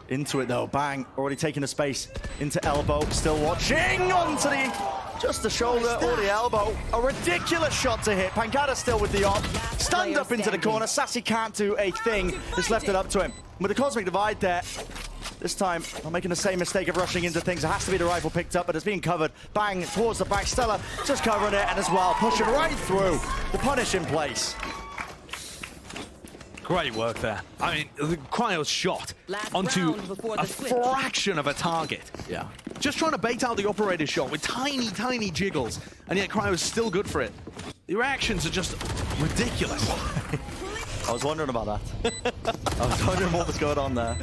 Into it though, bang. Already taking the space into elbow. Still watching onto the, just the shoulder or the elbow. A ridiculous shot to hit. Pancada still with the op. Stand up into the corner. Sassy can't do a thing. Just left it up to him. With the Cosmic Divide there, this time, not making the same mistake of rushing into things. It has to be the rifle picked up, but it's being covered. Bang, towards the back. Stella just covering it, and as well, pushing right through. The punish in place. Great work there. I mean, the Cryo's shot Last onto round before a the switch. fraction of a target. Yeah. Just trying to bait out the operator's shot with tiny, tiny jiggles, and yet Cryo's still good for it. The reactions are just ridiculous. I was wondering about that. I was wondering what was going on there.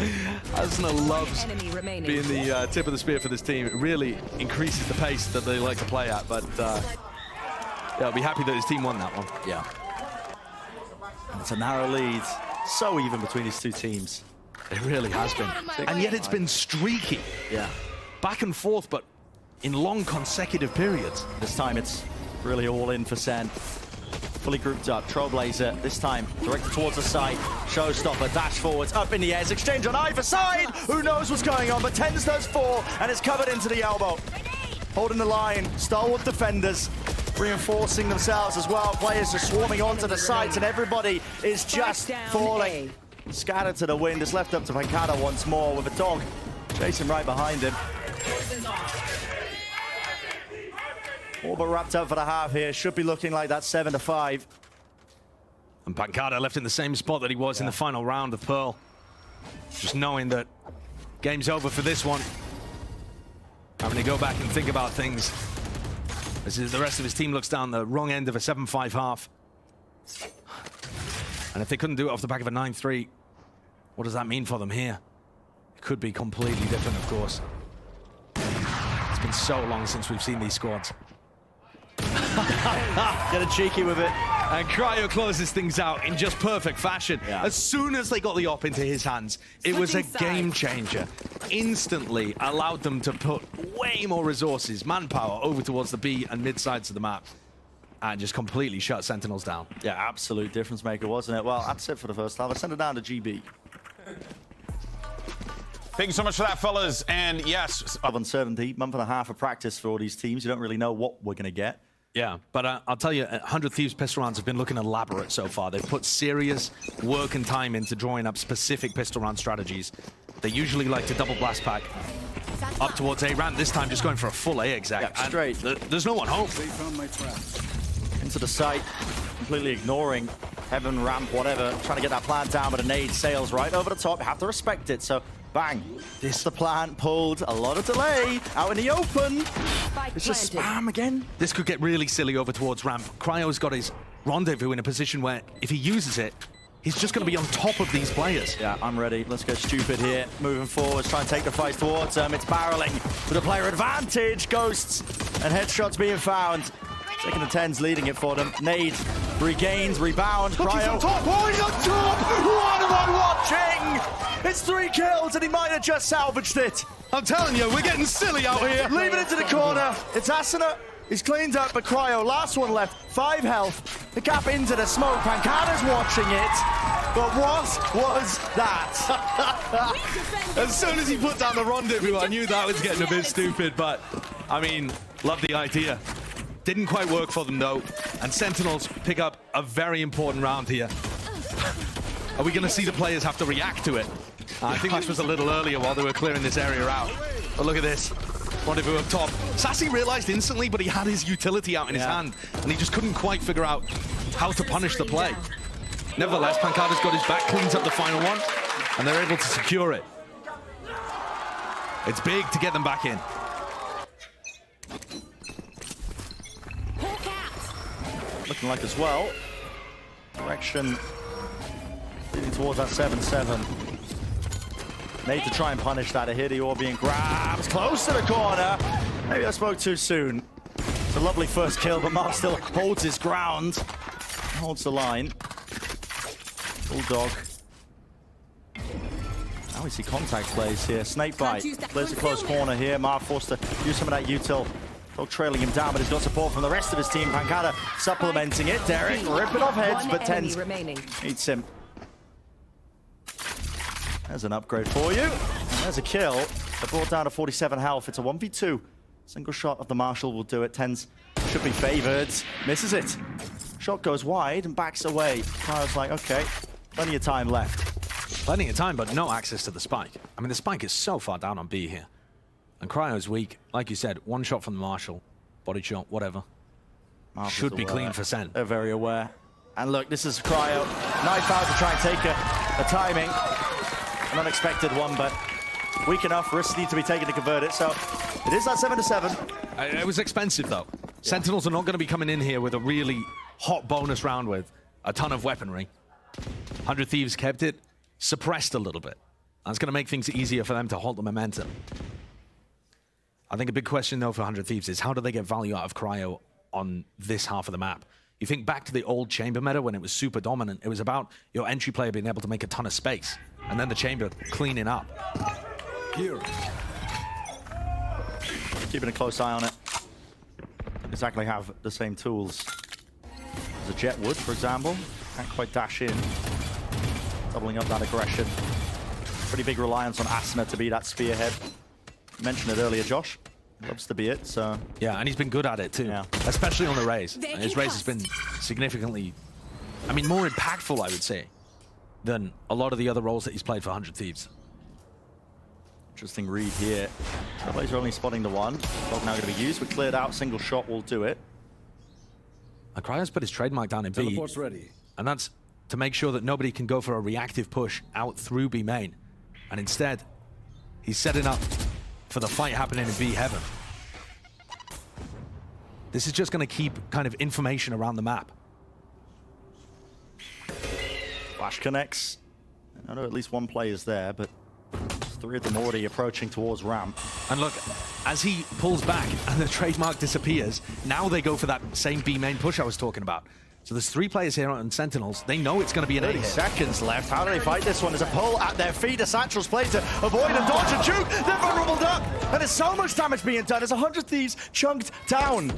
Asuna loves Enemy remaining. being the tip of the spear for this team. It really increases the pace that they like to play at, but yeah, I'll be happy that his team won that one. Yeah. It's a narrow lead. So even between these two teams. It really has been. And yet it's been streaky. Yeah. Back and forth, but in long consecutive periods. This time it's really all in for Sen. Fully grouped up. Trailblazer, this time directed towards the side. Showstopper, dash forwards, up in the air. It's exchange on either side. Who knows what's going on, but Tens does fall, and it's covered into the elbow. Holding the line, stalwart defenders, reinforcing themselves as well. Players just swarming onto the sides, and everybody is just down falling. Scattered to the wind. It's left up to Pancada once more with a dog Chasing right behind him. All but wrapped up for the half here. Should be looking like that 7-5. And Pancada left in the same spot that he was in the final round of Pearl. Just knowing that game's over for this one. Having to go back and think about things as the rest of his team looks down the wrong end of a 7-5 half. And if they couldn't do it off the back of a 9-3, what does that mean for them here? It could be completely different, of course. It's been so long since we've seen these squads. Get a cheeky with it. And Cryo closes things out in just perfect fashion. Yeah. As soon as they got the op into his hands, it was a game changer. Instantly allowed them to put way more resources, manpower, over towards the B and mid sides of the map. And just completely shut Sentinels down. Yeah, absolute difference maker, wasn't it? Well, that's it for the first half. I send it down to GB. Thank you so much for that, fellas. And yes, Of uncertainty, month and a half of practice for all these teams. You don't really know what we're going to get. Yeah, but I'll tell you, 100 Thieves pistol rounds have been looking elaborate so far. They've put serious work and time into drawing up specific pistol round strategies. They usually like to double blast pack up towards A ramp. This time just going for a full A exec. Yeah, straight. There's no one home. Into the site, completely ignoring heaven, ramp, whatever. Trying to get that plant down, but a nade sails right over the top. You have to respect it, so bang. This the plant pulled. A lot of delay. Out in the open. Spike It's just planted. spam again. This could get really silly over towards ramp. Cryo's got his rendezvous in a position where if he uses it, he's just going to be on top of these players. Yeah, I'm ready. Let's go stupid here. Moving forwards, try and take the fight towards them. It's barreling with a player advantage. Ghosts and headshots being found. Taking the 10s, leading it for them. Nade regains, rebound. Look, he's Cryo. on top. Oh, he's on top! What am I watching? It's 3 kills and he might have just salvaged it. I'm telling you, we're getting silly out here. Leaving it to the corner. It's Asuna. He's cleaned up, but Cryo, last one left. 5 health. The gap into the smoke. Pancada's watching it. But what was that? As soon as he put down the rendezvous, I knew that was getting a bit stupid, but I mean, love the idea. Didn't quite work for them though, and Sentinels pick up a very important round here. Are we going to see the players have to react to it? I think this was a little earlier while they were clearing this area out. But look at this. Rendezvous up top. Sassy realized instantly, but he had his utility out in his hand, and he just couldn't quite figure out how to punish the play. Nevertheless, Pancada's got his back, cleans up the final one, and they're able to secure it. It's big to get them back in. Looking like as well. Direction leading towards that 7-7. Need to try and punish that. A hitty or being grabbed close to the corner. Maybe I spoke too soon. It's a lovely first kill, but Mark still holds his ground. Holds the line. Bulldog. Now we see contact plays here. Snakebite plays a close corner here. Mark forced to use some of that util. Dog trailing him down, but he's got support from the rest of his team. Pancada supplementing it. Derek ripping off heads, but 10s eats him. There's an upgrade for you. And there's a kill. They're brought down to 47 health. It's a 1v2. Single shot of the Marshal will do it. 10s should be favored. Misses it. Shot goes wide and backs away. Kyle's like, okay, plenty of time left. Plenty of time, but no access to the spike. I mean, the spike is so far down on B here. And Cryo's weak. Like you said, one shot from the Marshal. Body shot, whatever. Marvel's Should be aware. clean for Sen. They're very aware. And look, this is Cryo. Knife out to try and take a timing. An unexpected one, but weak enough. Risks need to be taken to convert it. So it is that 7-7. It was expensive, though. Yeah. Sentinels are not going to be coming in here with a really hot bonus round with a ton of weaponry. 100 Thieves kept it suppressed a little bit. That's going to make things easier for them to hold the momentum. I think a big question, though, for 100 Thieves is how do they get value out of Cryo on this half of the map? You think back to the old chamber meta when it was super dominant. It was about your entry player being able to make a ton of space, and then the chamber cleaning up. Here. Keeping a close eye on it. Don't exactly have the same tools as a Jet would, for example. Can't quite dash in. Doubling up that aggression. Pretty big reliance on Asuna to be that spearhead. You mentioned it earlier, Josh. Loves to be it, so... Yeah, and he's been good at it, too. Yeah. Especially on the Raze. His Raze has been significantly, I mean, more impactful, I would say, than a lot of the other roles that he's played for 100 Thieves. Interesting read here. Trailblazers are only spotting the one. Dog now going to be used, but cleared out. Single shot will do it. Cryo's put his trademark down in B. Teleport's ready. And that's to make sure that nobody can go for a reactive push out through B main. And instead, he's setting up for the fight happening in B heaven. This is just going to keep kind of information around the map. Flash connects. I know at least one player's there, but three of them already approaching towards ramp. And look, as he pulls back and the trademark disappears, now they go for that same B main push I was talking about. So there's 3 players here on Sentinels. They know it's going to be an 30 A-hit. seconds left. How do they fight this one? There's a pull at their feet. A Satchel's play to avoid and dodge and juke. They're vulnerable up. And there's so much damage being done. There's 100 Thieves chunked down.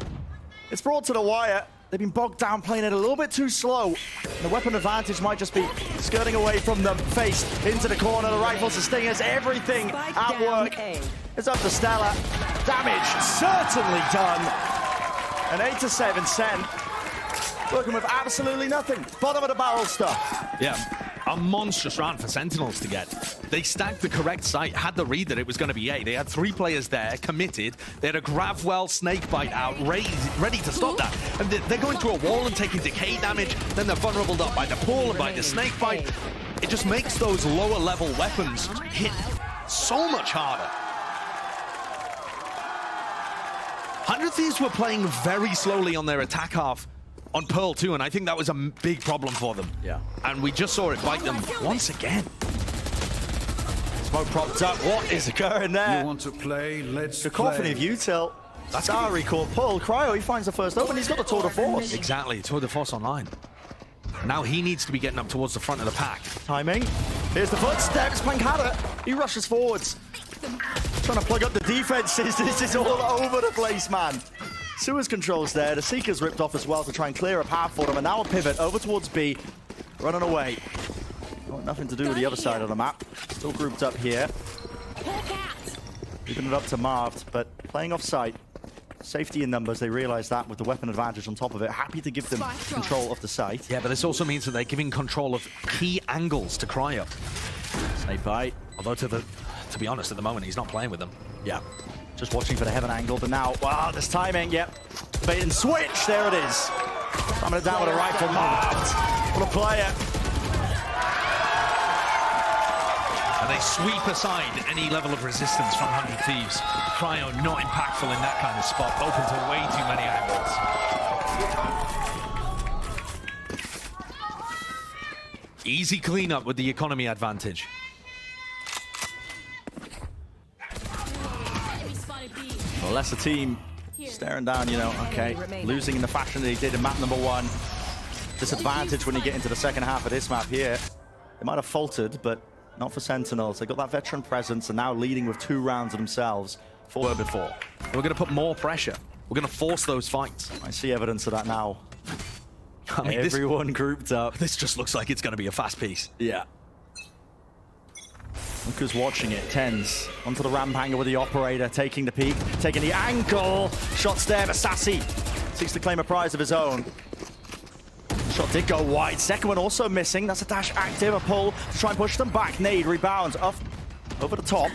It's brought to the wire. They've been bogged down, playing it a little bit too slow. And the weapon advantage might just be skirting away from them. Faced into the corner. The rifles, the stingers, everything Spike at down work. A. It's up to Stella. Damage certainly done. An 8 to 7 Sen. Working with absolutely nothing. Bottom of the barrel stuff. Yeah, a monstrous round for Sentinels to get. They stacked the correct site, had the read that it was going to be A. They had 3 players there, committed. They had a Gravwell snakebite out, ready to stop that. And they're going through a wall and taking decay damage. Then they're vulnerable up by the pool and by the snakebite. It just makes those lower level weapons hit so much harder. 100 Thieves were playing very slowly on their attack half on Pearl too, and I think that was a big problem for them. Yeah. And we just saw it bite them once again. Smoke propped up. What is occurring there? You want to play? Let's The cacophony of play. util. That's our recall pull. Cryo, he finds the first open. He's got the tour de force. Exactly, Tour de Force online. Now he needs to be getting up towards the front of the pack. Timing. Here's the footsteps. Pankata. He rushes forwards. Trying to plug up the defenses. This is all over the place, man. Sewers controls there. The Seeker's ripped off as well to try and clear a path for them. And now a pivot over towards B. Running away. Got nothing to do with the other side of the map. Still grouped up here. Leaving it up to Marved, but playing off site. Safety in numbers, they realize that with the weapon advantage on top of it. Happy to give them control of the site. Yeah, but this also means that they're giving control of key angles to Cryo. Snake bite. Although to be honest, at the moment, he's not playing with them. Yeah. Just watching for the heaven angle, but now, wow, this timing, yep. Bait and switch, there it is. Coming it down with a rifle, Marved. What a player. And they sweep aside any level of resistance from 100 Thieves. Cryo not impactful in that kind of spot, open to way too many angles. Easy cleanup with the economy advantage. The lesser team staring down, you know, okay, losing in the fashion that he did in map number 1. Disadvantage when you get into the second half of this map here. They might have faltered, but not for Sentinels. They got that veteran presence and now leading with 2 rounds of themselves. 4 before. We're going to put more pressure. We're going to force those fights. I see evidence of that now. I mean, Everyone grouped up. this just looks like it's going to be a fast piece. Yeah. Look who's watching it. Tens onto the ramp hanger with the operator, taking the peek, taking the angle. Shots there, but Sassy seeks to claim a prize of his own. Shot did go wide. Second one also missing. That's a dash active, a pull to try and push them back. Nade rebounds off over the top.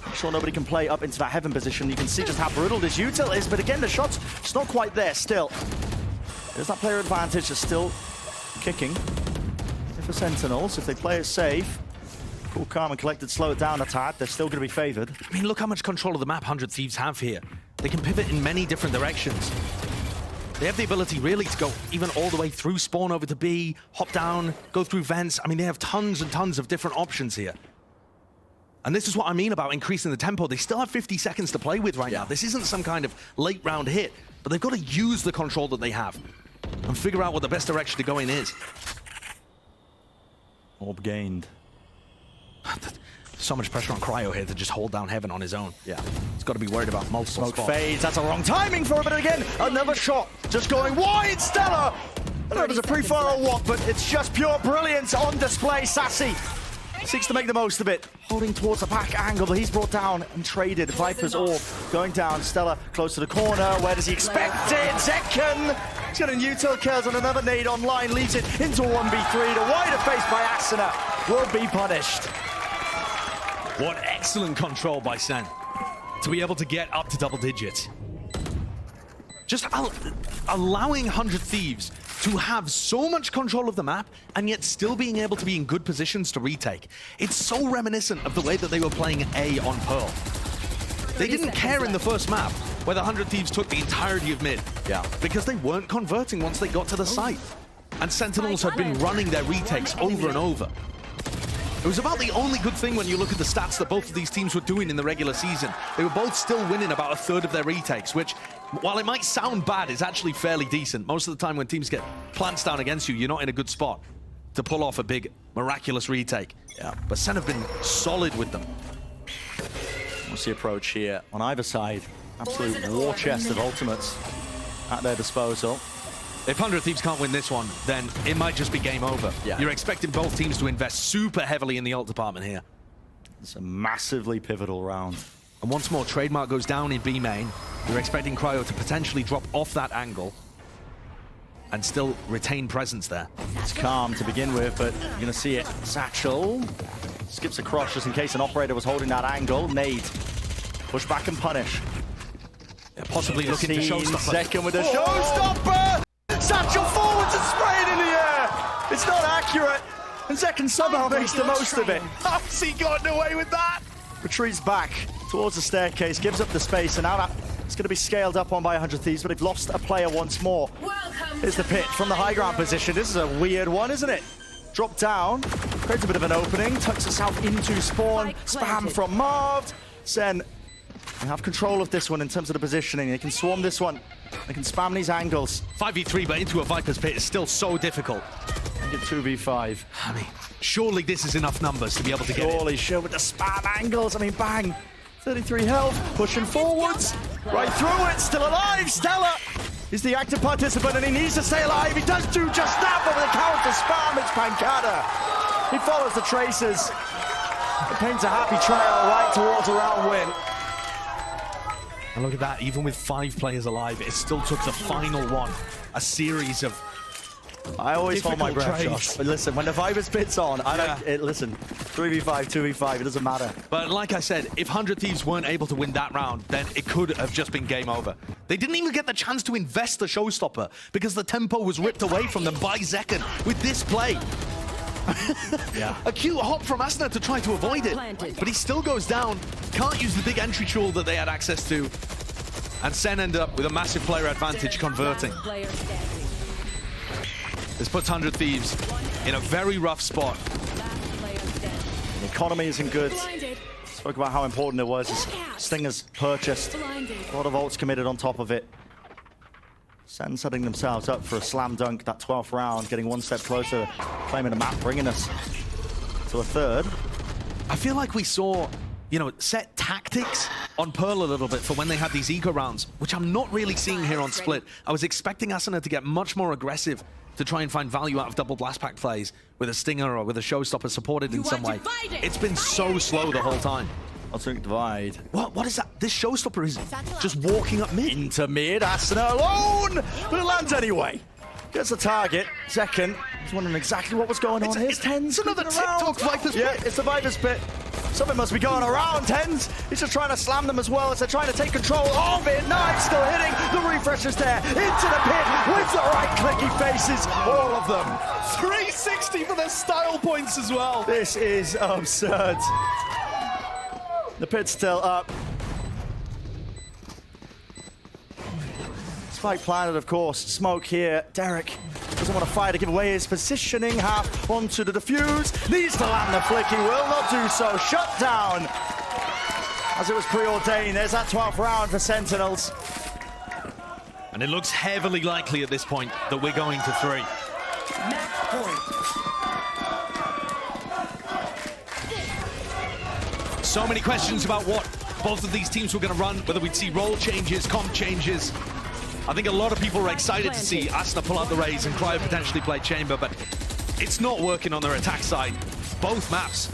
I'm sure nobody can play up into that heaven position. You can see just how brutal this util is, but again, the shot's just not quite there still. There's that player advantage that's still kicking. For Sentinels, if they play it safe, cool, calm, and collected, slow it down a tad, they're still going to be favored. I mean, look how much control of the map 100 Thieves have here. They can pivot in many different directions. They have the ability really to go even all the way through spawn over to B, hop down, go through vents. I mean, they have tons and tons of different options here. And this is what I mean about increasing the tempo. They still have 50 seconds to play with right now. This isn't some kind of late round hit, but they've got to use the control that they have and figure out what the best direction to go in is. Orb gained. So much pressure on Cryo here to just hold down heaven on his own. Yeah, he's got to be worried about multiple Smoke spots. fades, that's a wrong timing for him, but again, another shot. Just going wide, Stella! I know there's a pre-fire or what, but it's just pure brilliance on display. Sassy seeks to make the most of it. Holding towards the back angle, but he's brought down and traded. Viper's orb going down. Stella close to the corner. Where does he expect it? Zekken! He's got a util kills and another nade online. Leads it into 1v3. The wider face by Asuna will be punished. What excellent control by Sen to be able to get up to double digits. Just allowing 100 Thieves to have so much control of the map and yet still being able to be in good positions to retake. It's so reminiscent of the way that they were playing A on Pearl. They didn't care in the first map where the 100 Thieves took the entirety of mid. Yeah. Because they weren't converting once they got to the site. And Sentinels have been running their retakes over and over. It was about the only good thing when you look at the stats that both of these teams were doing in the regular season. They were both still winning about a third of their retakes, which, while it might sound bad, is actually fairly decent. Most of the time when teams get plants down against you, you're not in a good spot to pull off a big, miraculous retake. Yeah. But Sen have been solid with them. What's the approach here on either side? Absolute war chest of ultimates at their disposal. If 100 Thieves can't win this one, then it might just be game over. Yeah. You're expecting both teams to invest super heavily in the ult department here. It's a massively pivotal round. And once more, Trademark goes down in B main. You're expecting Cryo to potentially drop off that angle and still retain presence there. It's calm to begin with, but you're going to see it. Satchel skips across just in case an operator was holding that angle. Nade. Push back and punish. Yeah, possibly looking to showstopper. Second with a showstopper! Satchel forwards and sprayed in the air! It's not accurate, and Zekken somehow makes the most of it. How's he gotten away with that? Retreats back towards the staircase, gives up the space, and now that's going to be scaled up on by 100 Thieves, but they've lost a player once more. Here's the pit from the high ground position. This is a weird one, isn't it? Drop down, creates a bit of an opening, tucks herself into spawn, spam from Marv. Sen, they have control of this one in terms of the positioning. They can swarm this one. They can spam these angles. 5v3, but into a Viper's pit is still so difficult. Get 2v5. I mean, surely this is enough numbers to be able to get it. Surely, sure, with the spam angles. I mean, bang. 33 health, pushing forwards. Right through it, still alive. Stella is the active participant, and he needs to stay alive. He does do just that, but with a counter spam, it's Pancada. He follows the traces. It paints a happy trail right towards a round win. And look at that, even with 5 players alive, it still took the final one. A series of I always hold my breath, trades. Josh. But listen, when the Viper's pit's on, I don't, listen, 3v5, 2v5, it doesn't matter. But like I said, if 100 Thieves weren't able to win that round, then it could have just been game over. They didn't even get the chance to invest the showstopper because the tempo was ripped away from them by Zekken with this play. Yeah. A cute hop from Asna to try to avoid it, but he still goes down. Can't use the big entry tool that they had access to. And Sen ended up with a massive player advantage converting. This puts 100 Thieves in a very rough spot. The economy isn't good. Spoke about how important it was. Stinger's purchased. A lot of ults committed on top of it. Sen setting themselves up for a slam dunk, that 12th round, getting one step closer, claiming the map, bringing us to a third. I feel like we saw, you know, set tactics on Pearl a little bit for when they had these eco rounds, which I'm not really seeing here on Split. I was expecting Asuna to get much more aggressive to try and find value out of double blast pack plays with a stinger or with a showstopper supported in some way. It's been so slow the whole time. Ultimate Divide. What is that? This showstopper is just walking up mid. Into mid, Asuna alone! But it lands anyway. Gets the target. Zekken was wondering exactly what was going on. Here's Tens. It's another TikTok Viper's pit. pit. It's the Viper's pit. Something must be going around, Tens. He's just trying to slam them as well as they're trying to take control of it. Knife still hitting. The refresh is there. Into the pit with the right clicky faces. All of them. 360 for their style points as well. This is absurd. The pit's still up. Spike planted, of course. Smoke here. Derek doesn't want to fire to give away his positioning. Half onto the defuse. Needs to land the flick. He will not do so. Shut down. As it was preordained. There's that 12th round for Sentinels. And it looks heavily likely at this point that we're going to 3. Match point. So many questions about what both of these teams were going to run, whether we'd see role changes, comp changes. I think a lot of people were excited to see Asna pull out the Raze and Cryo potentially play Chamber, but it's not working on their attack side. Both maps,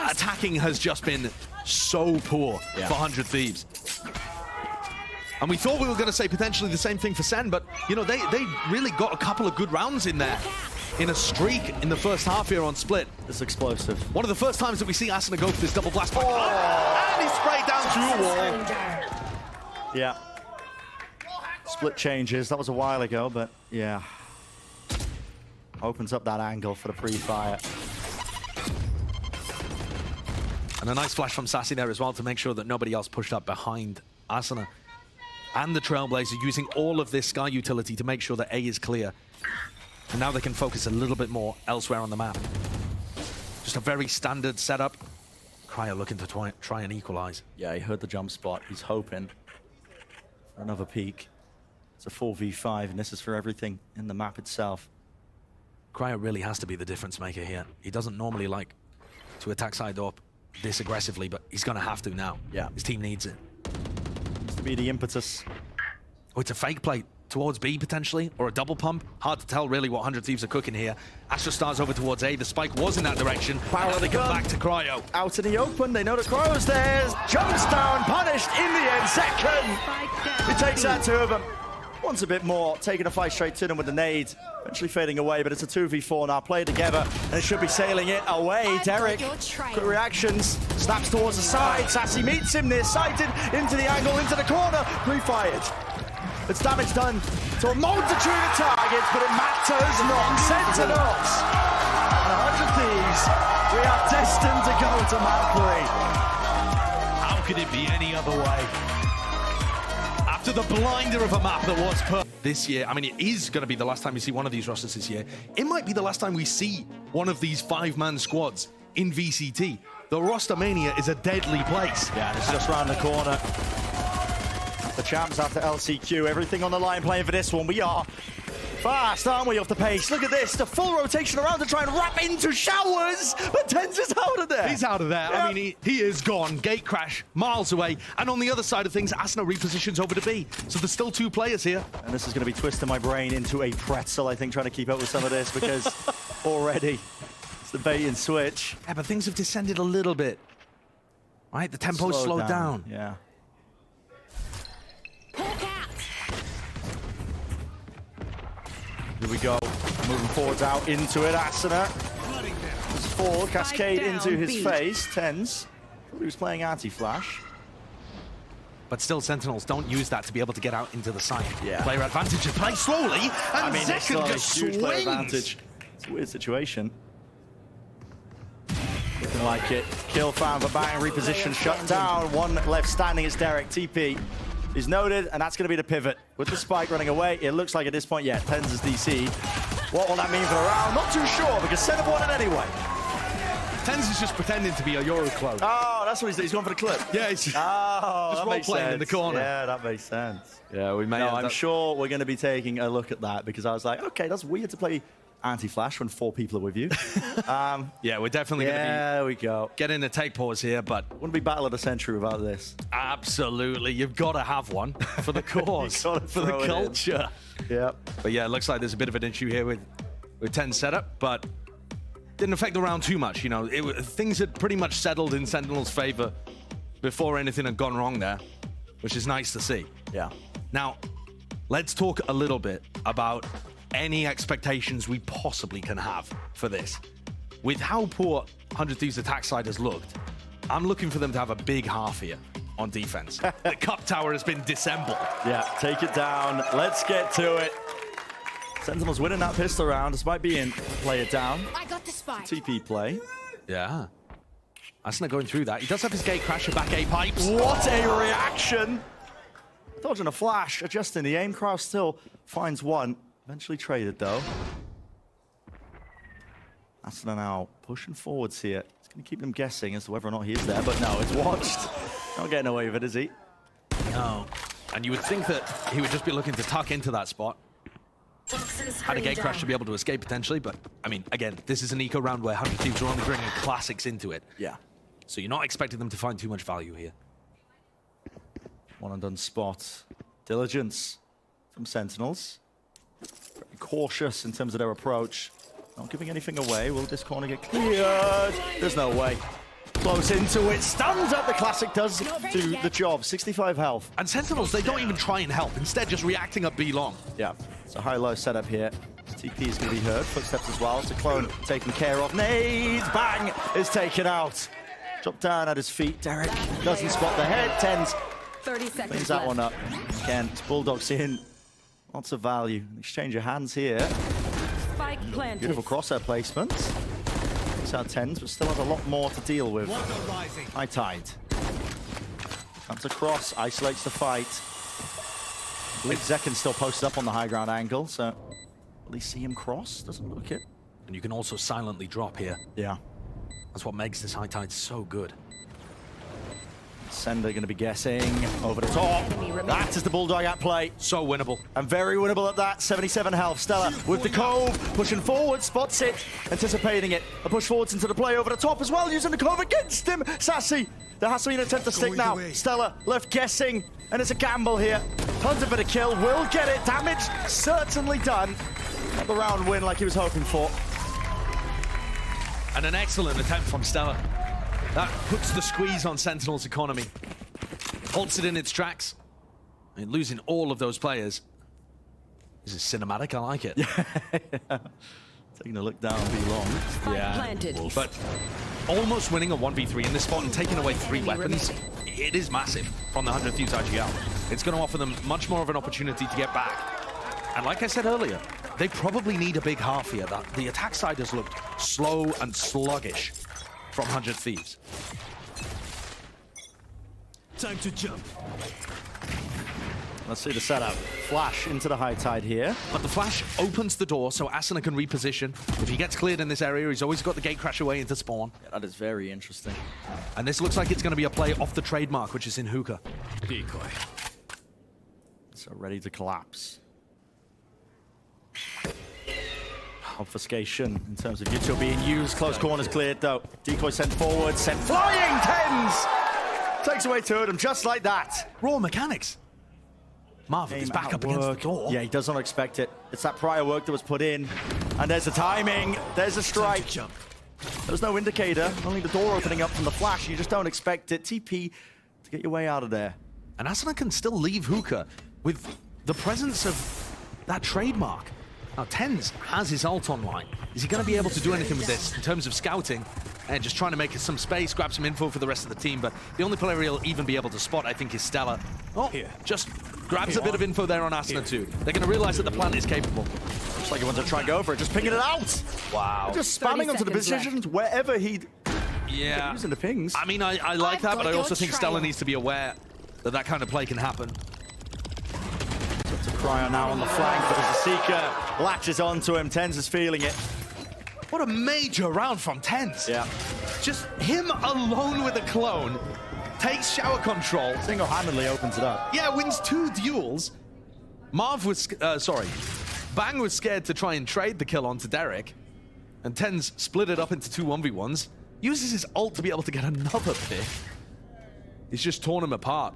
attacking has just been so poor for 100 Thieves. And we thought we were going to say potentially the same thing for Sen, but you know, they really got a couple of good rounds in there. in a streak in the first half here on Split. It's explosive. One of the first times that we see Asuna go for this double blast. Oh, and he sprayed down through a wall. Yeah. Split changes. That was a while ago, but yeah. Opens up that angle for the pre-fire. And a nice flash from Sassy there as well to make sure that nobody else pushed up behind Asuna. And the Trailblazer using all of this Sky utility to make sure that A is clear. And now they can focus a little bit more elsewhere on the map. Just a very standard setup. Cryo looking to try and equalize. Yeah, he heard the jump spot. He's hoping for another peek. It's a 4v5, and this is for everything in the map itself. Cryo really has to be the difference maker here. He doesn't normally like to attack side up this aggressively, but he's going to have to now. Yeah. His team needs it. Needs to be the impetus. Oh, it's a fake play towards B potentially, or a double pump. Hard to tell really what 100 Thieves are cooking here. Astro Stars over towards A. The spike was in that direction. Power Now they come back to Cryo. Out in the open, they know that Cryo's there. Jumps down, punished in the end. Second. He takes out two of them. Wants a bit more, taking a fight straight to them with the nade. Eventually fading away, but it's a 2v4 now. Play together, and it should be sailing it away. Derek, quick reactions. Snaps towards the side. Sassy meets him, near-sighted. Into the angle, into the corner. Pre-fired. It's damage done to a multitude of targets, but it matters not. Sentinels and 100 Thieves. We are destined to go to map 3. How could it be any other way? After the blinder of a map that was put this year, I mean, it is going to be the last time we see one of these rosters this year. It might be the last time we see one of these 5-man squads in VCT. The roster mania is a deadly place. Yeah, it's just around the corner. The champs after LCQ, everything on the line playing for this one. We are fast, aren't we, off the pace? Look at this, the full rotation around to try and wrap into showers, but Tens is out of there. He's out of there. Yep. I mean, he is gone. Gate crash, miles away. And on the other side of things, Asuna repositions over to B. So there's still 2 players here. And this is going to be twisting my brain into a pretzel, I think, trying to keep up with some of this, because already it's the bait and switch. Yeah, but things have descended a little bit. Right, the tempo slowed down. Yeah. Here we go. Moving forwards out into it. Asuna. Forward, cascade into his face. Tens. He was playing anti-flash. But still, Sentinels don't use that to be able to get out into the side. Yeah. Player advantage to play slowly, and I mean, it's Second not a just huge player swings. advantage. It's a weird situation. Looking like it. Kill found for Bang, reposition, shut down. One left standing is Derek. TP is noted, and that's going to be the pivot. With the spike running away, it looks like at this point, yeah, Tens is DC. What will that mean for the round? Not too sure, because Senna won it anyway. Tens is just pretending to be a Euroclub. Oh, that's what he's doing. He's going for the clip. Yeah, he's Oh, just that makes role-playing sense. in the corner. Yeah, that makes sense. Yeah, we may No, end I'm up- sure we're going to be taking a look at that, because I was like, okay, that's weird to play anti-flash when 4 people are with you. Yeah, we're definitely going to There we go. be getting a take pause here, but Wouldn't be battle of the century without this. absolutely, you've got to have one for the cause, gotta for the throw it in. culture. Yep. But yeah, it looks like there's a bit of an issue here with 10 setup, but didn't affect the round too much. You know, things had pretty much settled in Sentinel's favor before anything had gone wrong there, which is nice to see. Yeah. Now, let's talk a little bit about any expectations we possibly can have for this. With how poor 100 Thieves attack side has looked, I'm looking for them to have a big half here on defense. The cup tower has been disassembled. Yeah, take it down. Let's get to it. Sentinels winning that pistol round despite being play it down. I got the spike. TP play. Yeah. Asuna going through that. He does have his gate crasher back A pipes. What a reaction! Dodging a flash, adjusting the aim. Kraus still finds one. Eventually traded though. Asuna now pushing forwards here. It's going to keep them guessing as to whether or not he is there, but no, it's watched. Not getting away with it, is he? No. And you would think that he would just be looking to tuck into that spot. Had a gate crash to be able to escape potentially, but I mean, again, this is an eco round where 100 Thieves are only bringing classics into it. Yeah. So you're not expecting them to find too much value here. One and done spot. Diligence from Sentinels. Very cautious in terms of their approach. Not giving anything away. Will this corner get cleared? There's no way. Close into it. Stuns up. The classic does do the job. 65 health. And Sentinels, they don't even try and help. Instead, just reacting up B long. Yeah. It's a high-low setup here. TP is going to be heard. Footsteps as well. It's a clone taken care of. Nades! Bang! Is taken out. Dropped down at his feet. Derek doesn't spot the head. Tens 30 seconds cleans that left. one up. Again, Bulldogs in. Lots of value. Exchange of hands here. Spike planted. Beautiful crosshair placement. Takes out Tens, but still has a lot more to deal with. High Tide. Comes across, isolates the fight. I believe Zekin's still posted up on the high ground angle, so at least see him cross. Doesn't look it. And you can also silently drop here. Yeah. That's what makes this high tide so good. Sender going to be guessing over the top. That is the Bulldog at play. So winnable. And very winnable at that. 77 health. Stella with the cove, pushing forward, spots it, anticipating it. A push forwards into the play over the top as well, using the cove against him. Sassy. There has to be an attempt to stick now. Stella left guessing, and it's a gamble here. Hunter for the kill, will get it. Damage certainly done. Not the round win like he was hoping for. And an excellent attempt from Stella. That puts the squeeze on Sentinel's economy. Halts it in its tracks. I mean, losing all of those players. This is cinematic, I like it. Taking a look down be long. Spike planted. But almost winning a 1v3 in this spot and taking away 3 weapons, it is massive from the 100 Thieves IGL. It's going to offer them much more of an opportunity to get back. And like I said earlier, they probably need a big half here. The attack side has looked slow and sluggish from 100 Thieves. Time to jump. Let's see the setup. Flash into the high tide here. But the flash opens the door so Asuna can reposition. If he gets cleared in this area, he's always got the gate crash away into spawn. Yeah, that is very interesting. And this looks like it's going to be a play off the trademark, which is in hookah. Decoy. So ready to collapse. Obfuscation in terms of Yuto being used. Close corners cleared though. Decoy sent forward, sent flying. Tens! Takes away two of them just like that. Raw mechanics. Marv is back up against the door. Yeah, he does not expect it. It's that prior work that was put in. And there's the timing. There's a strike. Jump. There's no indicator. Only the door opening up from the flash. You just don't expect it. TP to get your way out of there. And Asuna can still leave hookah with the presence of that trademark. Now, Tens has his ult online. Is he going to be able to do anything with this in terms of scouting and just trying to make some space, grab some info for the rest of the team? But the only player he'll even be able to spot, I think, is Stella. Oh, just grabs a bit of info there on Asuna too. They're going to realize that the plant is capable. Looks like he wants to try and go for it, just pinging it out. Wow. Just spamming onto the positions wherever he'd Yeah. using the pings. I mean, I like that, but I also think Stella trial. needs to be aware that that kind of play can happen. To Cryo now on the flank, but as the Seeker latches onto him, Tens is feeling it. What a major round from Tens. Yeah. Just him alone with a clone, takes shower control. Single-handedly opens it up. Yeah, wins 2 duels. Marv was, Bang was scared to try and trade the kill onto Derek. And Tens split it up into 2 1v1s. Uses his ult to be able to get another pick. He's just torn him apart.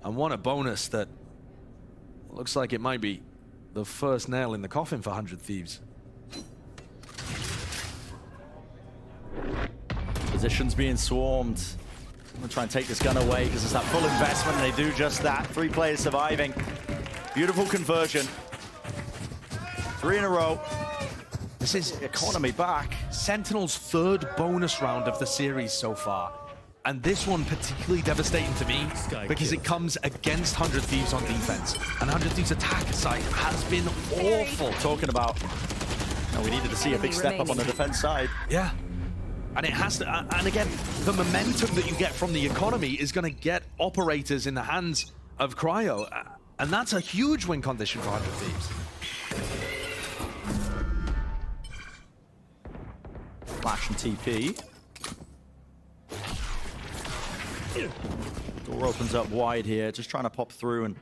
And won a bonus that looks like it might be the first nail in the coffin for 100 Thieves. Positions being swarmed. I'm gonna try and take this gun away because it's that full investment, and they do just that. 3 players surviving. Beautiful conversion. 3 in a row. This is Economy back. Sentinel's 3rd bonus round of the series so far. And this one particularly devastating to me because it comes against 100 Thieves on defense. And 100 Thieves attack side has been awful. Talking about, no, we needed to see a big step up on the defense side. Yeah. And it has to, and again, the momentum that you get from the economy is going to get operators in the hands of Cryo. And that's a huge win condition for 100 Thieves. Flash and TP. Door opens up wide here, just trying to pop through and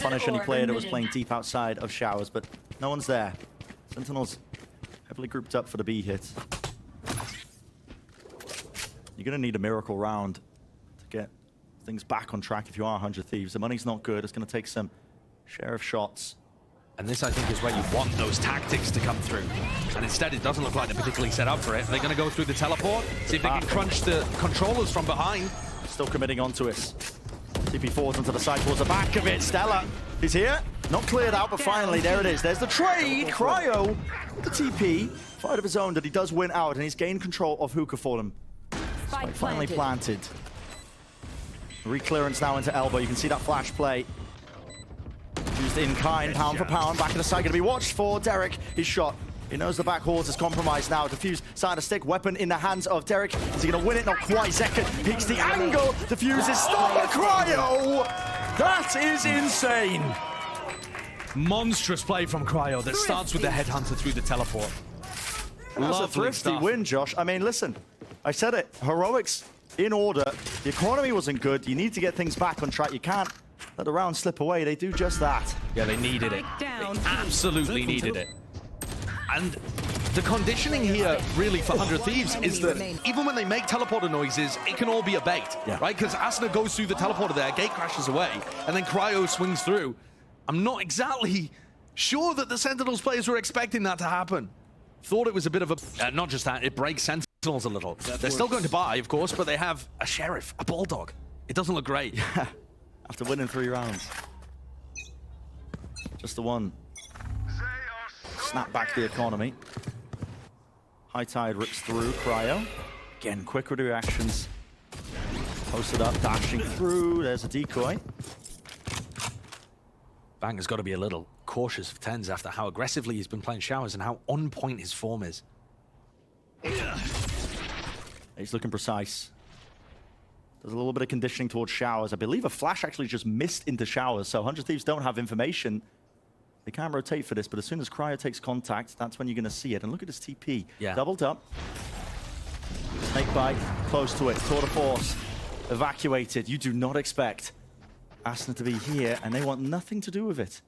punish any player that was playing deep outside of showers, but no one's there. Sentinels heavily grouped up for the B hit. You're going to need a miracle round to get things back on track if you are 100 Thieves. The money's not good. It's going to take some share of shots. And this, I think, is where you want those tactics to come through. And instead, it doesn't look like they're particularly set up for it. They're going to go through the teleport, see if they can crunch the controllers from behind. Still committing onto it. TP forwards onto the side towards the back of it. Stella is here. Not cleared out, but finally, there it is. There's the trade. Cryo, the TP, fight of his own that he does win out, and he's gained control of Hookah for him. Spike Finally planted. planted. Re-clearance now into elbow. You can see that flash play. Used in kind, pound for pound. Back in the side, going to be watched for Derek. His shot. He knows the back horse is compromised now. Diffuse side of stick. Weapon in the hands of Derek. Is he going to win it? Not quite. Zeka peeks the angle. Diffuse is stop the Cryo. That is insane. Monstrous play from Cryo that starts with the headhunter through the teleport. That's a thrifty win, Josh. I mean, listen, I said it. Heroics in order. The economy wasn't good. You need to get things back on track. You can't let the round slip away. They do just that. Yeah, they needed it. Down. They absolutely needed it. And the conditioning here, really, for 100 Thieves is that even when they make teleporter noises, it can all be a bait, right? Because Asuna goes through the teleporter there, gate crashes away, and then Cryo swings through. I'm not exactly sure that the Sentinels players were expecting that to happen. Thought it was a bit of a... not just that, it breaks Sentinels a little. They're still going to buy, of course, but they have a Sheriff, a Bulldog. It doesn't look great. After winning 3 rounds. Just the one. Snap back the economy. High Tide rips through Cryo. Again, quick reactions. Posted up, dashing through. There's a decoy. Bang has got to be a little cautious of tens after how aggressively he's been playing showers and how on point his form is. He's looking precise. There's a little bit of conditioning towards showers. I believe a flash actually just missed into showers, so 100 Thieves don't have information. They can rotate for this, but as soon as Cryo takes contact, that's when you're going to see it. And look at his TP. Yeah. Doubled up. Snake bite, close to it. Tour de force, evacuated. You do not expect Asuna to be here, and they want nothing to do with it.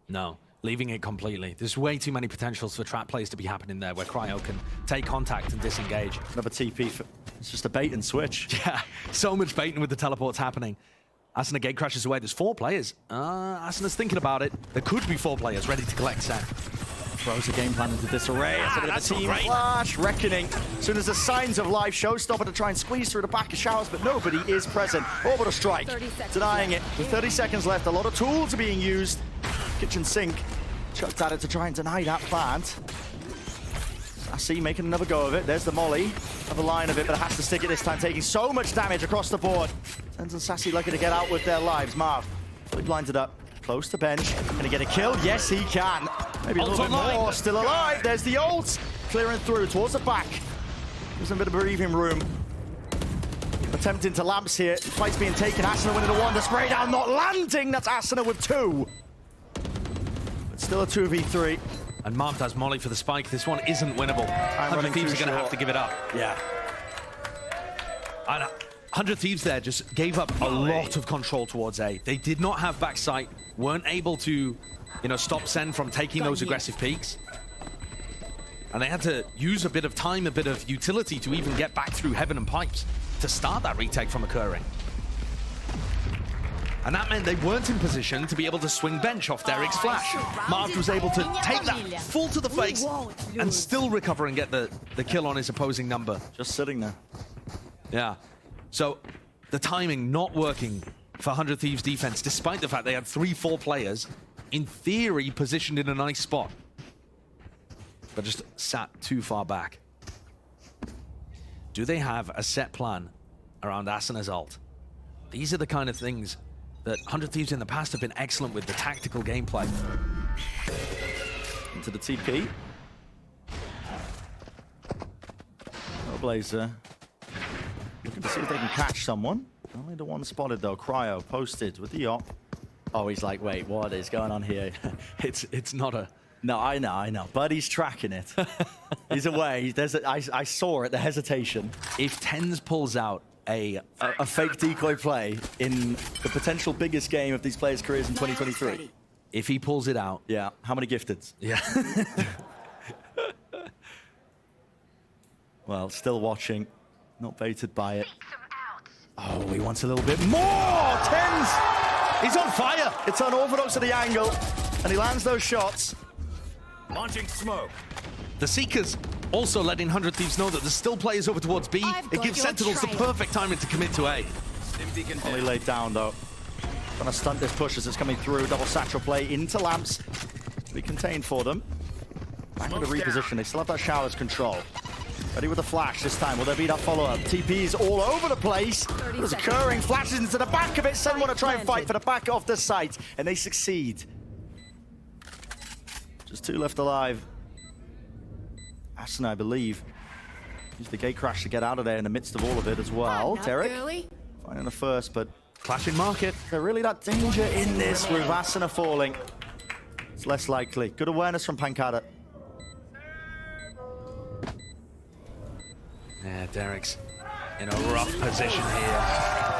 No, leaving it completely. There's way too many potentials for trap plays to be happening there where Cryo can take contact and disengage. Another TP. It's just a bait and switch. Yeah, so much baiting with the teleports happening. Asuna gate crashes away. There's 4 players. Asuna's thinking about it. There could be 4 players ready to collect set. Throws the game plan into disarray. It's a bit of a team flash. Reckoning. As soon as the signs of life, Showstopper to try and squeeze through the back of showers, but nobody is present. Orbital strike. Denying it. With 30 seconds left, a lot of tools are being used. Kitchen sink. Chucked at it to try and deny that plant. Sassy making another go of it. There's the molly. Another line of it, but it has to stick it this time, taking so much damage across the board. Sentinels and Sassy lucky to get out with their lives. Marv, fully blinded up. Close to bench. Can he get a kill? Yes, he can. Maybe a little bit more. Still alive. There's the ult. Clearing through towards the back. There's a bit of breathing room. Attempting to lamps here. Fight's being taken. Asuna winning the 1. The spray down not landing. That's Asuna with 2. But still a 2v3. And Marv does molly for the spike. This one isn't winnable. 100 Thieves are going to have to give it up. Yeah. And 100 Thieves there just gave up a lot of control towards A. They did not have backside, weren't able to, stop Sen from taking those aggressive peaks. And they had to use a bit of time, a bit of utility to even get back through Heaven and Pipes to start that retake from occurring. And that meant they weren't in position to be able to swing bench off Derek's flash. Marv was able to take that full to the face and still recover and get the kill on his opposing number. Just sitting there. Yeah. So the timing not working for 100 Thieves defense, despite the fact they had 3-4 players, in theory, positioned in a nice spot. But just sat too far back. Do they have a set plan around Asuna's ult? These are the kind of things that 100 Thieves in the past have been excellent with, the tactical gameplay. Into the TP. Blazer. Looking to see if they can catch someone. Only the one spotted though. Cryo posted with the op. Oh, he's like, wait, what is going on here? It's not a... No, I know. But he's tracking it. He's away. I saw it, the hesitation. If Tens pulls out a fake decoy play in the potential biggest game of these players' careers in 2023. If he pulls it out... Yeah, how many gifteds? Yeah. Well, still watching. Not baited by it. Oh, he wants a little bit more! Tens! He's on fire! It's unorthodox at the angle, and he lands those shots. Launching smoke. The Seekers also letting 100 Thieves know that there's still players over towards B. It gives Sentinels the perfect timing to commit to A. Only laid down, though. Trying to stunt this push as it's coming through. Double satchel play into lamps. Be contained for them. Back with a reposition. They still have that shower's control. Ready with the flash this time. Will there be that follow-up? TP's all over the place. What's occurring? Flashes into the back of it. Sen want to try and fight for the back of the site, and they succeed. Just 2 left alive. Aston, I believe, used the gate crash to get out of there in the midst of all of it as well. Derek finding the first, but Clashing market. is there really that danger in this with Asuna falling? It's less likely. Good awareness from Pancada. Yeah, Derek's in a rough position here.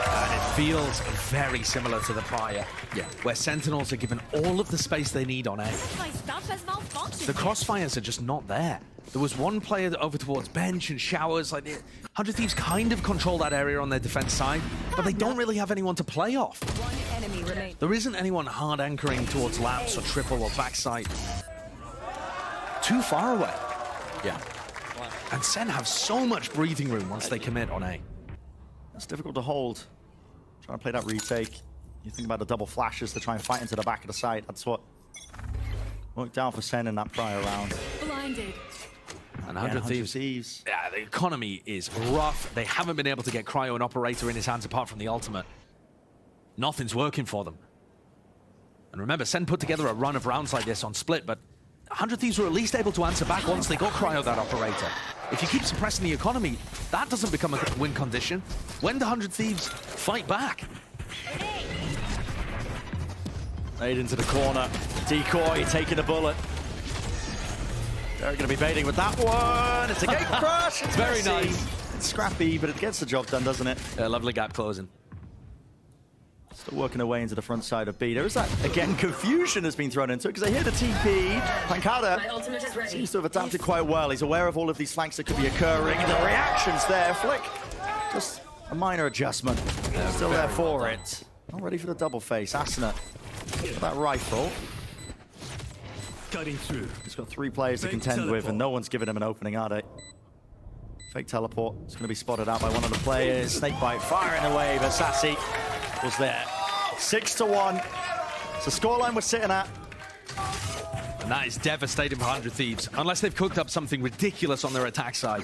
And it feels very similar to the prior. Yeah. Where Sentinels are given all of the space they need on A. My stuff has malfunctioned. The crossfires are just not there. There was one player over towards bench and showers. Like 100 Thieves kind of control that area on their defense side, but they don't really have anyone to play off. One enemy remains. There isn't anyone hard anchoring towards lamps or triple or backside. Too far away. Yeah. And Sen have so much breathing room once they commit on A. It's difficult to hold. Trying to play that retake. You think about the double flashes to try and fight into the back of the site. That's what worked out for Sen in that prior round. Blinded. And 100 Thieves. Yeah, the economy is rough. They haven't been able to get Cryo and Operator in his hands apart from the ultimate. Nothing's working for them. And remember, Sen put together a run of rounds like this on Split, but 100 Thieves were at least able to answer back once they got Cryo that Operator. If you keep suppressing the economy, that doesn't become a win condition. When do 100 Thieves fight back? Made into the corner. Decoy taking a bullet. They're going to be baiting with that one. It's a gate crash. It's Very messy. nice. It's scrappy, but it gets the job done, doesn't it? Lovely gap closing. Still working their way into the front side of B. There is that, again, confusion has been thrown into it because they hear the TP. Pancada seems to have adapted quite well. He's aware of all of these flanks that could be occurring. And the reactions there. Flick, just a minor adjustment. Still there for it. Not ready for the double face. Asuna, that rifle. Cutting through. He's got 3 players to contend with, and no one's giving him an opening, are they? Fake teleport. It's going to be spotted out by one of the players. Snakebite firing away, but Sassy was there. 6-1. It's the scoreline we're sitting at. And that is devastating for 100 Thieves. Unless they've cooked up something ridiculous on their attack side.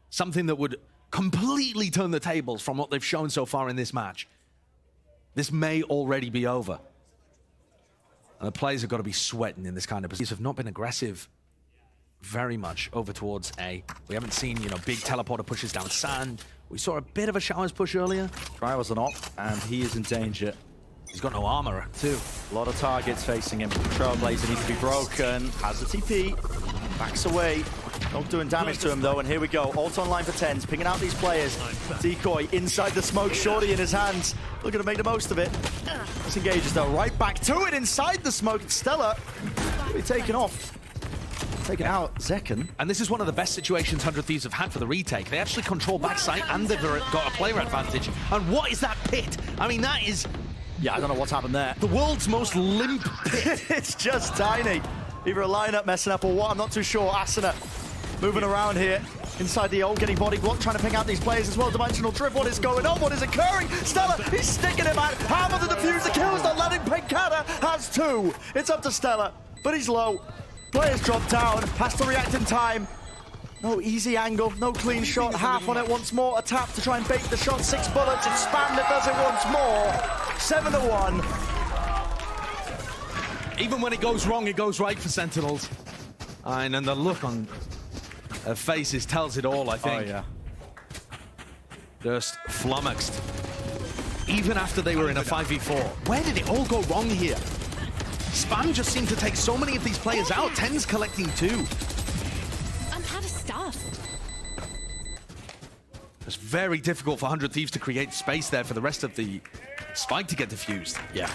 Something that would completely turn the tables from what they've shown so far in this match. This may already be over. And the players have got to be sweating in this kind of position. Have not been aggressive very much over towards A. We haven't seen, big teleporter pushes down sand. We saw a bit of a showers push earlier. Cryo was an op, and he is in danger. He's got no armor, too. A lot of targets facing him. Trailblazer needs to be broken. Has a TP. Backs away. Not doing damage to him, though, and here we go. Ult online for Tens, picking out these players. Decoy inside the smoke, Shorty in his hands. Looking to make the most of it. Disengages, though, right back to it inside the smoke. Stella will be taken off. Taken out, Zekken. And this is one of the best situations 100 Thieves have had for the retake. They actually control backside, and they've got a player advantage. And what is that pit? I mean, that is... Yeah, I don't know what's happened there. The world's most limp pit. It's just tiny. Either a lineup messing up or what, I'm not too sure. Asuna moving around here. Inside the ult, getting body blocked, trying to pick out these players as well. Dimensional trip, what is going on? What is occurring? Stella, he's sticking him out. Hammer the diffuser kills the landing. Pancada has 2. It's up to Stella, but he's low. Players drop down, has to react in time. No easy angle, no clean shot. Half on it once more. A tap to try and bait the shot. 6 bullets, and Spam that does it once more. 7-1. Even when it goes wrong, it goes right for Sentinels. And then the look on their faces tells it all, I think. Oh, yeah. Just flummoxed. Even after they were in a 5v4. Where did it all go wrong here? Spam just seemed to take so many of these players out. Ten's collecting 2. I'm out of stuff. It's very difficult for 100 Thieves to create space there for the rest of the spike to get diffused. Yeah.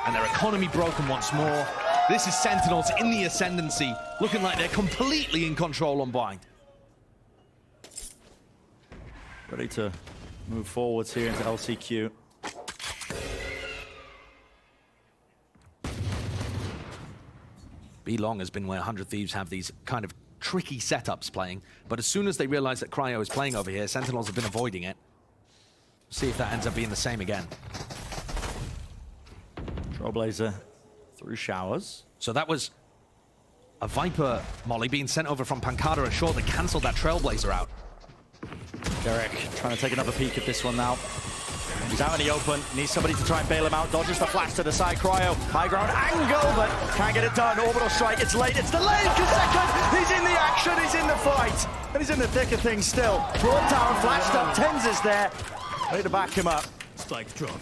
And their economy broken once more. This is Sentinels in the ascendancy, looking like they're completely in control on Blind. Ready to move forwards here into LCQ. B Long has been where 100 Thieves have these kind of tricky setups playing, but as soon as they realize that Cryo is playing over here, Sentinels have been avoiding it. See if that ends up being the same again. Trailblazer through showers. So that was a Viper molly being sent over from Pancada at short that cancelled that Trailblazer out. Derek trying to take another peek at this one now. He's out in the open, needs somebody to try and bail him out. Dodges the flash to the side, Cryo. High ground angle, but can't get it done. Orbital strike, it's late, it's delayed. Second, he's in the action, he's in the fight. And he's in the thick of things still. Broad tower flashed up, Tens is there. Ready to back him up. Spike drop.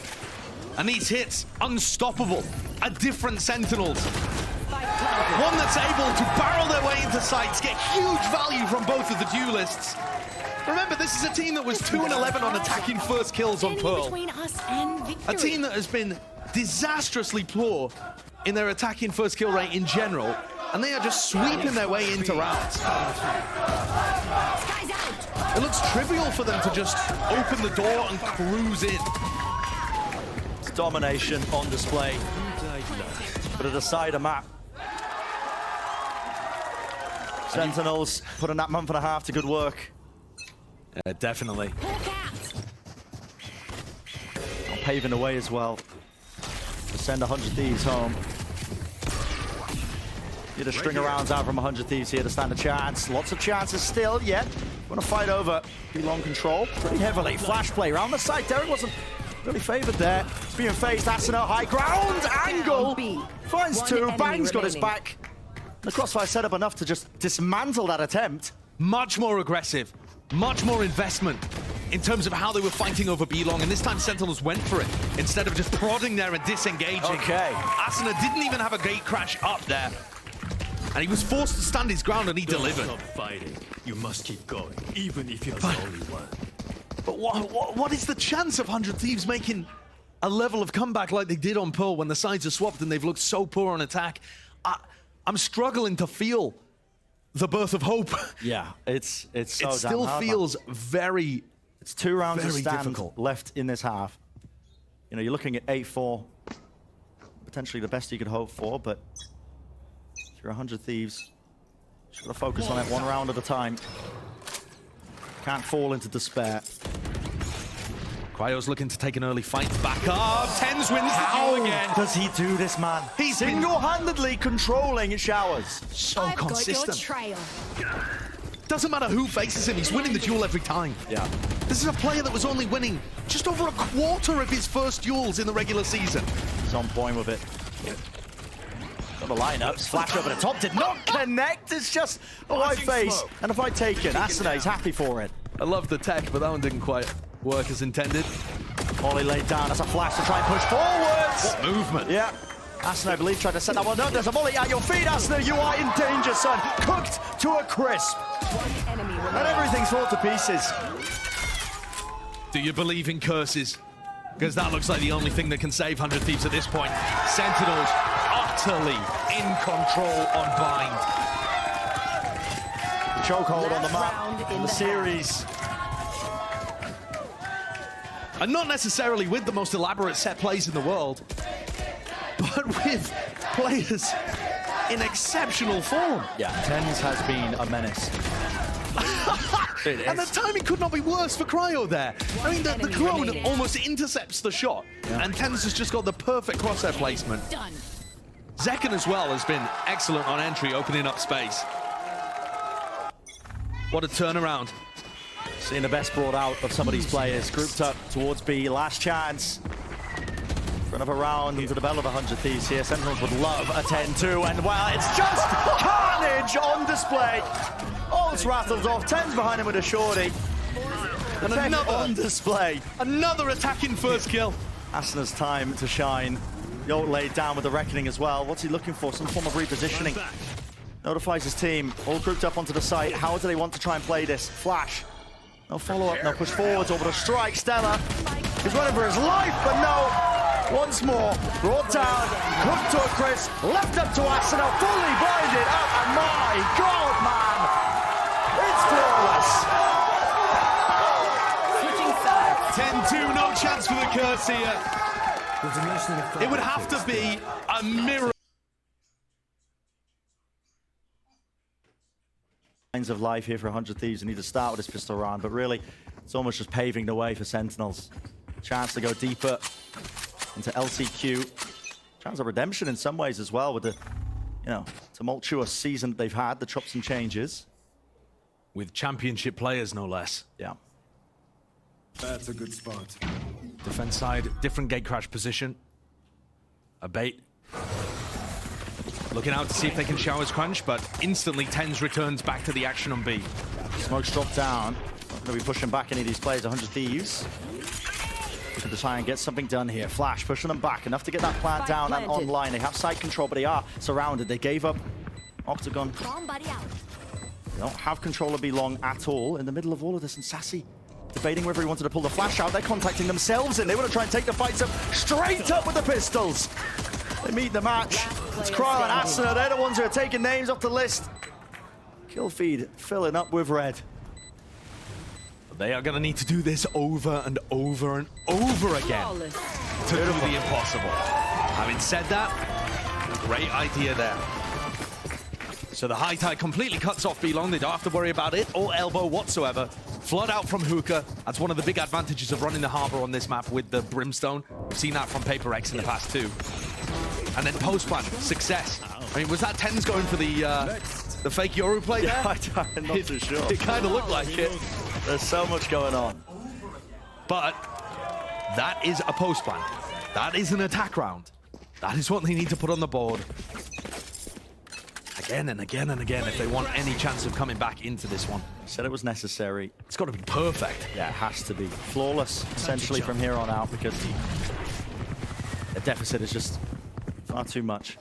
And these hits, unstoppable. A different Sentinels. One that's able to barrel their way into sights, get huge value from both of the duelists. Remember, this is a team that was 2-11 on attacking first kills on Pearl. Between us and victory. A team that has been disastrously poor in their attacking first kill rate in general, and they are just sweeping their way into rounds. Sky's out. It looks trivial for them to just open the door and cruise in. It's domination on display. But at the side of map. Sentinels putting that month and a half to good work. Yeah, definitely. Hawk out. Paving the way as well to send 100 Thieves home. Get a string of rounds out from 100 Thieves here to stand a chance. Lots of chances still, yet. Want to fight over B-long control pretty heavily. Flash play around the side. Derek wasn't really favored there. It's being phased. Asuna high ground angle. Finds two. Bang's got his back. The crossfire set up enough to just dismantle that attempt. Much more aggressive, much more investment in terms of how they were fighting over B-long, and this time Sentinels went for it instead of just prodding there and disengaging. Okay. Asuna didn't even have a gate crash up there, and he was forced to stand his ground, and he delivered. Stop fighting. You must keep going, even if you're the only one. But what is the chance of 100 Thieves making a level of comeback like they did on Pearl when the sides are swapped and they've looked so poor on attack? I'm struggling to feel the birth of hope. Yeah, it's so it damn still hard, feels man. very, It's 2 rounds of very stand difficult. left in this half. You know, you're looking at 8-4, potentially the best you could hope for, but if you're 100 Thieves, just gotta focus on it 1 round at a time. Can't fall into despair. Cryo's looking to take an early fight back up. Tens wins the How game again. does he do this, man? He's been single-handedly controlling showers. so I've consistent. got your trail. Doesn't matter who faces him, he's winning the duel every time. Yeah. This is a player that was only winning just over a quarter of his first duels in the regular season. He's on point with it. Got the lineups. Flash over the top. Did not connect. It's just a white face. And a fight taken. Asuna, he's happy for it. I love the tech, but that one didn't quite work as intended. Ollie laid down. That's a flash to try and push forwards. What movement? Yeah. Asuna, I believe, tried to set that one up. There's a volley at your feet, Asuna. You are in danger, son. Cooked to a crisp. One enemy And remaining. everything's fallen to pieces. Do you believe in curses? Because that looks like the only thing that can save 100 Thieves at this point. Sentinels utterly in control on Bind. Chokehold on the Last map round in in the the series. And not necessarily with the most elaborate set plays in the world, but with players in exceptional form. Yeah, Tens has been a menace. And the timing could not be worse for Cryo there. I mean, the enemy clone remaining. almost intercepts the shot, and Tens has just got the perfect crosshair placement. Done. Zekken as well has been excellent on entry, opening up space. What a turnaround. Seeing the best brought out of some of these players. Grouped up towards B. Last chance for another round into the bell of 100 Thieves here. Sentinels would love a 10-2, and well, it's just carnage on display. All's rattled off. Tens behind him with a shorty. And Tech another on display. Another attacking first kill. Asuna's time to shine. Yolt laid down with the reckoning as well. What's he looking for? Some form of repositioning. Notifies his team. All grouped up onto the site. How do they want to try and play this? Flash. No follow-up, no push forwards, over the strike. Stella is running for his life, but no. Once more, brought down, cooked to a crisp, left up to Asuna, fully blinded. Oh my God, man! It's flawless. Switching sides. 10-2, no chance for the curse here. It would have to be a mirror. Signs of life here for 100 Thieves. They need to start with this pistol round, but really, it's almost just paving the way for Sentinels. Chance to go deeper into LCQ. chance of redemption in some ways as well with the, tumultuous season that they've had, the chops and changes. With championship players, no less. Yeah. That's a good spot. Defense side, different gate crash position. A bait. Looking out to see if they can Showers crunch, but instantly TenZ returns back to the action on B. Smoke's dropped down. Not going to be pushing back any of these players, 100 Thieves. Looking to try and get something done here. Flash pushing them back, enough to get that plant down and online. They have side control, but they are surrounded. They gave up Octagon. They don't have control of B long at all in the middle of all of this, and Sassy debating whether he wanted to pull the flash out. They're contacting themselves in. They want to try and take the fights up straight up with the pistols. They meet the match. It's Cryo and Asuna. They're the ones who are taking names off the list. Kill feed filling up with red. They are going to need to do this over and over and over again to do the impossible. Having said that, great idea there. So the high tide completely cuts off B-Long. They don't have to worry about it or elbow whatsoever. Flood out from Hookah. That's one of the big advantages of running the harbor on this map with the Brimstone. We've seen that from Paper X in the past too. And then post-plan, success. I mean, was that TenZ going for the fake Yoru play there? I'm not too sure. It kind of looked like it. There's so much going on. But that is a post-plan. That is an attack round. That is what they need to put on the board. Again and again and again if they want any chance of coming back into this one. Said it was necessary. It's got to be perfect. Yeah, it has to be. Flawless, essentially, from here on out, because the deficit is just far too much.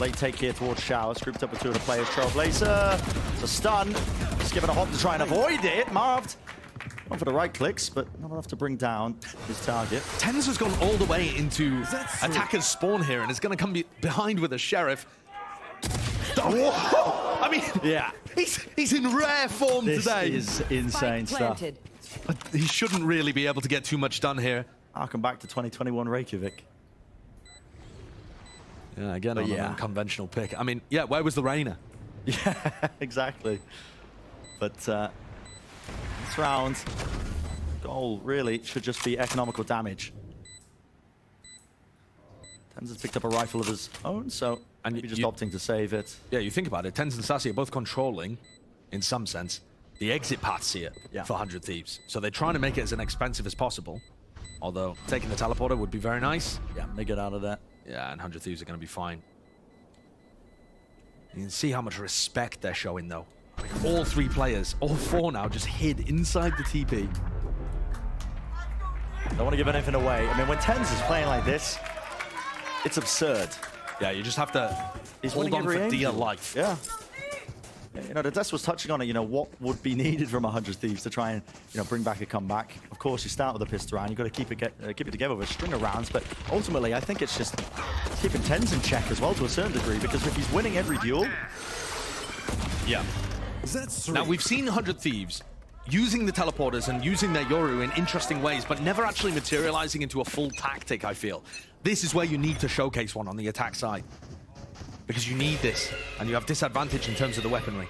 Late take here towards Showers, grouped up with two of the players. Trailblazer, it's a stun. Just giving a hop to try and avoid it. Marved, one for the right clicks, but not enough to bring down his target. TenZ has gone all the way into attacker's spawn here and is going to come behind with a Sheriff. Oh, I mean, yeah, he's in rare form today. This is insane stuff. But he shouldn't really be able to get too much done here. Harken back to 2021 Reykjavik. Yeah, again, on an unconventional pick. I mean, yeah, where was the Rainer? Yeah, exactly. But this round, goal really should just be economical damage. TenZ has picked up a rifle of his own, so maybe just opting to save it. Yeah, you think about it. TenZ and Sassy are both controlling, in some sense, the exit paths here for 100 Thieves. So they're trying to make it as inexpensive as possible. Although taking the teleporter would be very nice. Yeah, they get out of that. Yeah, and 100 Thieves are going to be fine. You can see how much respect they're showing, though. Like, all three players, all four now, just hid inside the TP. Don't want to give anything away. I mean, when TenZ is playing like this, it's absurd. Yeah, you just have to hold on for dear life. Yeah. The Des was touching on it, what would be needed from 100 Thieves to try and, bring back a comeback. Of course, you start with a pistol round. You've got to keep it together with a string of rounds. But ultimately, I think it's just keeping TenZ in check as well to a certain degree, because if he's winning every duel... Yeah. Now, we've seen 100 Thieves using the teleporters and using their Yoru in interesting ways, but never actually materializing into a full tactic, I feel. This is where you need to showcase one on the attack side. Because you need this, and you have disadvantage in terms of the weaponry.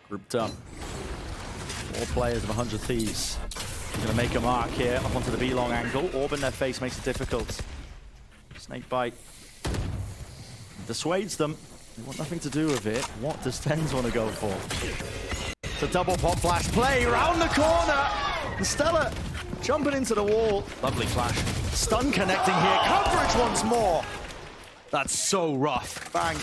Grouped up. 4 players of 100 Thieves. He's going to make a mark here up onto the B-long angle. Orb in their face makes it difficult. Snake bite dissuades them. They want nothing to do with it. What does TenZ want to go for? It's a double pop flash play round the corner. And Stella jumping into the wall. Lovely flash. Stun connecting here. Coverage once more. That's so rough. Bang.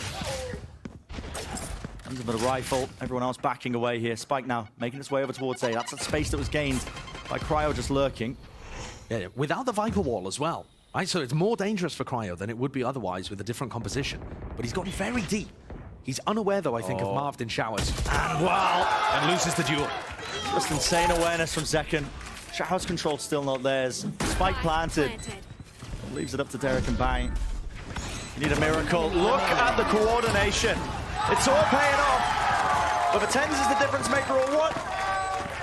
Under the rifle. Everyone else backing away here. Spike now making its way over towards A. That's a space that was gained by Cryo just lurking. Yeah, without the Viper wall as well. Right, so it's more dangerous for Cryo than it would be otherwise with a different composition. But he's gotten very deep. He's unaware, though, I think, of Marved in Showers. And wow! And loses the duel. Just insane awareness from Zekken. Showers control still not theirs. Spike planted. Leaves it up to Derek and Bang. You need a miracle. Look at the coordination. It's all paying off. Whether TenZ is the difference maker or what?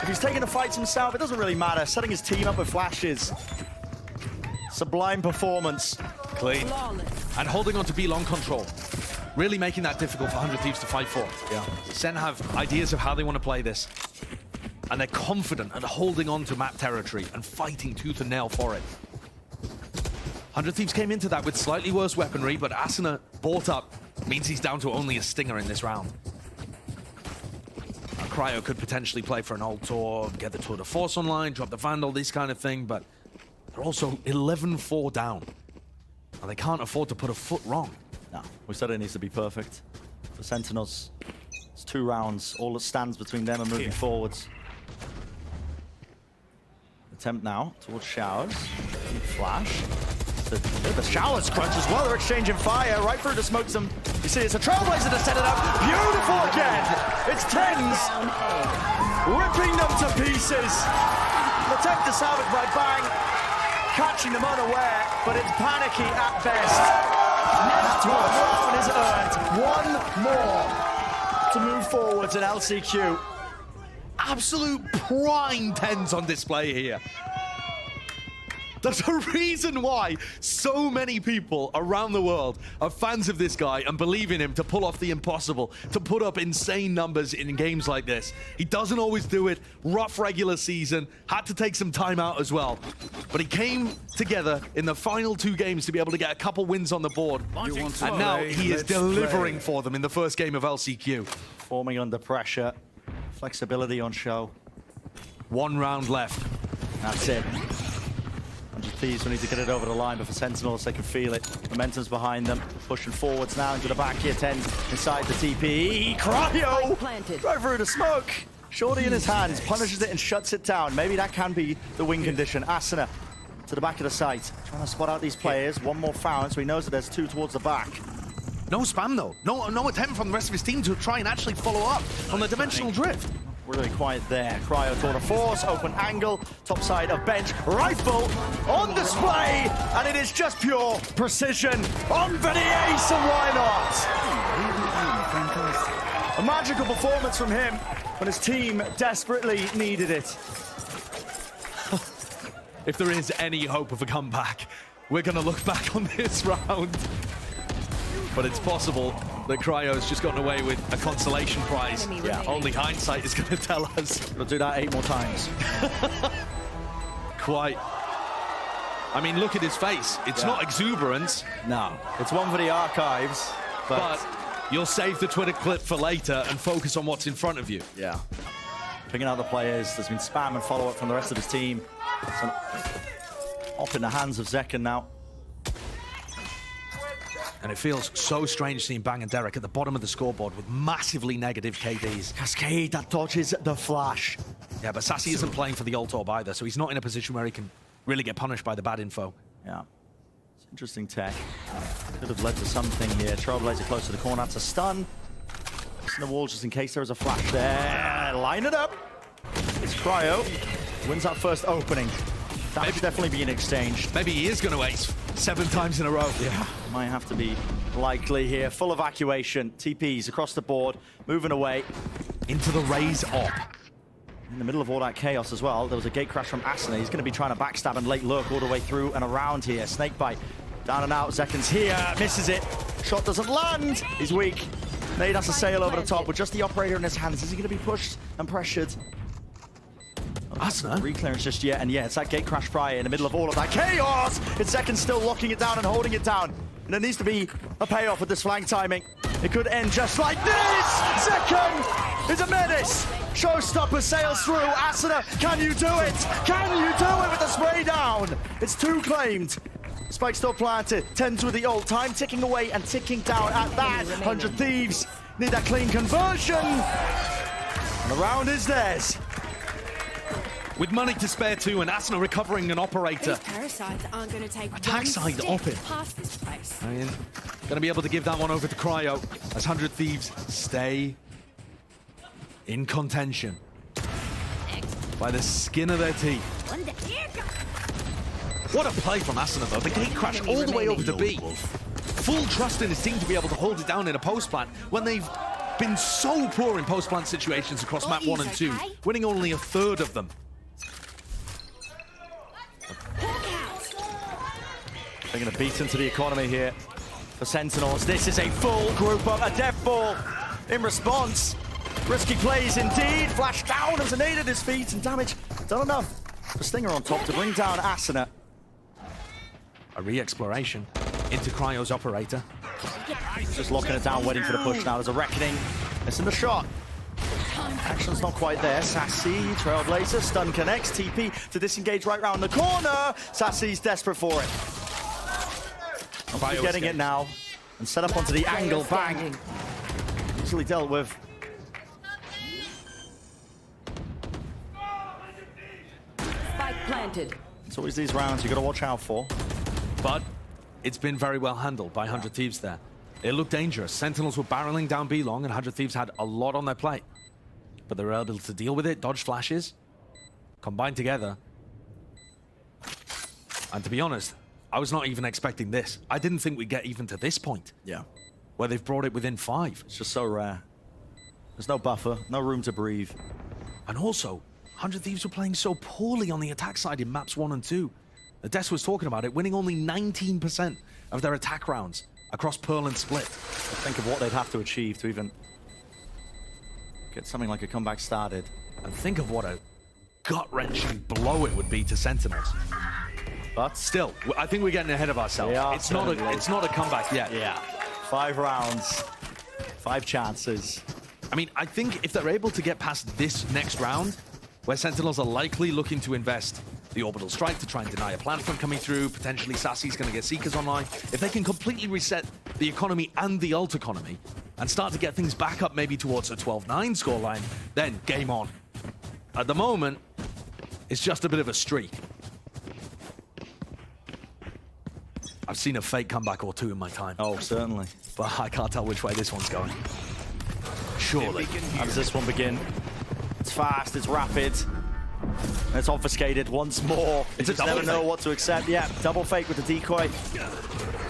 If he's taking the fights himself, it doesn't really matter. Setting his team up with flashes. Sublime performance. Clean. And holding on to B-long control. Really making that difficult for 100 Thieves to fight for. Yeah. Sen have ideas of how they want to play this. And they're confident at holding on to map territory and fighting tooth and nail for it. 100 Thieves came into that with slightly worse weaponry, but Asuna bought up. Means he's down to only a stinger in this round. Now, Cryo could potentially play for an ult tour, get the Tour de Force online, drop the Vandal, this kind of thing, but they're also 11-4 down. And they can't afford to put a foot wrong. No, we said it needs to be perfect. For Sentinels, it's 2 rounds. All that stands between them and moving forwards. Attempt now towards Showers. Flash. The Showers crunch as well. They're exchanging fire right through the smoke. You see, it's a Trailblazer to set it up. Beautiful again. It's Tens ripping them to pieces. The attempt to salvage by Bang, catching them unaware, but it's panicky at best. That's what the round is earned. One more to move forwards in LCQ. Absolute prime 10s on display here. There's a reason why so many people around the world are fans of this guy and believe in him to pull off the impossible, to put up insane numbers in games like this. He doesn't always do it. Rough regular season, had to take some time out as well. But he came together in the final 2 games to be able to get a couple wins on the board. And now he is delivering for them in the first game of LCQ. Forming under pressure. Flexibility on show. 1 round left. That's it. 100 Thieves will need to get it over the line, but for Sentinels, they can feel it. Momentum's behind them. Pushing forwards now into the back here. 10 inside the TP. Cryo! Right through the smoke. Shorty in his hands, punishes it and shuts it down. Maybe that can be the win condition. Asuna to the back of the site. Trying to spot out these players. 1 more foul, so he knows that there's 2 towards the back. No spam though. No attempt from the rest of his team to try and actually follow up on the dimensional drift. Really quiet there. Cryo Tour de Force, open angle, top side of bench, rifle on display, and it is just pure precision on for the ace, and why not? A magical performance from him when his team desperately needed it. If there is any hope of a comeback, we're going to look back on this round. But it's possible that Cryo's just gotten away with a consolation prize. Yeah, only hindsight is going to tell us. We'll do that 8 more times. Quite. I mean, look at his face. It's not exuberance. No, it's one for the archives. But you'll save the Twitter clip for later and focus on what's in front of you. Yeah. Picking out the players. There's been spam and follow-up from the rest of his team. So, up in the hands of Zekken now. And it feels so strange seeing Bang and Derek at the bottom of the scoreboard with massively negative KDs. Cascade that dodges the flash. Yeah, but Sassy isn't playing for the ult orb either, so he's not in a position where he can really get punished by the bad info. Yeah. It's interesting tech. Could have led to something here. Trailblazer close to the corner. That's a stun. It's in the wall just in case there is a flash there. Line it up. It's Cryo. Wins that first opening. Damage definitely being exchanged. Maybe he is going to ace 7 times in a row. Yeah, might have to be likely here. Full evacuation. TPs across the board. Moving away. Into the Raze op. In the middle of all that chaos as well, there was a gate crash from Asuna. He's going to be trying to backstab and late lurk all the way through and around here. Snakebite. Down and out. Zekken's here. Misses it. Shot doesn't land. He's weak. Nade has to sail over the top with just the operator in his hands. Is he going to be pushed and pressured? Asuna? Reclearance just yet, and yeah, it's that gate crash prior in the middle of all of that chaos. It's Zekken still locking it down and holding it down. And there needs to be a payoff with this flank timing. It could end just like this. Zekken is a menace. Showstopper sails through. Asuna, can you do it? Can you do it with the spray down? It's 2 claimed. Spike still planted. 10s with the ult. Time ticking away and ticking down at that. 100 Thieves need that clean conversion. And the round is theirs. With money to spare too, and Asuna recovering an operator. These parasites aren't going to take Attack side off it. past this place. I mean, going to be able to give that one over to Cryo as 100 Thieves stay in contention by the skin of their teeth. What a play from Asuna though. The gate crash all the way over to B. Full trust in his team to be able to hold it down in a post plant when they've been so poor in post plant situations across map 1 and 2, winning only 1/3 of them. They're going to beat into the economy here for Sentinels. This is a full group up, a death ball in response. Risky plays indeed. Flash down as a nade at his feet, and damage done enough. The stinger on top to bring down Asuna. A re-exploration into Cryo's operator. Just locking it down, waiting for the push now. There's a reckoning. It's in the shot. Action's not quite there. Sassy, Trailblazer, stun connects. TP to disengage right round the corner. Sassy's desperate for it. Getting it now. And set up onto the angle. Bang. Easily dealt with. Spike planted. It's always these rounds you got to watch out for. But it's been very well handled by 100 Thieves there. It looked dangerous. Sentinels were barreling down B long, and 100 Thieves had a lot on their plate. But they were able to deal with it, dodge flashes, combine together. And to be honest, I was not even expecting this. I didn't think we'd get even to this point. Yeah. Where they've brought it within 5. It's just so rare. There's no buffer, no room to breathe. And also, 100 Thieves were playing so poorly on the attack side in maps 1 and 2. The Des was talking about it, winning only 19% of their attack rounds across Pearl and Split. Think of what they'd have to achieve to even get something like a comeback started. And think of what a gut-wrenching blow it would be to Sentinels. But Still, I think we're getting ahead of ourselves. It's not a comeback yet. yeah, 5 rounds, 5 chances. I mean, I think if they're able to get past this next round, where Sentinels are likely looking to invest the orbital strike to try and deny a plant from coming through, potentially Sassy's going to get Seekers online. If they can completely reset the economy and the ult economy and start to get things back up maybe towards a 12-9 scoreline, then game on. At the moment, it's just a bit of a streak. I've seen a fake comeback or 2 in my time. Oh, certainly. But I can't tell which way this one's going. Surely. How does this one begin? It's fast, it's rapid. And it's obfuscated once more. It's a You just double never know fake. what to accept. Yeah, double fake with the decoy.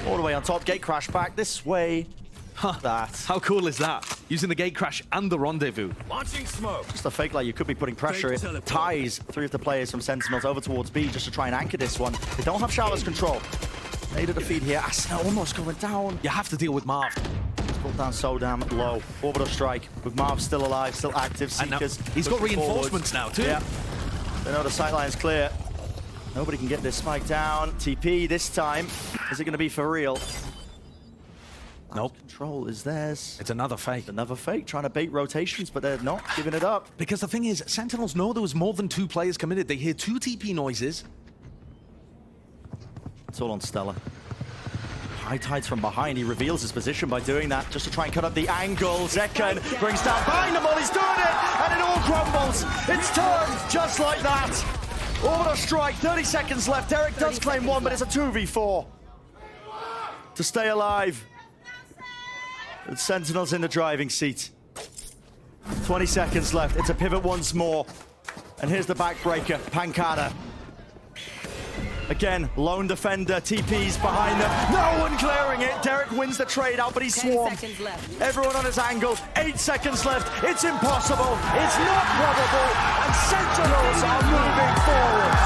All the way on top. Gate crash back this way. Huh. That. How cool is that? Using the gate crash and the rendezvous. Launching smoke. Just a fake like you could be putting pressure. Fake It teleport. ties 3 of the players from Sentinels over towards B just to try and anchor this one. They don't have Charlotte's control. Needed a feed here. Asna almost going down. You have to deal with Marv. Pulled down so damn low. Orbital strike with Marv still alive, still active. And now Seekers. he's got pushing reinforcements forwards. now too. Yeah. They know the sight line's clear. Nobody can get this spike down. TP this time. Is it going to be for real? Nope. Control is theirs. It's another fake. Another fake, trying to bait rotations, but they're not giving it up. Because the thing is, Sentinels know there was more than 2 players committed. They hear 2 TP noises. It's all on Stella. High tides from behind. He reveals his position by doing that, just to try and cut up the angle. Zekan brings down behind them all. He's doing it, and it all crumbles. It's turned just like that. Orbital strike, 30 seconds left. Derek does claim 1, but it's a 2v4. To stay alive. With Sentinels in the driving seat. 20 seconds left. It's a pivot once more. And here's the backbreaker, Pancada. Again, lone defender, TP's behind them. No one clearing it. Derek wins the trade out, but he's 10 swarmed. seconds left. Everyone on his angle. 8 seconds left. It's impossible. It's not probable. And Sentinels are moving forward.